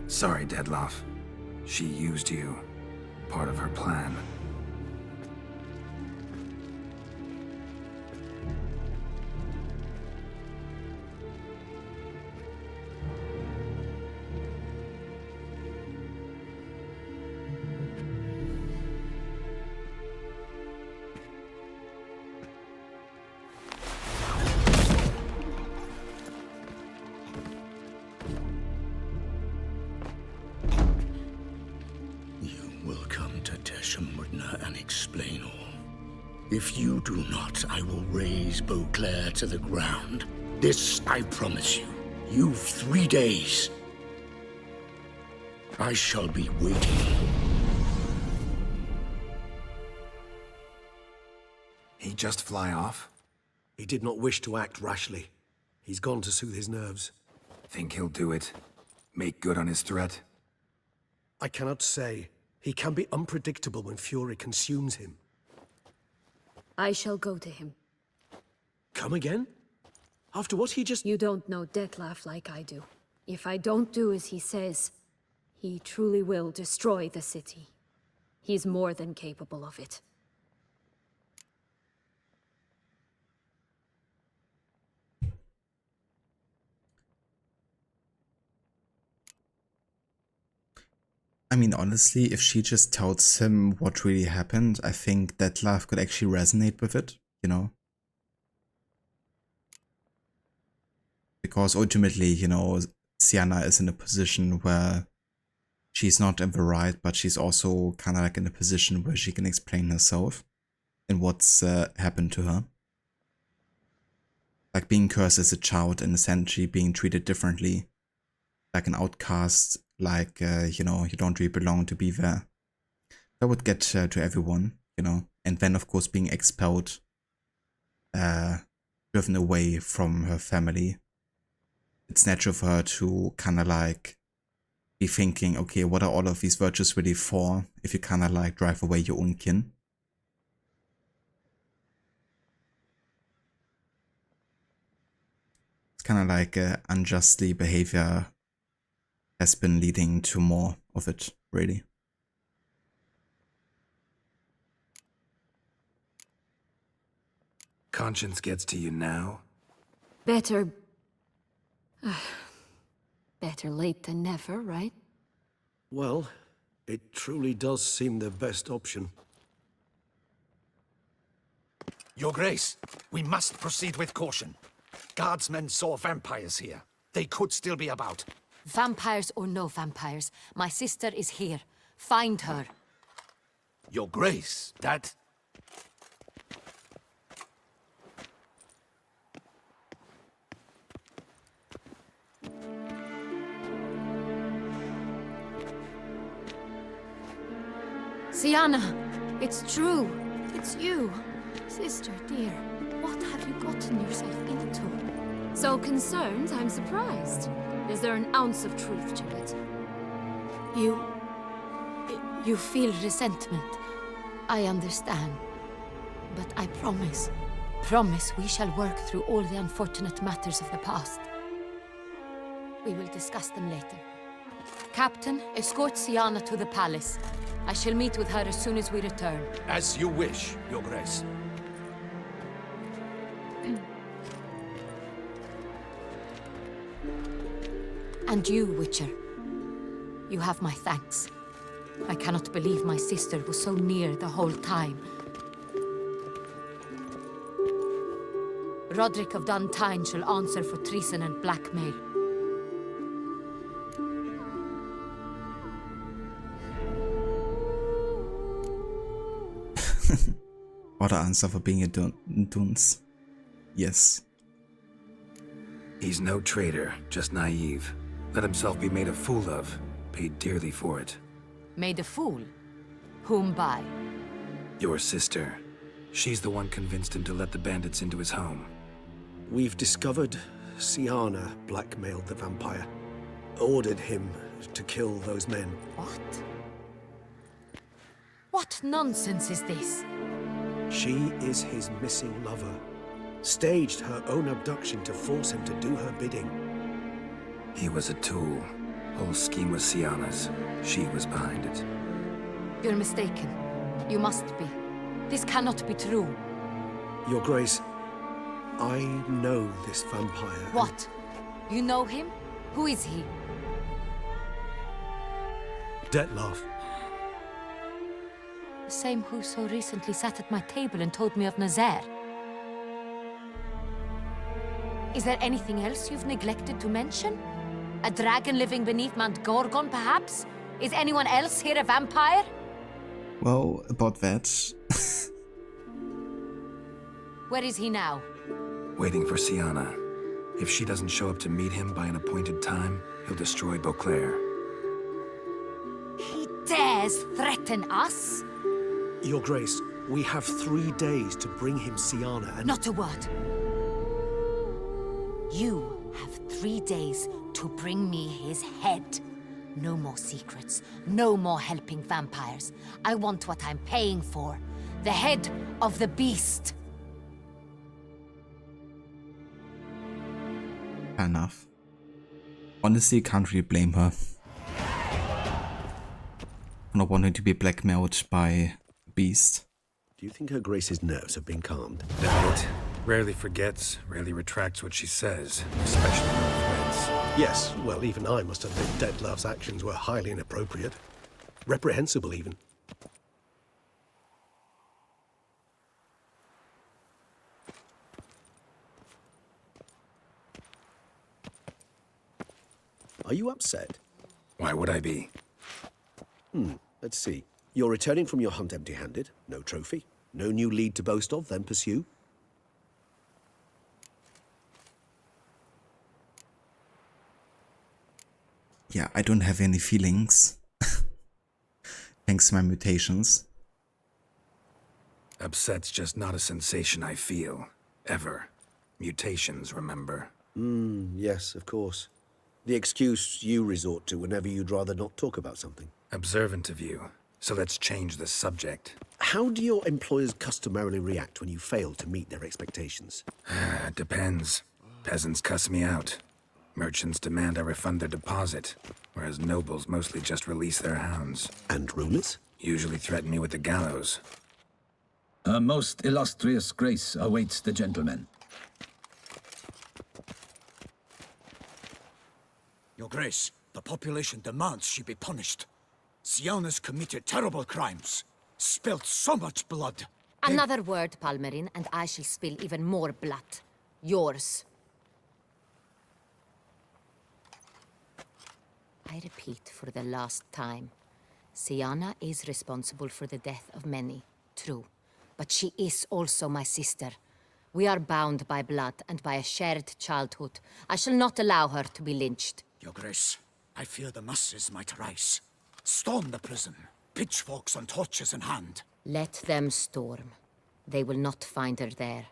Sorry, Dettlaff. She used you. Part of her plan. will come to Teshemudna and explain all. If you do not, I will raze Beauclair to the ground. This I promise you. You've 3 days. I shall be waiting. He just fly off? He did not wish to act rashly. He's gone to soothe his nerves. Think he'll do it? Make good on his threat? I cannot say. He can be unpredictable when fury consumes him. I shall go to him. Come again? After what he just... You don't know Dettlaff like I do. If I don't do as he says, he truly will destroy the city. He's more than capable of it. I mean, honestly, if she just tells him what really happened, I think that love could actually resonate with it, you know? Because ultimately, you know, Sienna is in a position where she's not in the right, but she's also kind of like in a position where she can explain herself and what's happened to her. Like being cursed as a child and essentially being treated differently, like an outcast, like, you know, you don't really belong to be there. That would get to everyone, you know, and then of course being expelled, driven away from her family. It's natural for her to kind of like be thinking, okay, what are all of these virtues really for if you kind of like drive away your own kin? It's kind of like unjustly behavior has been leading to more of it, really. Conscience gets to you now? Better... better late than never, right? Well, it truly does seem the best option. Your Grace, we must proceed with caution. Guardsmen saw vampires here. They could still be about. Vampires or no vampires, my sister is here. Find her. Your Grace, that... Sienna, it's true. It's you. Sister, dear, what have you gotten yourself into? So concerned, I'm surprised. Is there an ounce of truth to it? You feel resentment. I understand. But I promise we shall work through all the unfortunate matters of the past. We will discuss them later. Captain, escort Sienna to the palace. I shall meet with her as soon as we return. As you wish, Your Grace. And you, Witcher. You have my thanks. I cannot believe my sister was so near the whole time. Roderick of Duntine shall answer for treason and blackmail. What an answer for being a dunce. Yes. He's no traitor, just naive. Let himself be made a fool of, paid dearly for it. Made a fool? Whom by? Your sister. She's the one convinced him to let the bandits into his home. We've discovered Sienna blackmailed the vampire. Ordered him to kill those men. What? What nonsense is this? She is his missing lover. Staged her own abduction to force him to do her bidding. He was a tool. Whole scheme was Sienna's. She was behind it. You're mistaken. You must be. This cannot be true. Your Grace, I know this vampire. What? You know him? Who is he? Dettlaff. The same who so recently sat at my table and told me of Nazaire. Is there anything else you've neglected to mention? A dragon living beneath Mount Gorgon, perhaps? Is anyone else here a vampire? Well, about that. Where is he now? Waiting for Sienna. If she doesn't show up to meet him by an appointed time, he'll destroy Beauclair. He dares threaten us? Your Grace, we have 3 days to bring him Sienna and— Not a word. You have 3 days to bring me his head. No more secrets. No more helping vampires. I want what I'm paying for. The head of the beast. Fair enough. Honestly, can't really blame her. Not wanting to be blackmailed by a beast. Do you think Her Grace's nerves have been calmed? Doubt it. Rarely forgets, rarely retracts what she says, especially when threats. Yes, well, even I must admit Detlav's actions were highly inappropriate. Reprehensible, even. Are you upset? Why would I be? Let's see. You're returning from your hunt empty-handed. No trophy. No new lead to boast of, then pursue. Yeah, I don't have any feelings. Thanks to my mutations. Upset's just not a sensation I feel. Ever. Mutations, remember? Yes, of course. The excuse you resort to whenever you'd rather not talk about something. Observant of you. So let's change the subject. How do your employers customarily react when you fail to meet their expectations? Depends. Peasants cuss me out. Merchants demand I refund their deposit, whereas nobles mostly just release their hounds. And rulers? Usually threaten me with the gallows. Her most illustrious grace awaits the gentleman. Your Grace, the population demands she be punished. Sienna's committed terrible crimes, spilt so much blood. Another word, Palmerin, and I shall spill even more blood. Yours. I repeat for the last time. Sienna is responsible for the death of many, true. But she is also my sister. We are bound by blood and by a shared childhood. I shall not allow her to be lynched. Your Grace, I fear the masses might rise. Storm the prison, pitchforks and torches in hand. Let them storm. They will not find her there.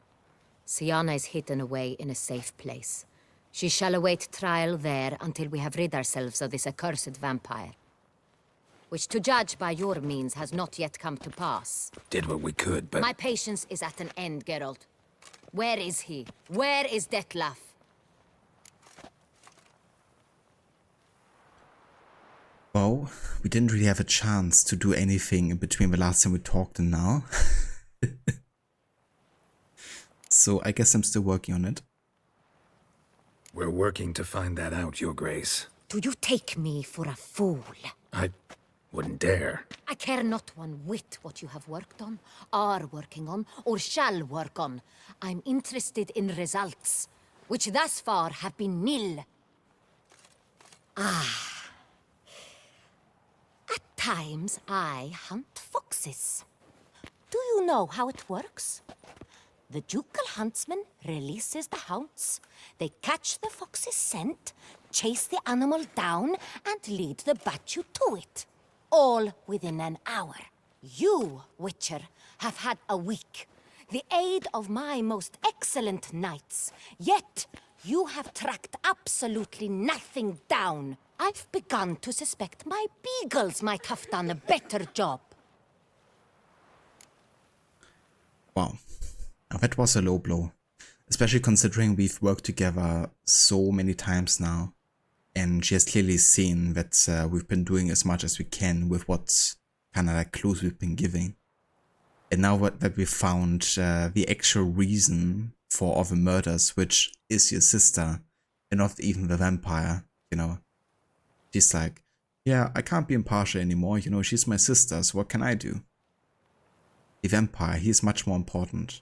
Sienna is hidden away in a safe place. She shall await trial there until we have rid ourselves of this accursed vampire. Which, to judge by your means, has not yet come to pass. Did what we could, but... My patience is at an end, Geralt. Where is he? Where is Detlaf? Well, we didn't really have a chance to do anything in between the last time we talked and now. So I guess I'm still working on it. We're working to find that out, Your Grace. Do you take me for a fool? I wouldn't dare. I care not one whit what you have worked on, are working on, or shall work on. I'm interested in results, which thus far have been nil. At times, I hunt foxes. Do you know how it works? The ducal huntsman releases the hounds. They catch the fox's scent, chase the animal down, and lead the battue to it. All within an hour. You, Witcher, have had a week. The aid of my most excellent knights. Yet, you have tracked absolutely nothing down. I've begun to suspect my beagles might have done a better job. Wow. Now that was a low blow. Especially considering we've worked together so many times now. And she has clearly seen that we've been doing as much as we can with what kind of like clues we've been giving. And now that we found the actual reason for all the murders, which is your sister, and not even the vampire, you know. She's like, yeah, I can't be impartial anymore, you know, she's my sister, so what can I do? The vampire, he's much more important.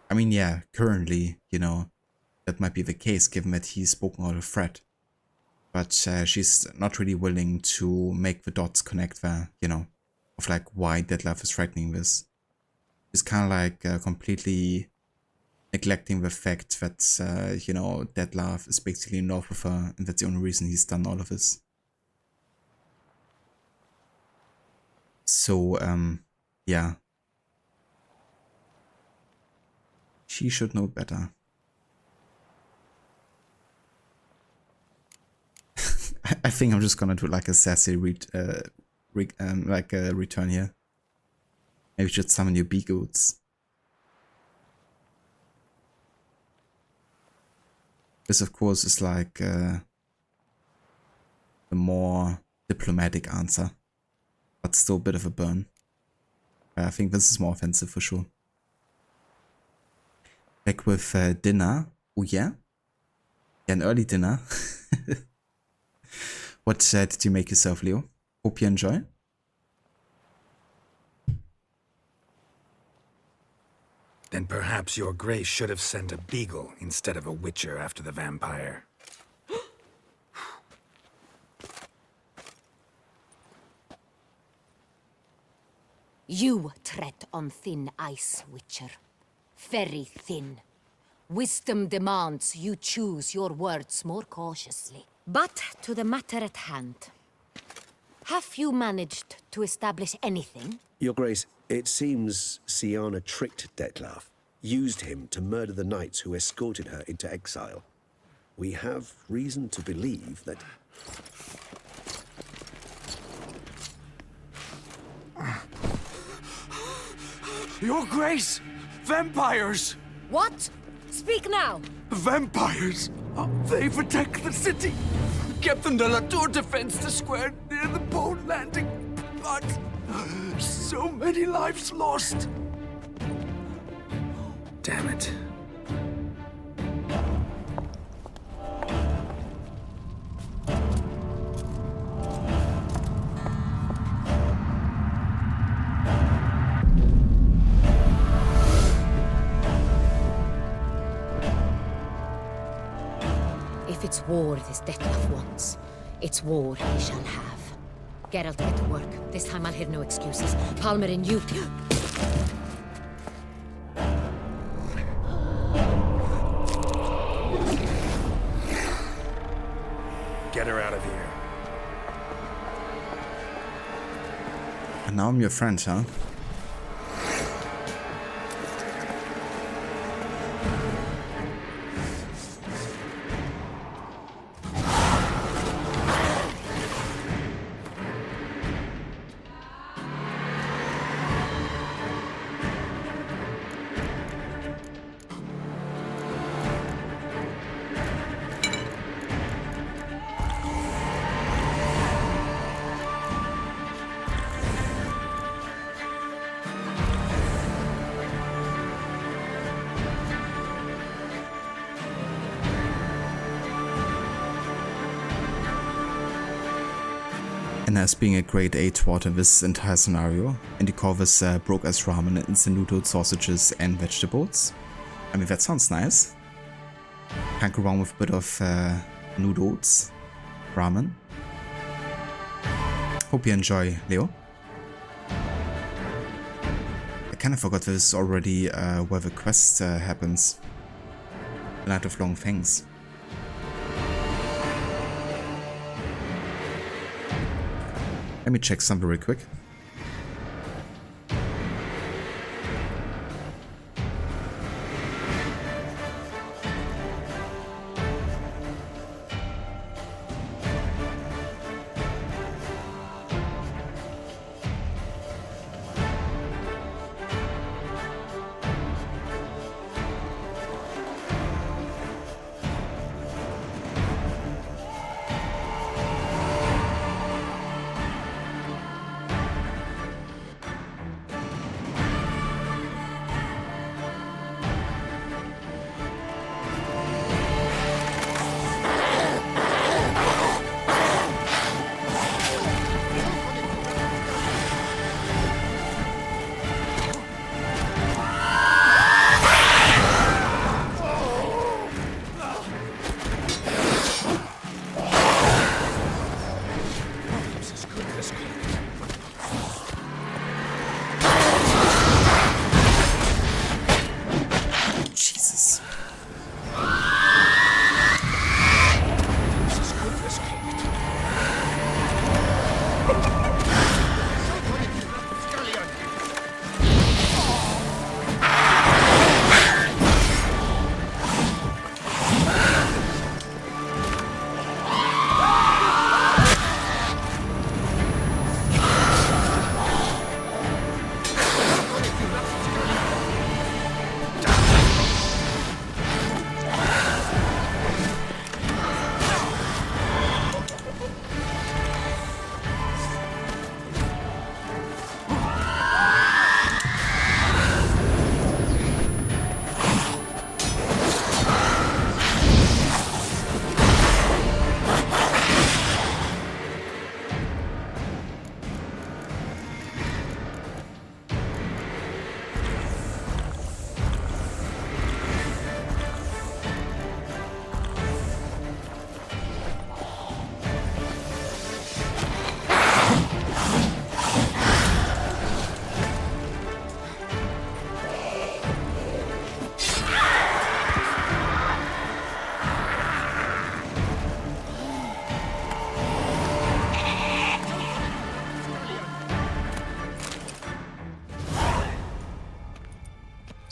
I mean, yeah, currently, you know, that might be the case, given that he's spoken out a threat. But she's not really willing to make the dots connect there, you know. of like why Detlef is threatening this. It's kind of like completely neglecting the fact that, you know, Detlef is basically in love with her, and that's the only reason he's done all of this. So, yeah. She should know better. I think I'm just gonna do like a sassy return here. Maybe just summon your bee-goats. This, of course, is like the more diplomatic answer, but still a bit of a burn. I think this is more offensive for sure. Back with dinner. Oh yeah? Yeah, an early dinner. What did you make yourself, Leo? Hope you enjoy. Then perhaps your grace should have sent a beagle instead of a witcher after the vampire. You tread on thin ice, Witcher. Very thin. Wisdom demands you choose your words more cautiously. But to the matter at hand. Have you managed to establish anything? Your Grace, it seems Syanna tricked Detlef, used him to murder the knights who escorted her into exile. We have reason to believe that... Your Grace! Vampires! What? Speak now! Vampires! They've attacked the city! Captain de la Tour defends the square near the boat landing, but so many lives lost! Damn it. If it's war this Detlef wants, it's war he shall have. Geralt, get to work. This time I'll hear no excuses. Palmer and you... Get her out of here. And now I'm your friend, huh? And as being a grade 8 thwart in this entire scenario, and you call this broke as ramen and instant noodle sausages and vegetables. I mean, that sounds nice. Can't go wrong with a bit of noodles, ramen. Hope you enjoy, Leo. I kind of forgot this is already where the quest happens. The Night of Long Fangs. Let me check something real quick.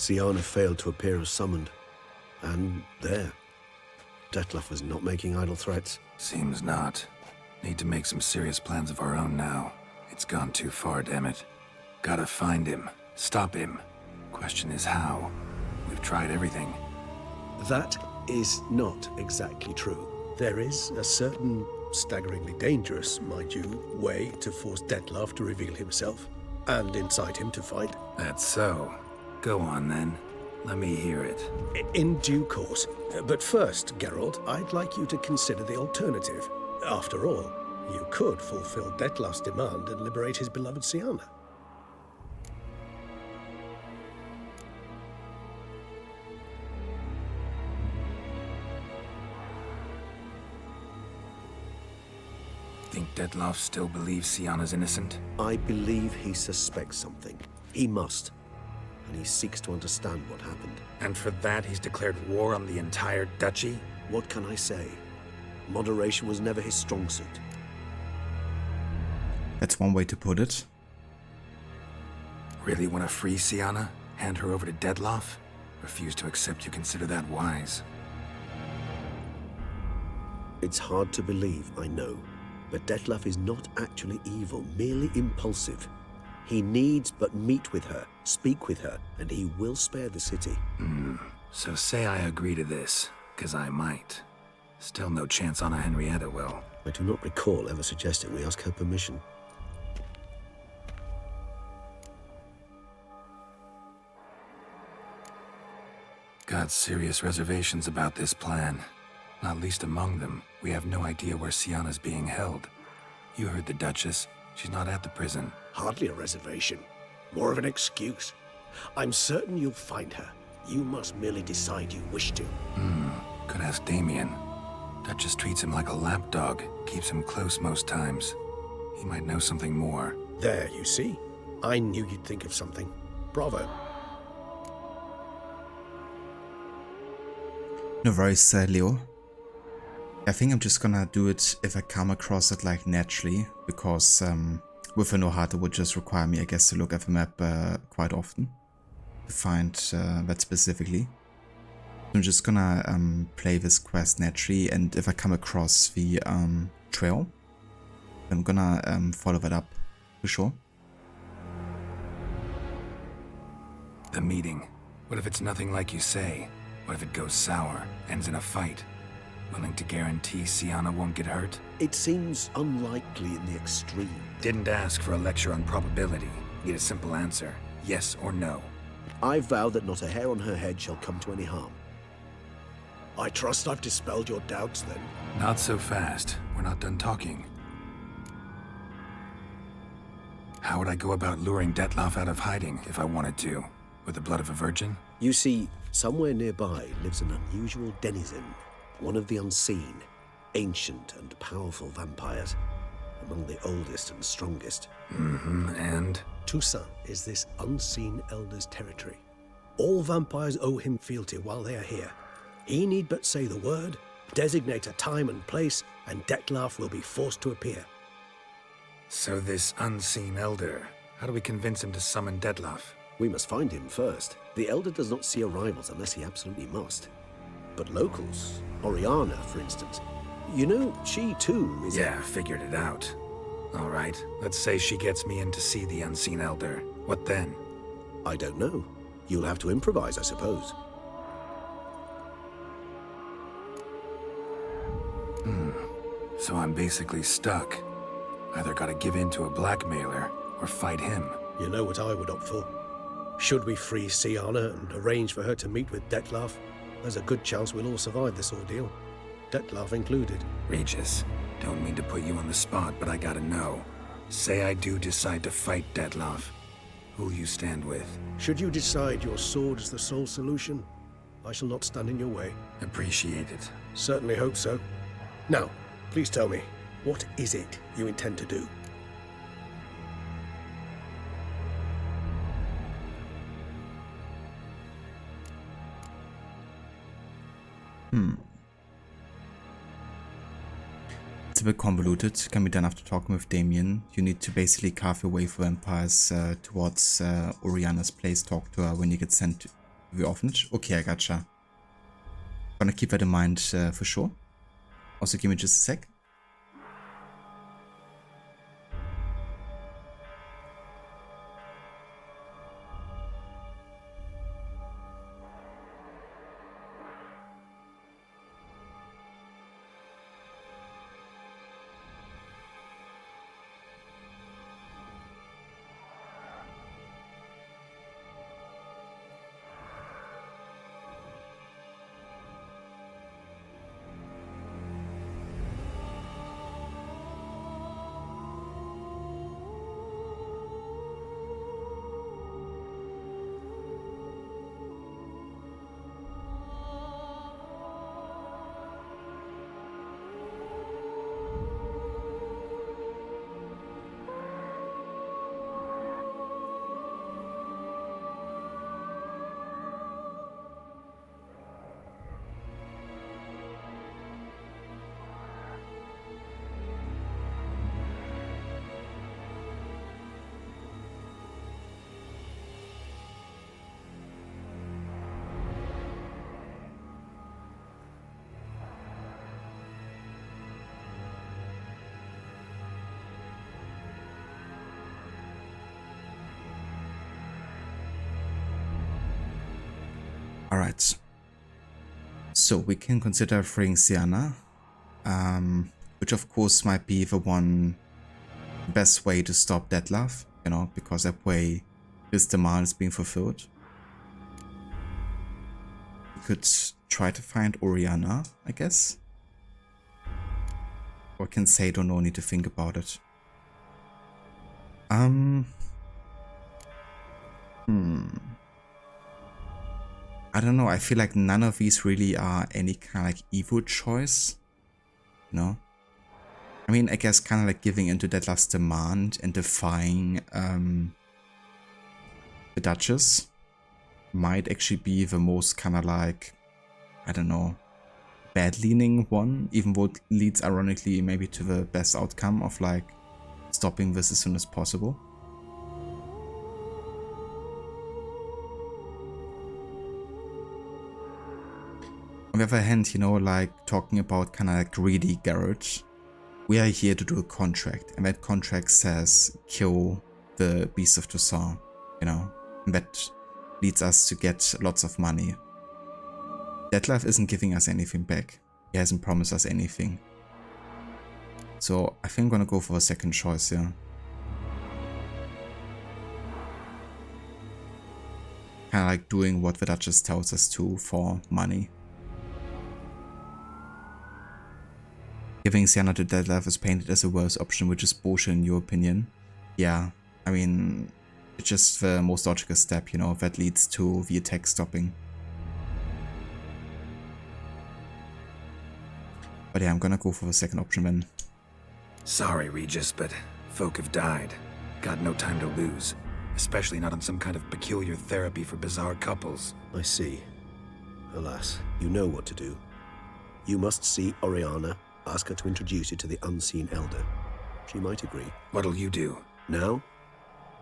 Siana failed to appear as summoned. And there. Dettlaff was not making idle threats. Seems not. Need to make some serious plans of our own now. It's gone too far, damn it. Gotta find him. Stop him. Question is how. We've tried everything. That is not exactly true. There is a certain, staggeringly dangerous, mind you, way to force Dettlaff to reveal himself, and incite him to fight. That's so. Go on, then. Let me hear it. In due course. But first, Geralt, I'd like you to consider the alternative. After all, you could fulfill Dettlaff's demand and liberate his beloved Siana. Think Dettlaff still believes Siana's innocent? I believe he suspects something. He must. And he seeks to understand what happened. And for that, he's declared war on the entire duchy? What can I say? Moderation was never his strong suit. That's one way to put it. Really want to free Siana? Hand her over to Dettlaff? Refuse to accept you consider that wise. It's hard to believe, I know. But Dettlaff is not actually evil, merely impulsive. He needs but meet with her, speak with her, and he will spare the city. So say I agree to this, 'cause I might. Still no chance Anna Henrietta will. I do not recall ever suggesting we ask her permission. Got serious reservations about this plan. Not least among them, we have no idea where Siana's being held. You heard the Duchess. She's not at the prison. Hardly a reservation. More of an excuse. I'm certain you'll find her. You must merely decide you wish to. Could ask Damien. Duchess treats him like a lapdog. Keeps him close most times. He might know something more. There, you see? I knew you'd think of something. Bravo. No worries, Leo. I think I'm just gonna do it if I come across it like naturally, because with a no-HUD it would just require me, I guess, to look at the map quite often to find that specifically. I'm just gonna play this quest naturally, and if I come across the trail, I'm gonna follow that up for sure. The meeting. What if it's nothing like you say? What if it goes sour, ends in a fight? Willing to guarantee Siana won't get hurt? It seems unlikely in the extreme. Didn't ask for a lecture on probability. Need a simple answer. Yes or no. I vow that not a hair on her head shall come to any harm. I trust I've dispelled your doubts, then. Not so fast. We're not done talking. How would I go about luring Dettlaff out of hiding if I wanted to? With the blood of a virgin? You see, somewhere nearby lives an unusual denizen. One of the unseen, ancient and powerful vampires. Among the oldest and strongest. And? Toussaint is this unseen elder's territory. All vampires owe him fealty while they are here. He need but say the word, designate a time and place, and Dettlaff will be forced to appear. So this unseen elder, how do we convince him to summon Dettlaff? We must find him first. The elder does not see arrivals unless he absolutely must. But locals, Oriana, for instance, you know, she too is... Yeah, figured it out. All right, let's say she gets me in to see the unseen elder. What then? I don't know. You'll have to improvise, I suppose. So I'm basically stuck. Either gotta give in to a blackmailer, or fight him. You know what I would opt for. Should we free Siana and arrange for her to meet with Dettlaff, there's a good chance we'll all survive this ordeal. Dettlaff included. Regis, don't mean to put you on the spot, but I gotta know. Say I do decide to fight Dettlaff. Who'll you stand with? Should you decide your sword is the sole solution, I shall not stand in your way. Appreciate it. Certainly hope so. Now, please tell me, what is it you intend to do? It's a bit convoluted. Can be done after talking with Damien. You need to basically carve your way for vampires towards Oriana's place, talk to her when you get sent The orphanage? Okay, I gotcha. Gonna keep that in mind for sure. Also, give me just a sec. Alright. So we can consider freeing Sienna, which of course might be the best way to stop Detlef, you know, because that way his demand is being fulfilled. We could try to find Oriana, I guess. Or can say don't know, need to think about it. I don't know, I feel like none of these really are any kind of like evil choice, you know? I mean, I guess kind of like giving into Detlef's demand and defying the Duchess might actually be the most kind of like, I don't know, bad-leaning one, even though it leads ironically maybe to the best outcome of like stopping this as soon as possible. On the other hand, you know, like talking about kind of like greedy Garrett, we are here to do a contract, and that contract says kill the Beast of Toussaint, you know, and that leads us to get lots of money. Detlef isn't giving us anything back. He hasn't promised us anything. So I think I'm gonna go for a second choice here. Kind of like doing what the Duchess tells us to for money. Giving Sienna to Detlef is painted as a worse option, which is bullshit in your opinion. Yeah, I mean, it's just the most logical step, you know, that leads to the attack stopping. But yeah, I'm gonna go for the second option then. Sorry, Regis, but folk have died. Got no time to lose. Especially not on some kind of peculiar therapy for bizarre couples. I see. Alas, you know what to do. You must see Oriana. Ask her to introduce you to the unseen elder. She might agree. What'll you do? Now?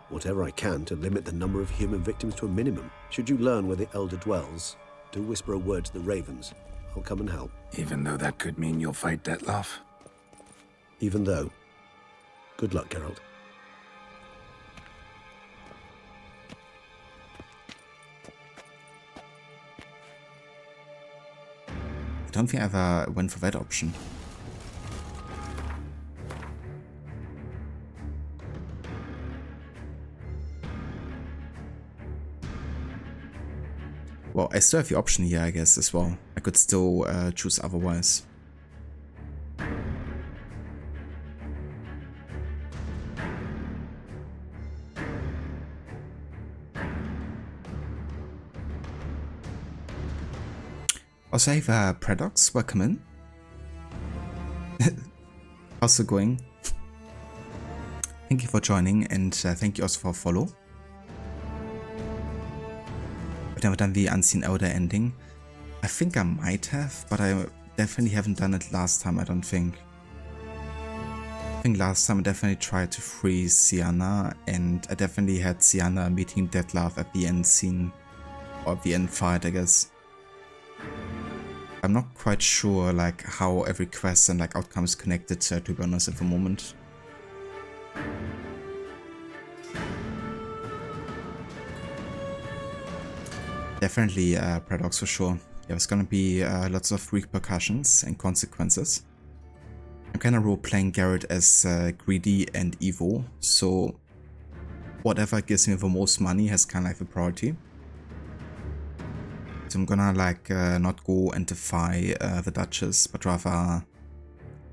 Whatever I can to limit the number of human victims to a minimum. Should you learn where the elder dwells, do whisper a word to the ravens. I'll come and help. Even though that could mean you'll fight Detlef? Even though. Good luck, Geralt. I don't think I ever went for that option. Well, I still have the option here, I guess, as well. I could still choose otherwise. Also, I have Predox, welcome in. How's it going? Thank you for joining, and thank you also for a follow. I've never done the Unseen Elder ending. I think I might have, but I definitely haven't done it last time, I don't think. I think last time I definitely tried to free Sienna, and I definitely had Sienna meeting Detlef at the end scene. or the end fight, I guess. I'm not quite sure like how every quest and like outcome is connected, to be honest, at the moment. Definitely Paradox for sure. There's gonna be lots of repercussions and consequences. I'm kind of role-playing Garrett as greedy and evil, so whatever gives me the most money has kind of like the priority. So I'm gonna like not go and defy the Duchess, but rather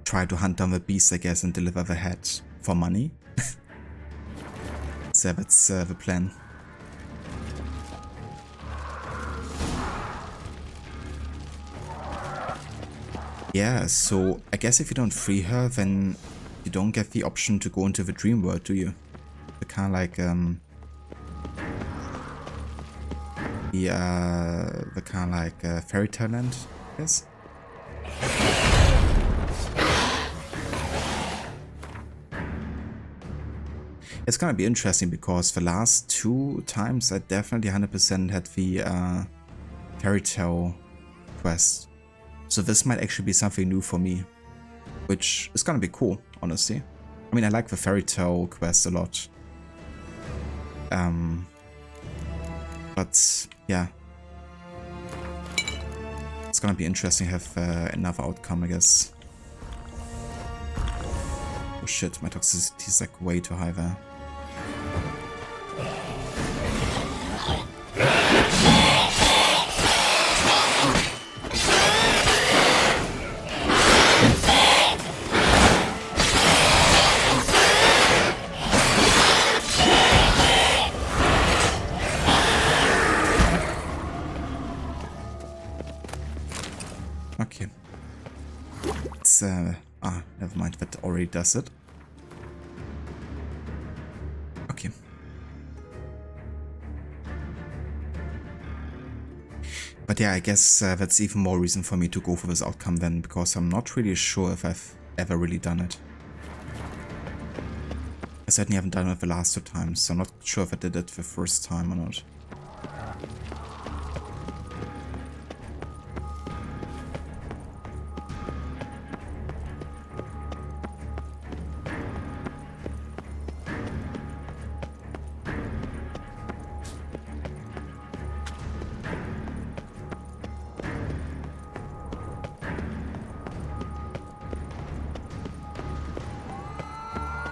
try to hunt down the beast, I guess, and deliver the head for money. So that's the plan. Yeah, so I guess if you don't free her, then you don't get the option to go into the dream world, do you? The kind of like the kind of like fairy tale land, I guess. It's gonna be interesting because the last 2 times I definitely 100% had the fairy tale quest. So this might actually be something new for me, which is gonna be cool, honestly. I mean, I like the fairy tale quest a lot. But yeah, it's gonna be interesting to have another outcome, I guess. Oh shit, my toxicity is like way too high there. Okay. It's, never mind, that already does it. Okay. But yeah, I guess that's even more reason for me to go for this outcome then, because I'm not really sure if I've ever really done it. I certainly haven't done it the last 2 times, so I'm not sure if I did it the first time or not.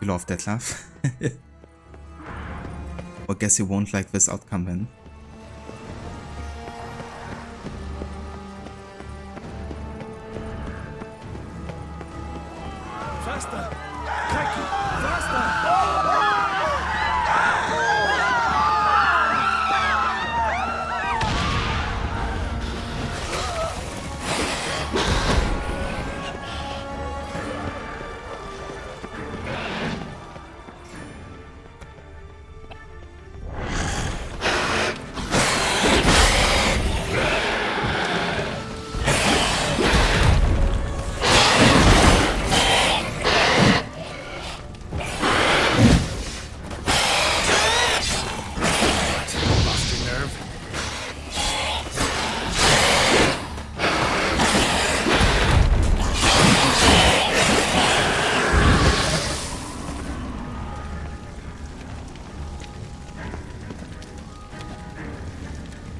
You love that laugh. I guess you won't like this outcome then. Faster! Crikey! Faster!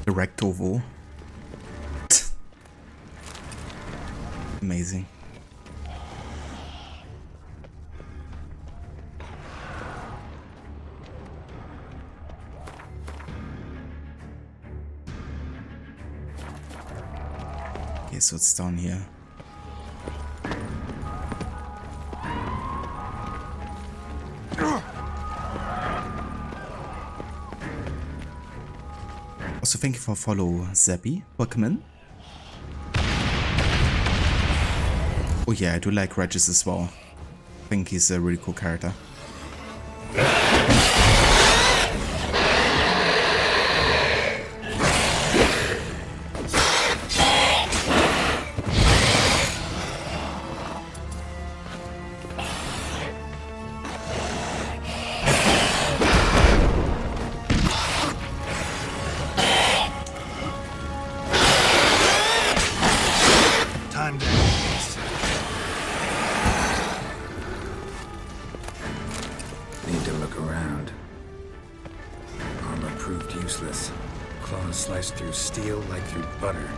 Direct oval. Amazing. Okay, so it's down here. Also, thank you for follow, Zappy. Welcome in. Oh yeah, I do like Regis as well. I think he's a really cool character. useless. Claws sliced through steel like through butter.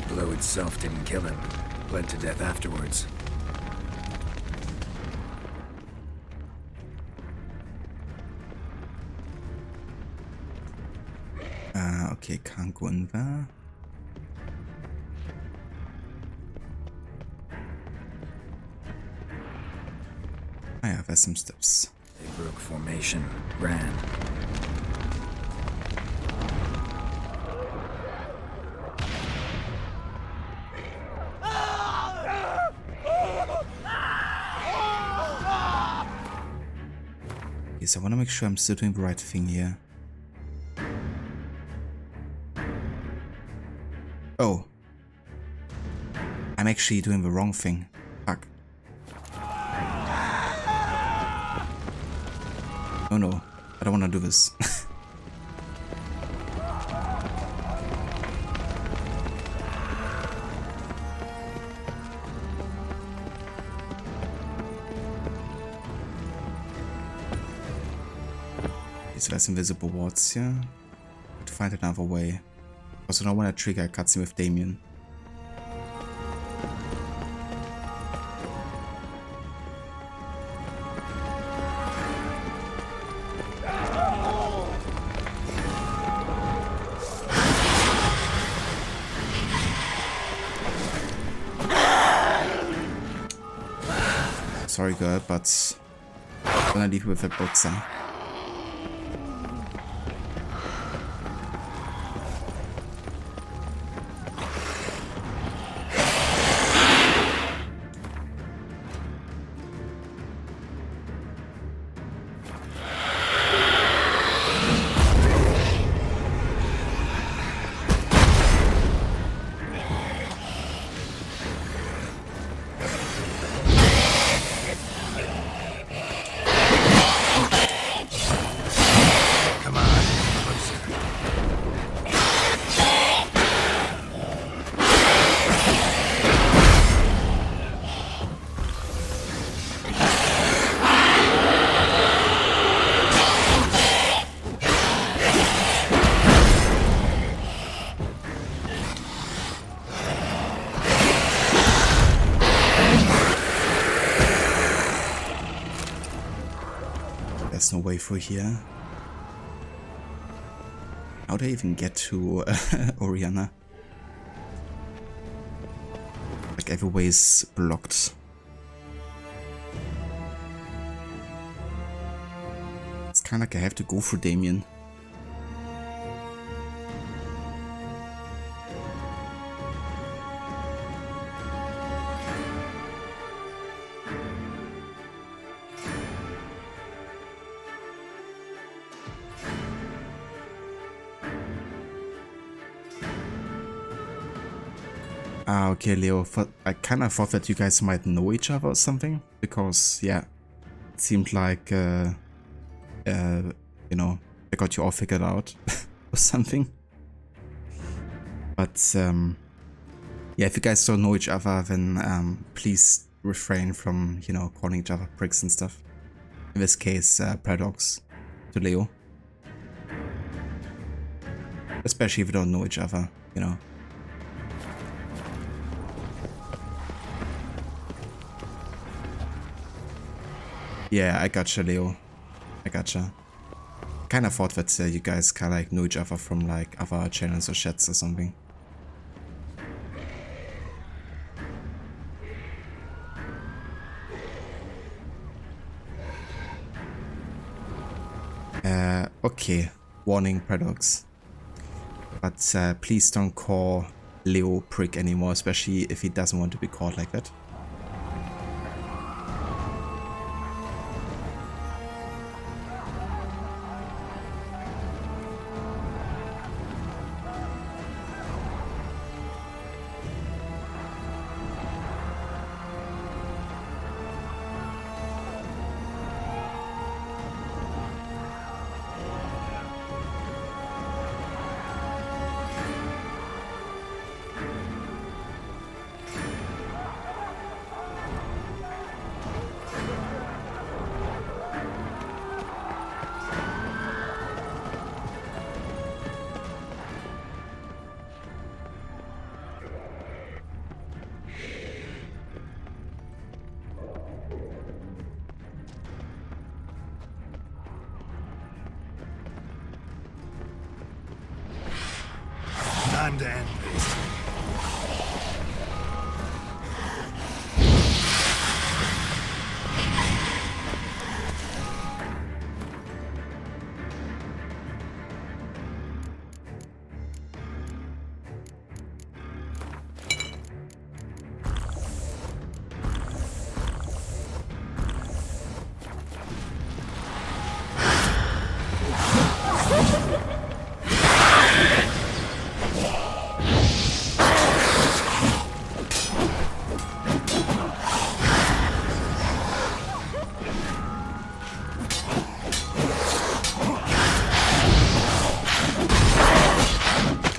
The blow itself didn't kill him. Bled to death afterwards. Okay, can't go in there. Ah, yeah, there's some steps. They broke formation, ran. Yes, I want to make sure I'm still doing the right thing here. Oh. I'm actually doing the wrong thing. Fuck. Oh no, I don't want to do this. So there's invisible wards here. To find another way. Also don't want to trigger a cutscene with Damien. Sorry girl, but I'm gonna leave you with a boxer. There's no way through here. How do I even get to Oriana? Like every way is blocked. It's kind of like I have to go through Damien. Ah, okay, Leo. I kind of thought that you guys might know each other or something, because, yeah, it seemed like, you know, I got you all figured out or something. But, yeah, if you guys don't know each other, then please refrain from, you know, calling each other pricks and stuff. In this case, Paradox to Leo. Especially if you don't know each other, you know. Yeah, I gotcha, Leo. I gotcha. Kind of thought that you guys kind of like know each other from like other channels or chats or something. Okay. Warning, Paradox. But please don't call Leo prick anymore, especially if he doesn't want to be called like that. Time to end this.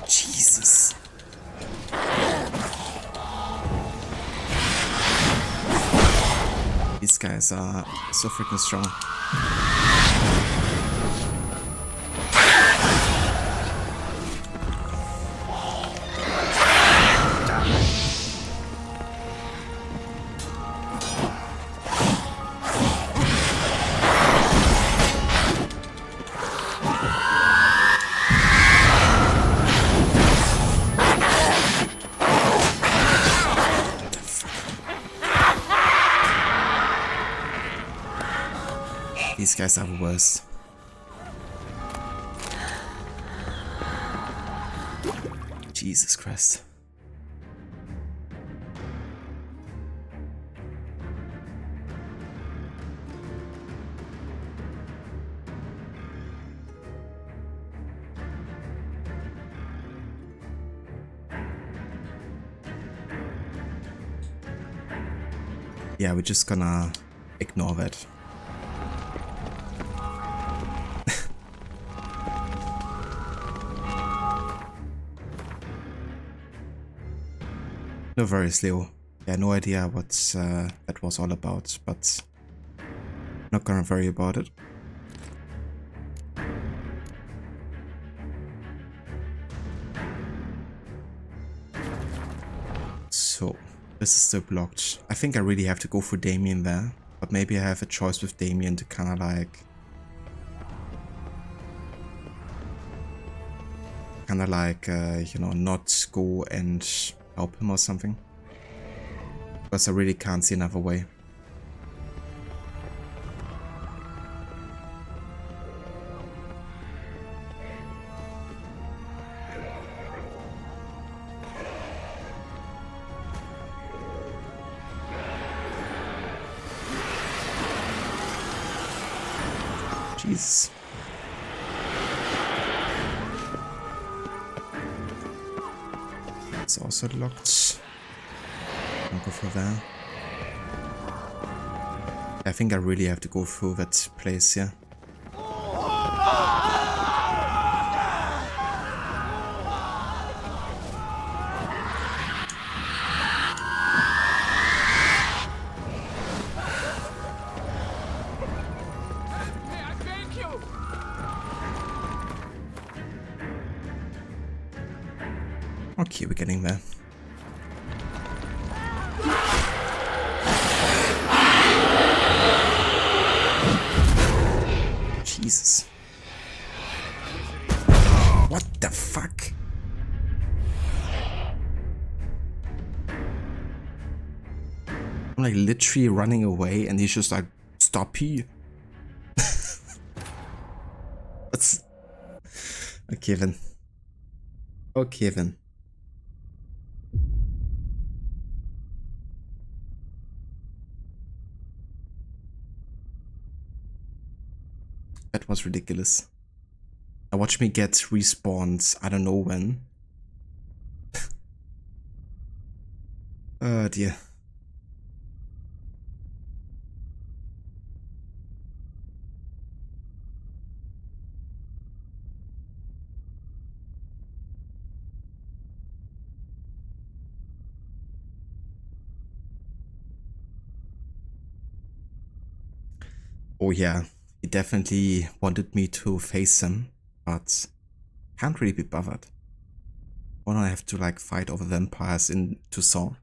Jesus. These guys are so freaking strong. These guys are the worst. Jesus Christ. Yeah, we're just gonna ignore that. No worries, Leo. Yeah, no idea what that was all about, but not gonna worry about it. So, this is still blocked. I think I really have to go for Damien there, but maybe I have a choice with Damien to kind of like... you know, not go and help him or something. Because I really can't see another way. Jesus. It's also locked. I'll go for that. I think I really have to go through that place here. Okay, we're getting there. Jesus. What the fuck? I'm like literally running away and he's just like, stop here. What's... Okay then. Okay then. That was ridiculous. Now watch me get respawns, I don't know when. Oh dear. Oh yeah, he definitely wanted me to face him, but can't really be bothered. Why don't I have to like fight over vampires in Toussaint?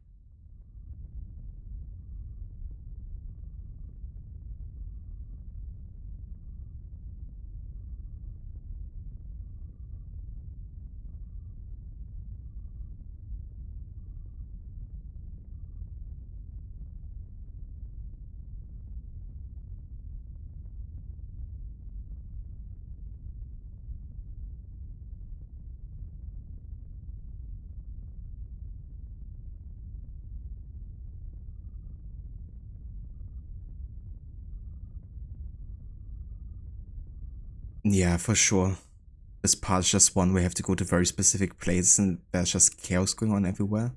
Yeah, for sure. This part is just one where you have to go to very specific places and there's just chaos going on everywhere.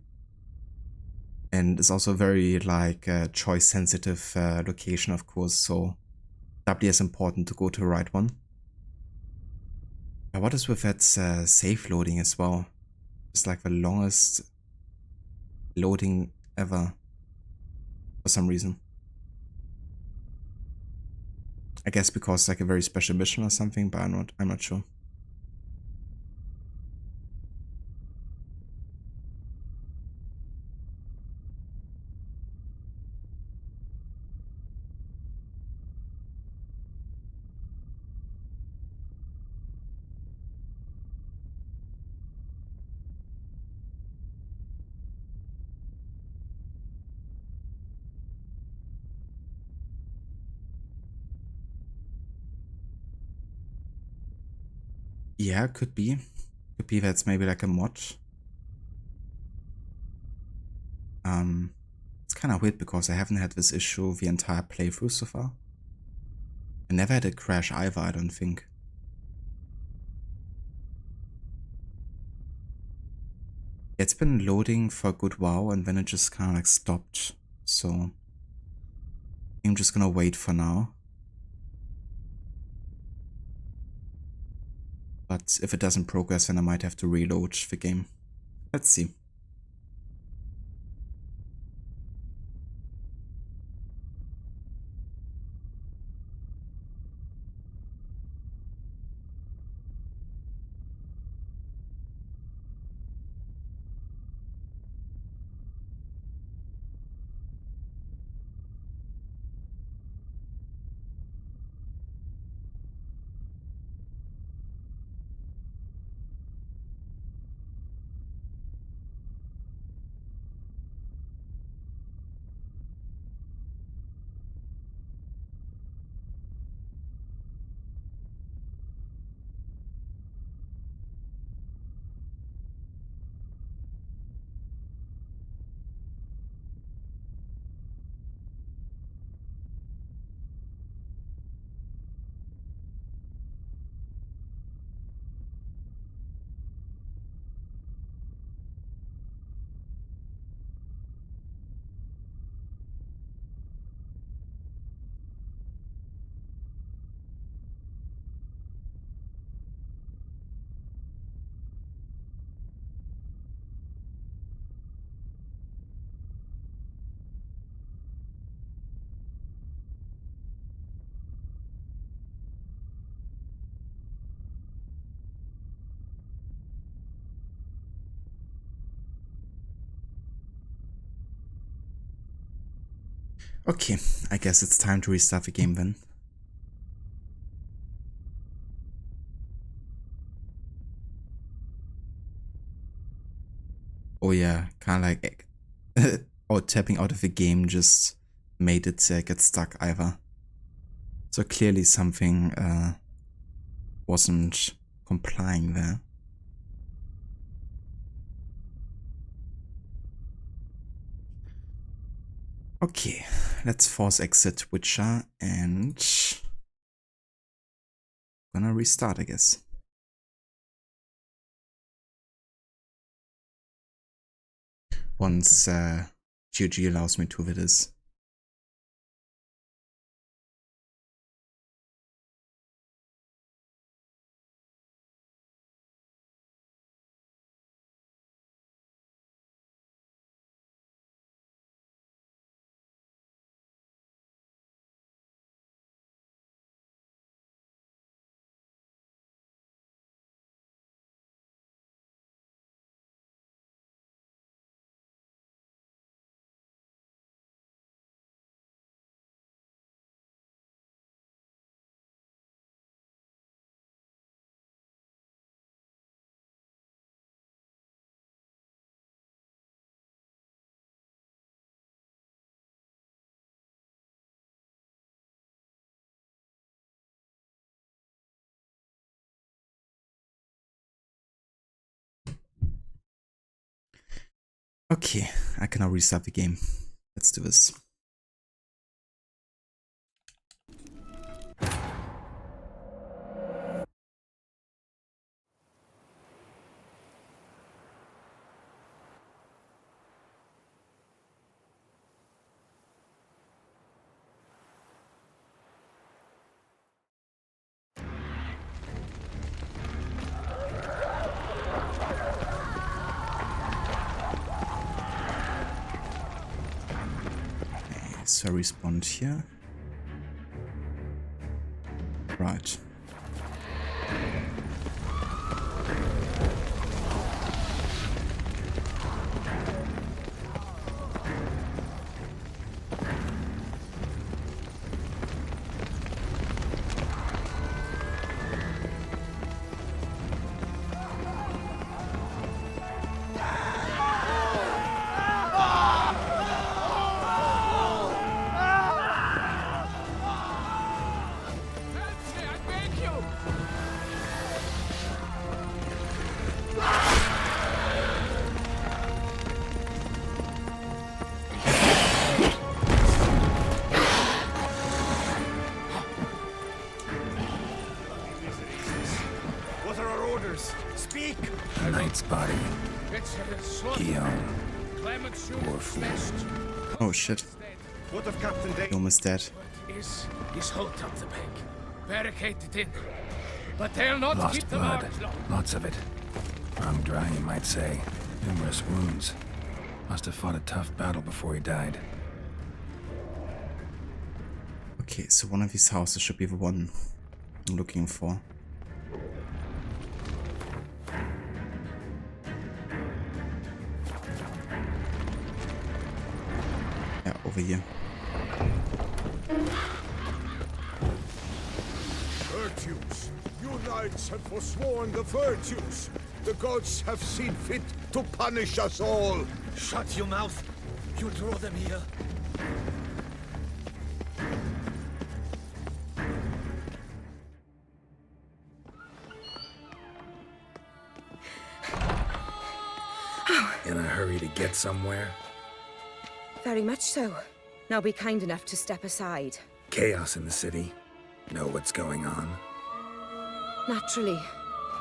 And it's also very like choice sensitive location, of course, so doubly as important to go to the right one. What is with that safe loading as well? It's like the longest loading ever for some reason. I guess because it's like a very special mission or something, but I'm not sure. Yeah, could be. Could be that's maybe like a mod. It's kind of weird because I haven't had this issue the entire playthrough so far. I never had a crash either, I don't think. It's been loading for a good while and then it just kind of like stopped. So I'm just gonna wait for now. But if it doesn't progress, then I might have to reload the game. Let's see. Okay, I guess it's time to restart the game then. Oh yeah, kind of like or tapping out of the game just made it get stuck either. So clearly something wasn't complying there. Okay, let's force exit Witcher and gonna restart, I guess. Once GOG allows me to with this. Okay, I can now restart the game. Let's do this. so I respawned here. Right. Speak! The knight's body. Guillaume. Poor fool. Oh shit. What of Captain Day? He almost dead. Is hold up the bank. Barricaded in. But they'll not Lost keep them blood. out long. Lots of it. Wrung dry, you might say. Numerous wounds. Must have fought a tough battle before he died. Okay, so one of these houses should be the one I'm looking for. Yeah, over here. Virtues! You knights have forsworn the virtues! The gods have seen fit to punish us all! Shut your mouth! You draw them here. In a hurry to get somewhere? Very much so. Now be kind enough to step aside. Chaos in the city. Know what's going on? Naturally.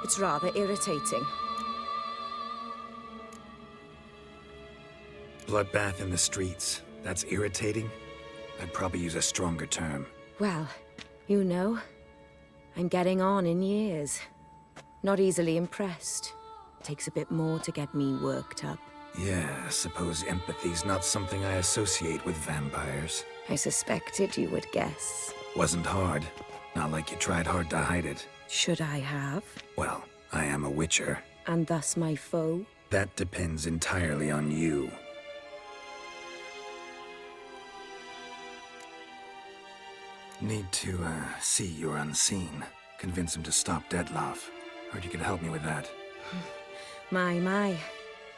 It's rather irritating. Bloodbath in the streets. That's irritating? I'd probably use a stronger term. Well, you know, I'm getting on in years. Not easily impressed. Takes a bit more to get me worked up. Yeah, I suppose empathy's not something I associate with vampires. I suspected you would guess. Wasn't hard. Not like you tried hard to hide it. Should I have? Well, I am a witcher. And thus my foe? That depends entirely on you. Need to, see you're unseen. Convince him to stop Dettlaff. Heard you could help me with that. My.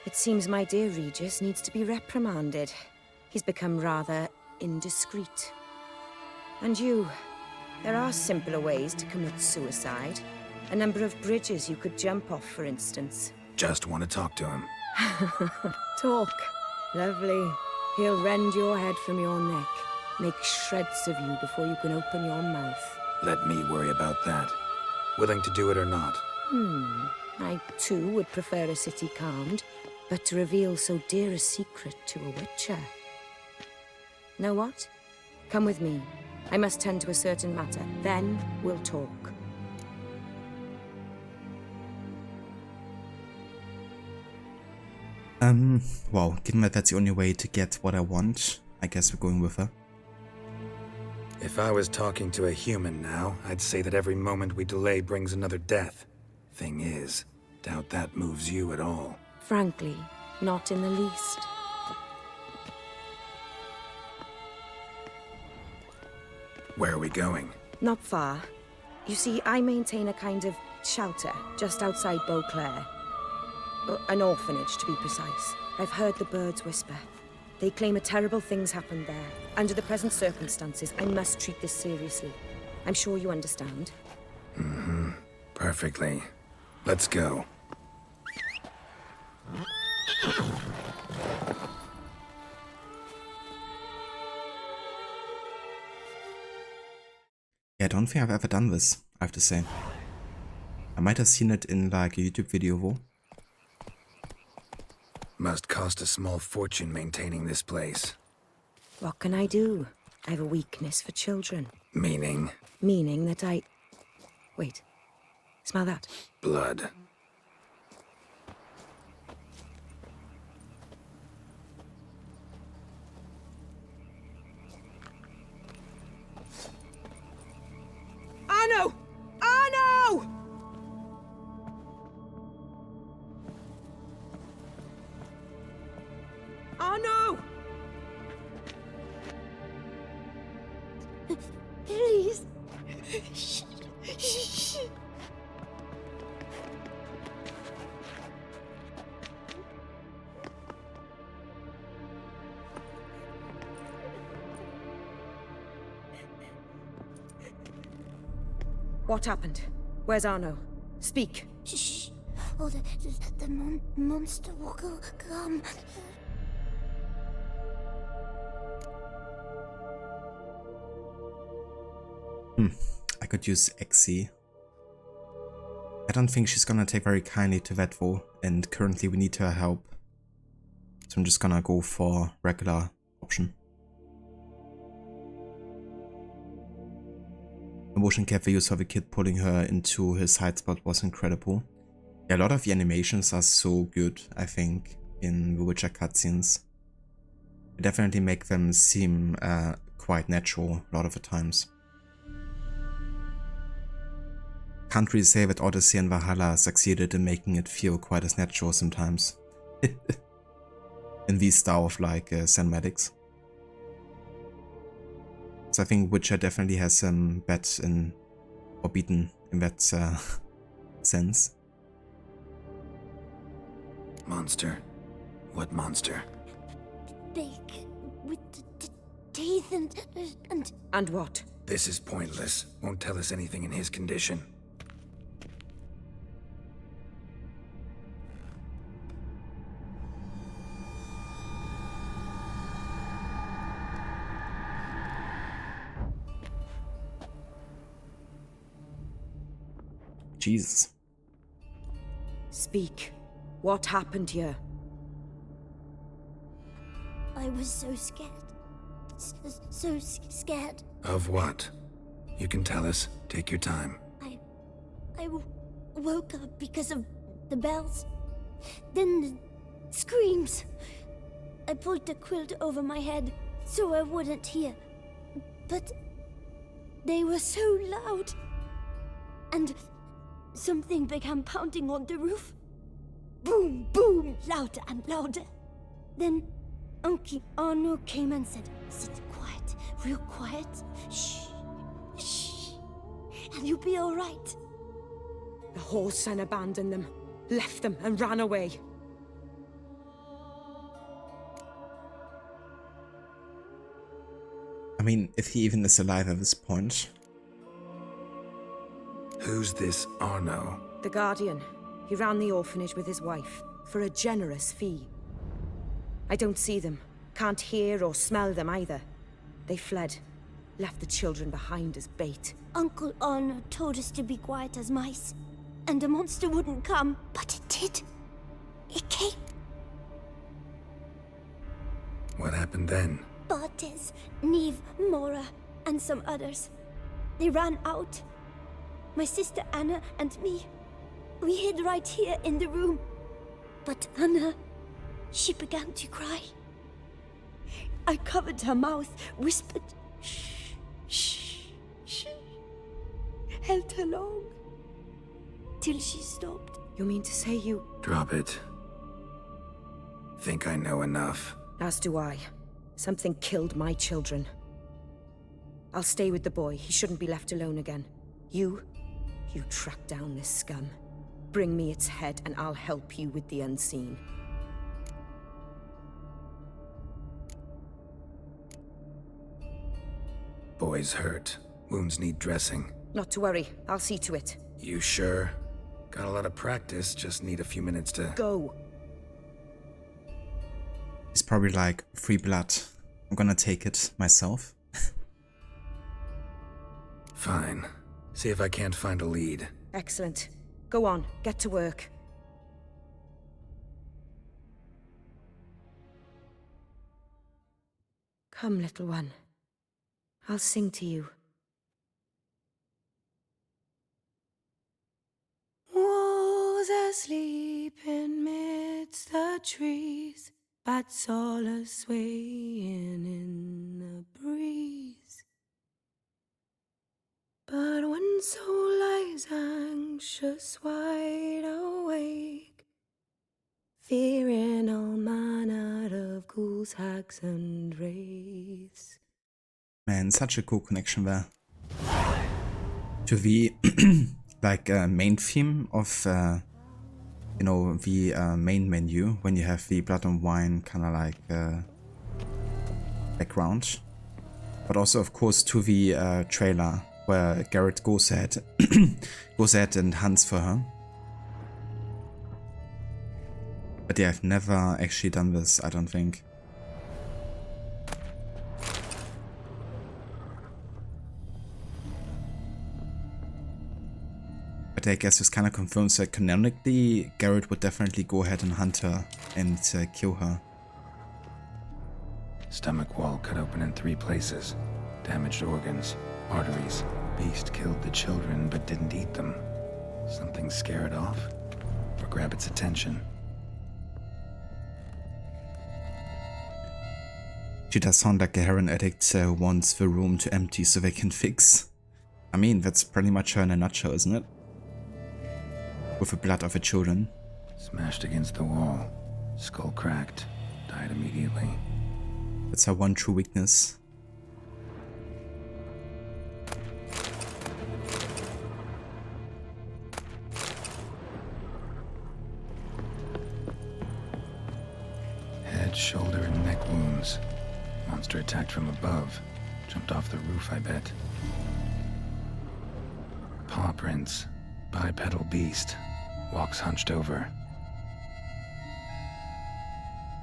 It seems my dear Regis needs to be reprimanded. He's become rather indiscreet. And you, there are simpler ways to commit suicide. A number of bridges you could jump off, for instance. Just want to talk to him. Talk. Lovely. He'll rend your head from your neck. Make shreds of you before you can open your mouth. Let me worry about that. Willing to do it or not? I too would prefer a city calmed, but to reveal so dear a secret to a witcher. Know what? Come with me. I must tend to a certain matter. Then we'll talk. Well, given that that's the only way to get what I want, I guess we're going with her. If I was talking to a human now, I'd say that every moment we delay brings another death. Thing is, doubt that moves you at all. Frankly, not in the least. Where are we going? Not far. You see, I maintain a kind of shelter just outside Beauclair. An orphanage, to be precise. I've heard the birds whisper. They claim a terrible thing's happened there. Under the present circumstances, I must treat this seriously. I'm sure you understand. Perfectly. Let's go. Yeah, I don't think I've ever done this, I have to say. I might have seen it in like a YouTube video though. Must cost a small fortune maintaining this place. What can I do? I have a weakness for children. Meaning? Meaning that I... Wait. Smell that? Blood. Arno! Arno! Arno! Please. Shh. What happened? Where's Arno? Speak. Shh. Oh, the monster will come. I could use Exi. I don't think she's gonna take very kindly to Vetvo, and currently we need her help. So I'm just gonna go for regular option. The motion capture use of a kid pulling her into his hide spot was incredible. Yeah, a lot of the animations are so good, I think, in The Witcher cutscenes. They definitely make them seem quite natural a lot of the times. Can't really say that Odyssey and Valhalla succeeded in making it feel quite as natural sometimes. In these style of like cinematics. So I think Witcher definitely has some bet in, or beaten in that sense. Monster? What monster? Big, with teeth and... And what? This is pointless. Won't tell us anything in his condition. Jesus. Speak. What happened here? I was so scared. So scared. Of what? You can tell us. Take your time. I woke up because of the bells. Then the screams. I pulled the quilt over my head so I wouldn't hear. But they were so loud. And something began pounding on the roof. Boom, boom, louder and louder. Then Uncle Arno came and said, "Sit quiet, real quiet. Shh, shh, and you'll be all right." The whole son abandoned them, left them and ran away. I mean, if he even is alive at this point. Who's this Arno? The Guardian. He ran the orphanage with his wife, for a generous fee. I don't see them, can't hear or smell them either. They fled, left the children behind as bait. Uncle Arno told us to be quiet as mice, and the monster wouldn't come, but it did. It came. What happened then? Bartes, Neve, Mora, and some others. They ran out. My sister Anna and me, we hid right here in the room. But Anna, she began to cry. I covered her mouth, whispered, "Shh, shh, shh." Held her long, till she stopped. You mean to say you... Drop it. Think I know enough. As do I. Something killed my children. I'll stay with the boy. He shouldn't be left alone again. You track down this scum. Bring me its head and I'll help you with the unseen. Boy's hurt. Wounds need dressing. Not to worry. I'll see to it. You sure? Got a lot of practice, just need a few minutes to... Go. He's probably like, free blood. I'm gonna take it myself. Fine. See if I can't find a lead. Excellent. Go on, get to work. Come, little one. I'll sing to you. Was asleep in midst the trees, bats all a-swaying in the breeze. But one soul lies anxious, wide awake, fearing all manner of ghouls, hags, and wraiths. Man, such a cool connection there. To the like main theme of you know, the main menu, when you have the blood and wine kind of like background, but also of course to the trailer where Garrett goes ahead and hunts for her. But yeah, I've never actually done this, I don't think. But I guess this kind of confirms that canonically, Garrett would definitely go ahead and hunt her and kill her. Stomach wall cut open in 3 places. Damaged organs, arteries. Beast killed the children but didn't eat them. Something scare it off? Or grab its attention? She does sound like a heroin addict who wants the room to empty so they can fix. I mean, that's pretty much her in a nutshell, isn't it? With the blood of the children. Smashed against the wall. Skull cracked. Died immediately. That's her one true weakness. Head, shoulder, and neck wounds. Monster attacked from above. Jumped off the roof, I bet. Paw prints. Bipedal beast. Walks hunched over.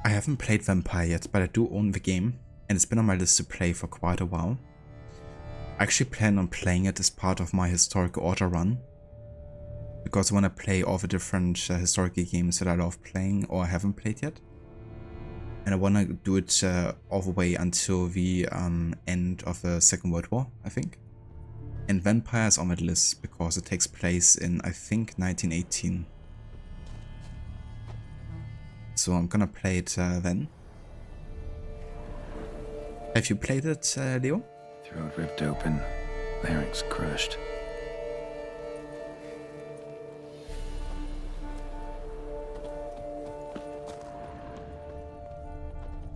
I haven't played Vampire yet, but I do own the game, and it's been on my list to play for quite a while. I actually plan on playing it as part of my historical order run, because I want to play all the different historical games that I love playing or haven't played yet. And I want to do it all the way until the end of the Second World War, I think. And Vampire is on my list because it takes place in, I think, 1918. So I'm gonna play it then. Have you played it, Leo? Throat ripped open. Larynx crushed.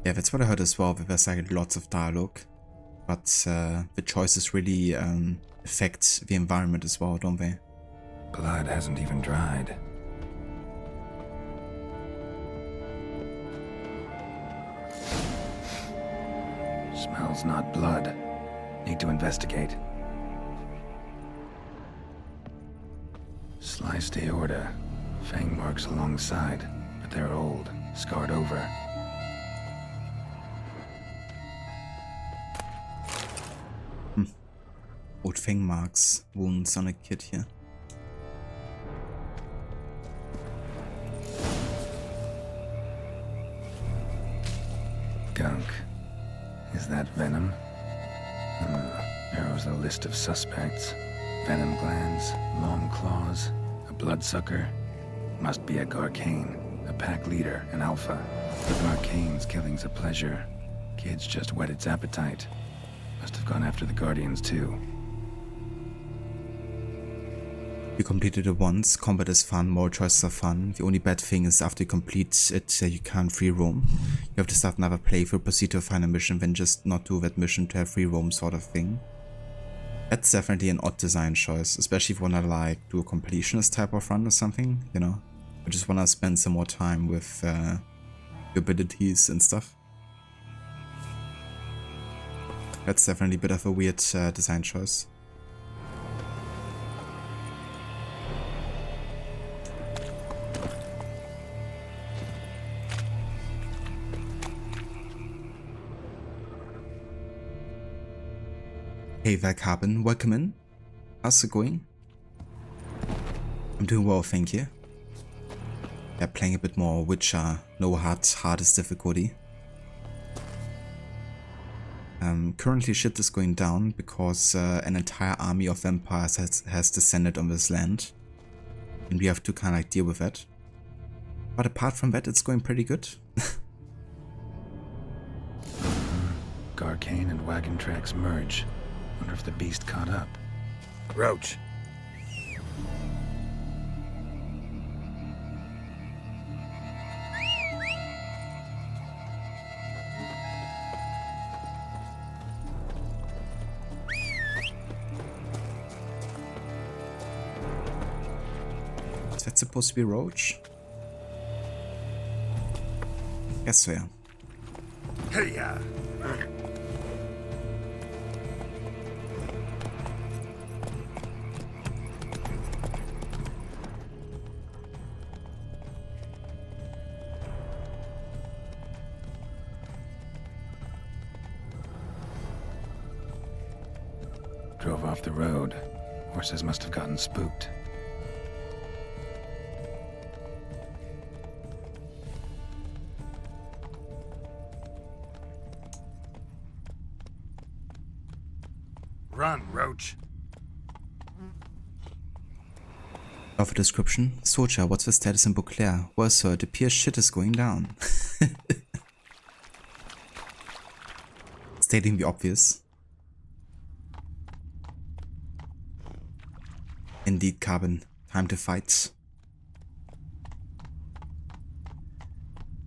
Yeah, that's what I heard as well, that there's like lots of dialogue. But the choices really affect the environment as well, don't they? Blood hasn't even dried. Smells not blood. Need to investigate. Sliced aorta. Fang marks alongside, but they're old, scarred over. Old fang marks, wounds on a kid here. Gunk. Is that venom? Narrows the list of suspects. Venom glands, long claws, a bloodsucker. Must be a Garcane, a pack leader, an alpha. The Garcane's killing's a pleasure. Kid's just whet its appetite. Must have gone after the Guardians too. You completed it once, combat is fun, more choices are fun. The only bad thing is after you complete it, you can't free roam. You have to start another playthrough, proceed to a final mission, then just not do that mission to have free roam sort of thing. That's definitely an odd design choice, especially if you wanna like do a completionist type of run or something, you know? You just wanna spend some more time with your abilities and stuff. That's definitely a bit of a weird design choice. Hey there, Carbon, welcome in. How's it going? I'm doing well, thank you. Yeah, playing a bit more Witcher, no hardest difficulty. Currently shit is going down because an entire army of vampires has descended on this land. And we have to kind of like deal with that. But apart from that, it's going pretty good. Garcane and wagon tracks merge. Wonder if the beast caught up. Roach. Is that supposed to be Roach? Guess so, yeah. Hey, Drove off the road. Horses must have gotten spooked. Run, Roach. Of a description. Soldier, what's the status in Beauclair? Well, sir, it appears shit is going down. Stating the obvious. Indeed, Carbon. Time to fight.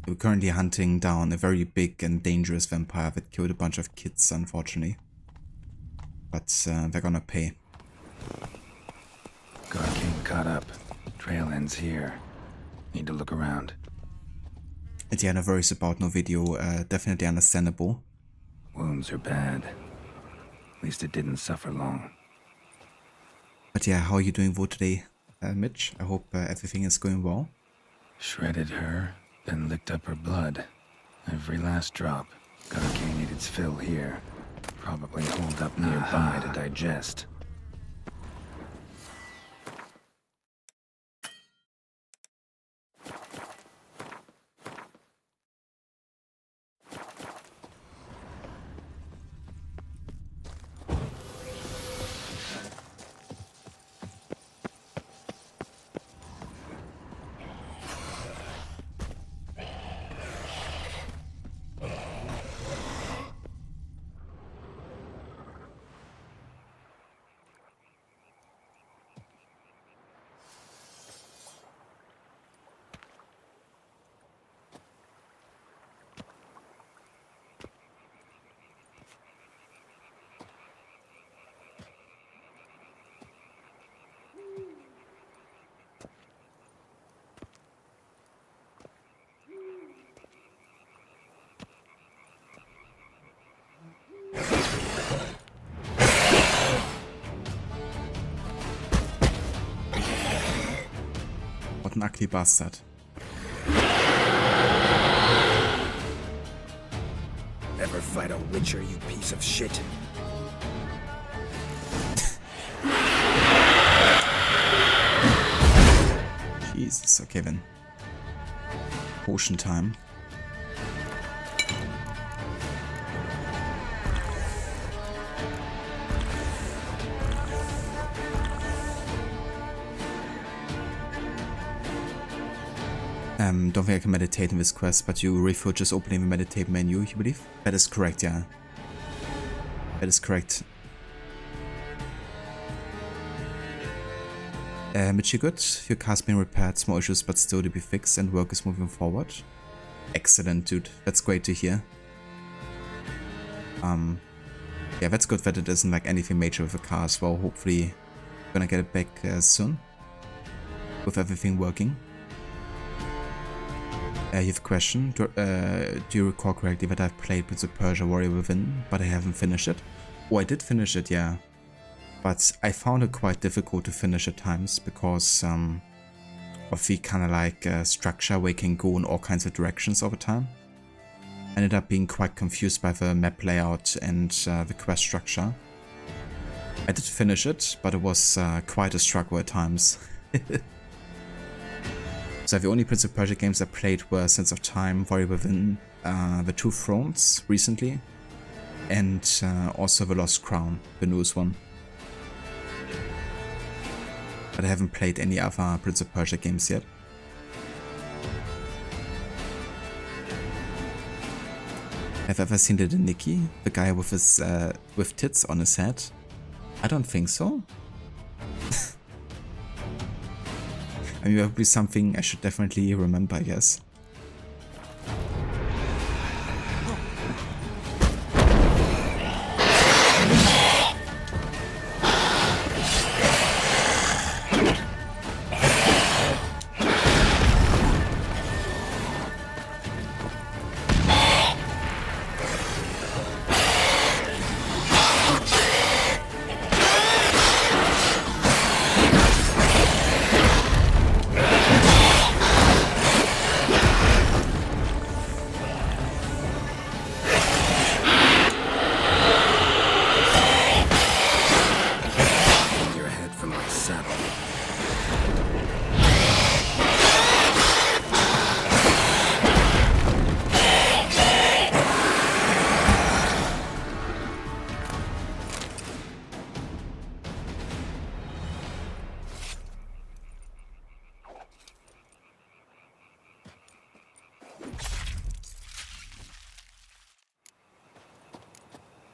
We're currently hunting down a very big and dangerous vampire that killed a bunch of kids, unfortunately. But they're gonna pay. Guard came caught up. Trail ends here. Need to look around. And yeah, no worries about no video. Definitely understandable. Wounds are bad. At least it didn't suffer long. But yeah, how are you doing Vo today, Mitch? I hope everything is going well. Shredded her, then licked up her blood. Every last drop. Guard needed its fill here. Probably holed up nearby to digest. What an ugly bastard. Ever fight a witcher, you piece of shit? Jesus, okay then. Potion time. Don't think I can meditate in this quest, but you refer just opening the meditate menu, you believe? That is correct, yeah. That is correct. Mitch, you good? Your car's been repaired, small issues but still to be fixed and work is moving forward. Excellent, dude. That's great to hear. Yeah, that's good that it isn't like anything major with the car as well. Hopefully, we're gonna get it back soon. With everything working. You have a question. Do you recall correctly that I've played Prince of Persia Warrior Within, but I haven't finished it? Oh, I did finish it, yeah. But I found it quite difficult to finish at times because of the kind of like structure where you can go in all kinds of directions over time. I ended up being quite confused by the map layout and the quest structure. I did finish it, but it was quite a struggle at times. So the only Prince of Persia games I played were Sense of Time, Warrior Within, The Two Thrones recently, and also The Lost Crown, the newest one. But I haven't played any other Prince of Persia games yet. Have you ever seen the Nicky, the guy with his with tits on his head? I don't think so. I mean, that would be something I should definitely remember, I guess.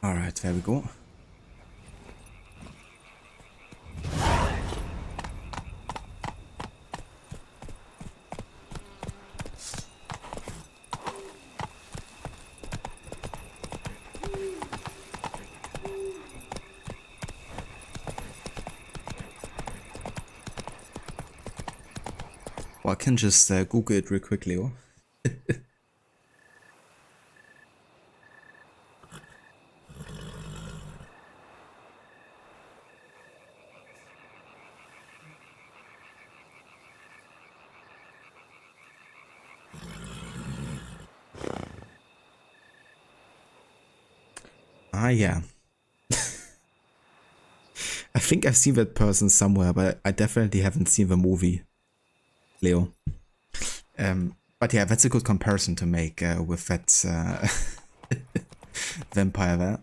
Alright, there we go. Well, I can just Google it real quickly. Oh. Ah, yeah. I think I've seen that person somewhere, but I definitely haven't seen the movie, Leo. But yeah, that's a good comparison to make with that vampire there.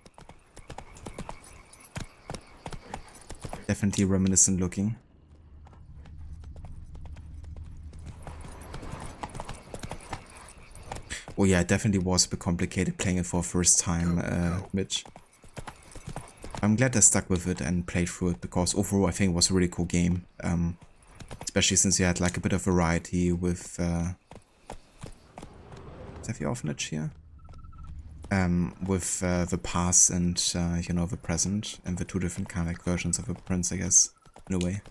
Definitely reminiscent looking. Oh yeah, it definitely was a bit complicated playing it for first time, Mitch. I'm glad I stuck with it and played through it, because overall I think it was a really cool game. Especially since you had like a bit of variety with... is that the orphanage here? With the past and, you know, the present, and the two different kind of like versions of the prince, I guess, in a way.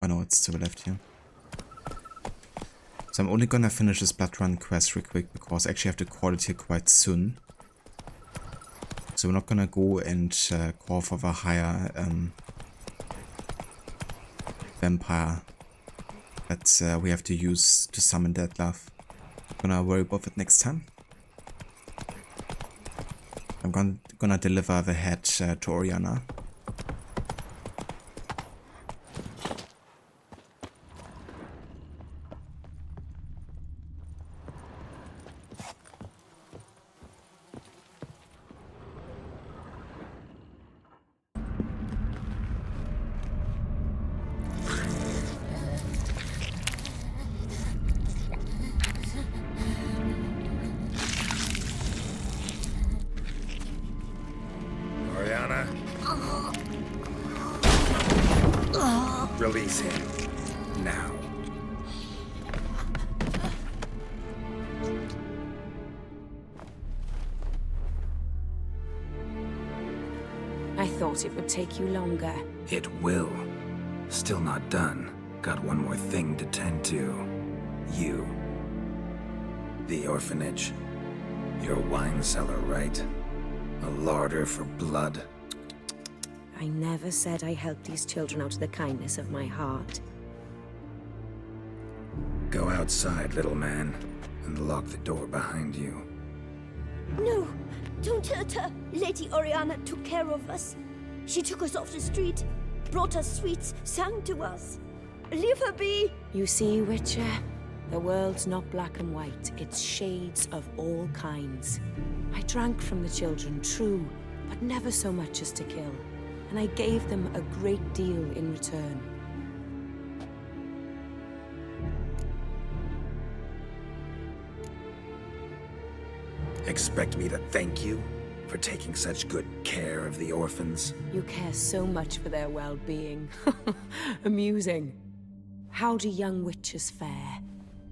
Oh no, it's to the left here. So I'm only gonna finish this blood run quest real quick, because I actually have to call it here quite soon. So we're not gonna go and call for the higher vampire that we have to use to summon Deathlove. I'm gonna worry about it next time. I'm gonna deliver the head to Oriana. Release him. Now. I thought it would take you longer. It will. Still not done. Got one more thing to tend to. You. The orphanage. Your wine cellar, right? A larder for blood. I never said I helped these children out of the kindness of my heart. Go outside, little man, and lock the door behind you. No, don't hurt her. Lady Oriana took care of us. She took us off the street, brought us sweets, sang to us. Leave her be. You see, Witcher, the world's not black and white. It's shades of all kinds. I drank from the children, true, but never so much as to kill. And I gave them a great deal in return. Expect me to thank you? for taking such good care of the orphans. You care so much for their well-being. Amusing. How do young witches fare?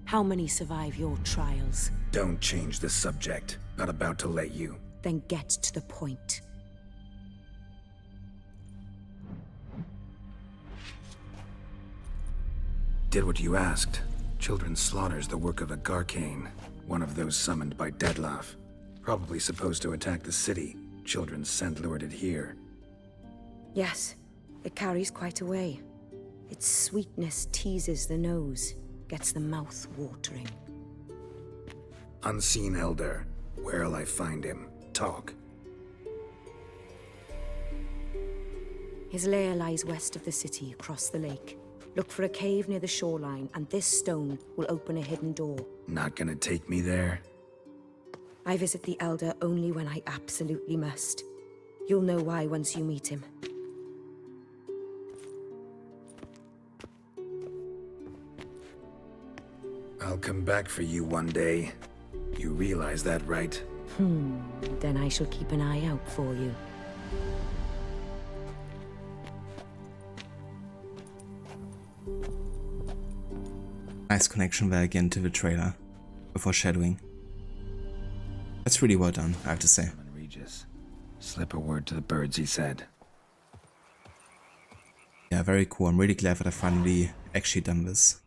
How many survive your trials? Don't change the subject. Not about to let you. Then get to the point. Did what you asked. Children's slaughter's the work of a Garcane, one of those summoned by Dettlaff. Probably supposed to attack the city. Children sent lured it here. Yes, it carries quite a way. Its sweetness teases the nose, gets the mouth watering. Unseen Elder. Where'll I find him? Talk. His lair lies west of the city, across the lake. Look for a cave near the shoreline, and this stone will open a hidden door. Not gonna take me there? I visit the Elder only when I absolutely must. You'll know why once you meet him. I'll come back for you one day. You realize that, right? Then I shall keep an eye out for you. Nice connection there again to the trailer, before shadowing. That's really well done, I have to say. Regis. Slip a word to the birds, he said. Yeah, very cool. I'm really glad that I finally actually done this.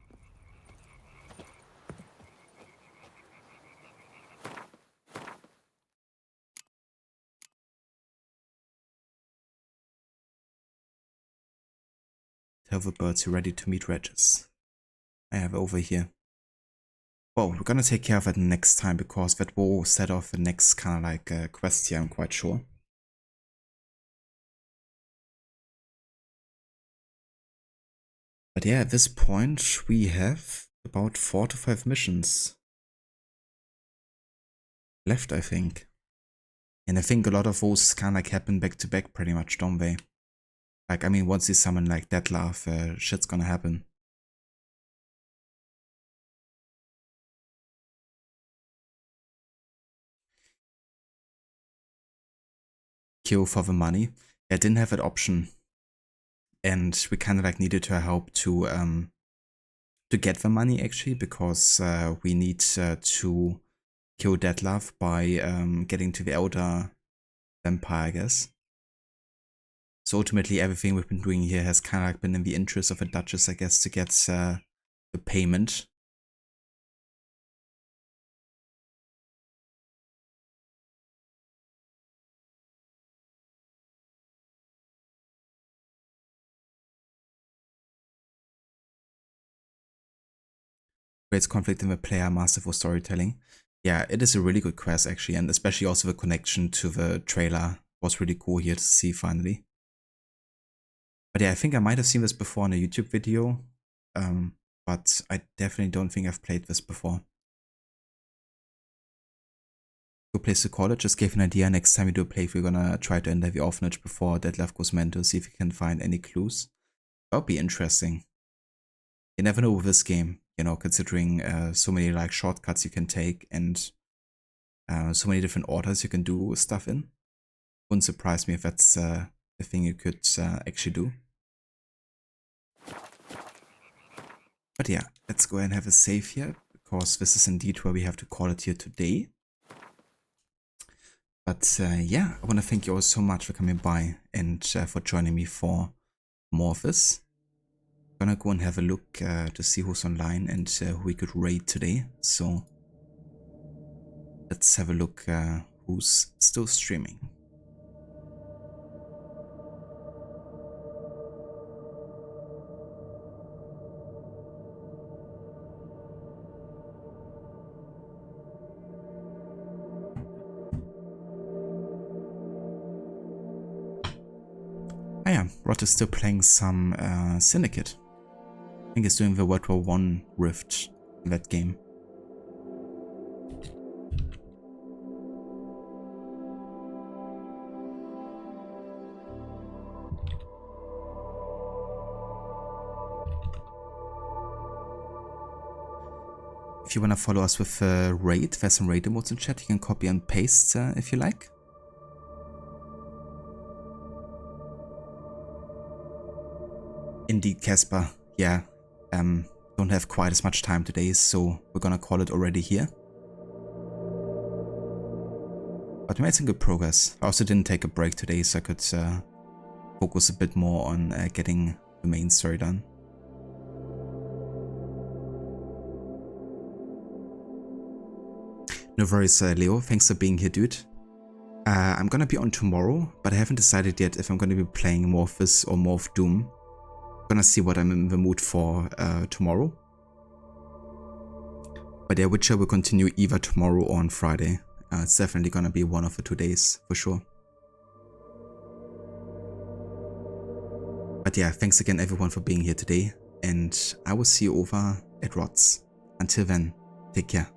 Tell the birds you're ready to meet Regis. I have over here. Well, we're gonna take care of it next time because that will set off the next kind of like quest here, I'm quite sure. But yeah, at this point we have about 4 to 5 missions left, I think. And I think a lot of those kind of like happen back to back pretty much, don't they? Like, I mean, once you summon like Dettlaff, shit's gonna happen. Kill for the money. I didn't have that option, and we kind of like needed her help to get the money actually, because we need to kill Dettlaff by getting to the Elder Vampire, I guess. So ultimately everything we've been doing here has kind of like been in the interest of the Duchess, I guess, to get the payment. Creates conflict in the player, masterful storytelling. Yeah, it is a really good quest actually, and especially also the connection to the trailer was really cool here to see finally. But yeah, I think I might have seen this before in a YouTube video, but I definitely don't think I've played this before. Good place to call it. Just gave an idea. Next time we do a playthrough, we're gonna try to enter the orphanage before Dettlaff goes mental, see if we can find any clues. That would be interesting. You never know with this game, you know, considering so many like shortcuts you can take and so many different orders you can do stuff in. Wouldn't surprise me if that's the thing you could actually do. But yeah, let's go ahead and have a save here, because this is indeed where we have to call it here today. But yeah, I want to thank you all so much for coming by and for joining me for more of this. I'm gonna go and have a look to see who's online and who we could raid today. So let's have a look who's still streaming. Ah yeah, Rot is still playing some Syndicate. I think he's doing the World War I Rift in that game. If you want to follow us with raid, there's some raid emotes in chat. You can copy and paste if you like. Indeed, Casper. Yeah. Don't have quite as much time today, so we're gonna call it already here. But we made some good progress. I also didn't take a break today, so I could focus a bit more on getting the main story done. No worries, Leo. Thanks for being here, dude. I'm gonna be on tomorrow, but I haven't decided yet if I'm gonna be playing more of this or more of Doom. I'm gonna see what I'm in the mood for tomorrow. But yeah, Witcher will continue either tomorrow or on Friday. It's definitely gonna be one of the 2 days, for sure. But yeah, thanks again everyone for being here today, and I will see you over at Rods. Until then, take care.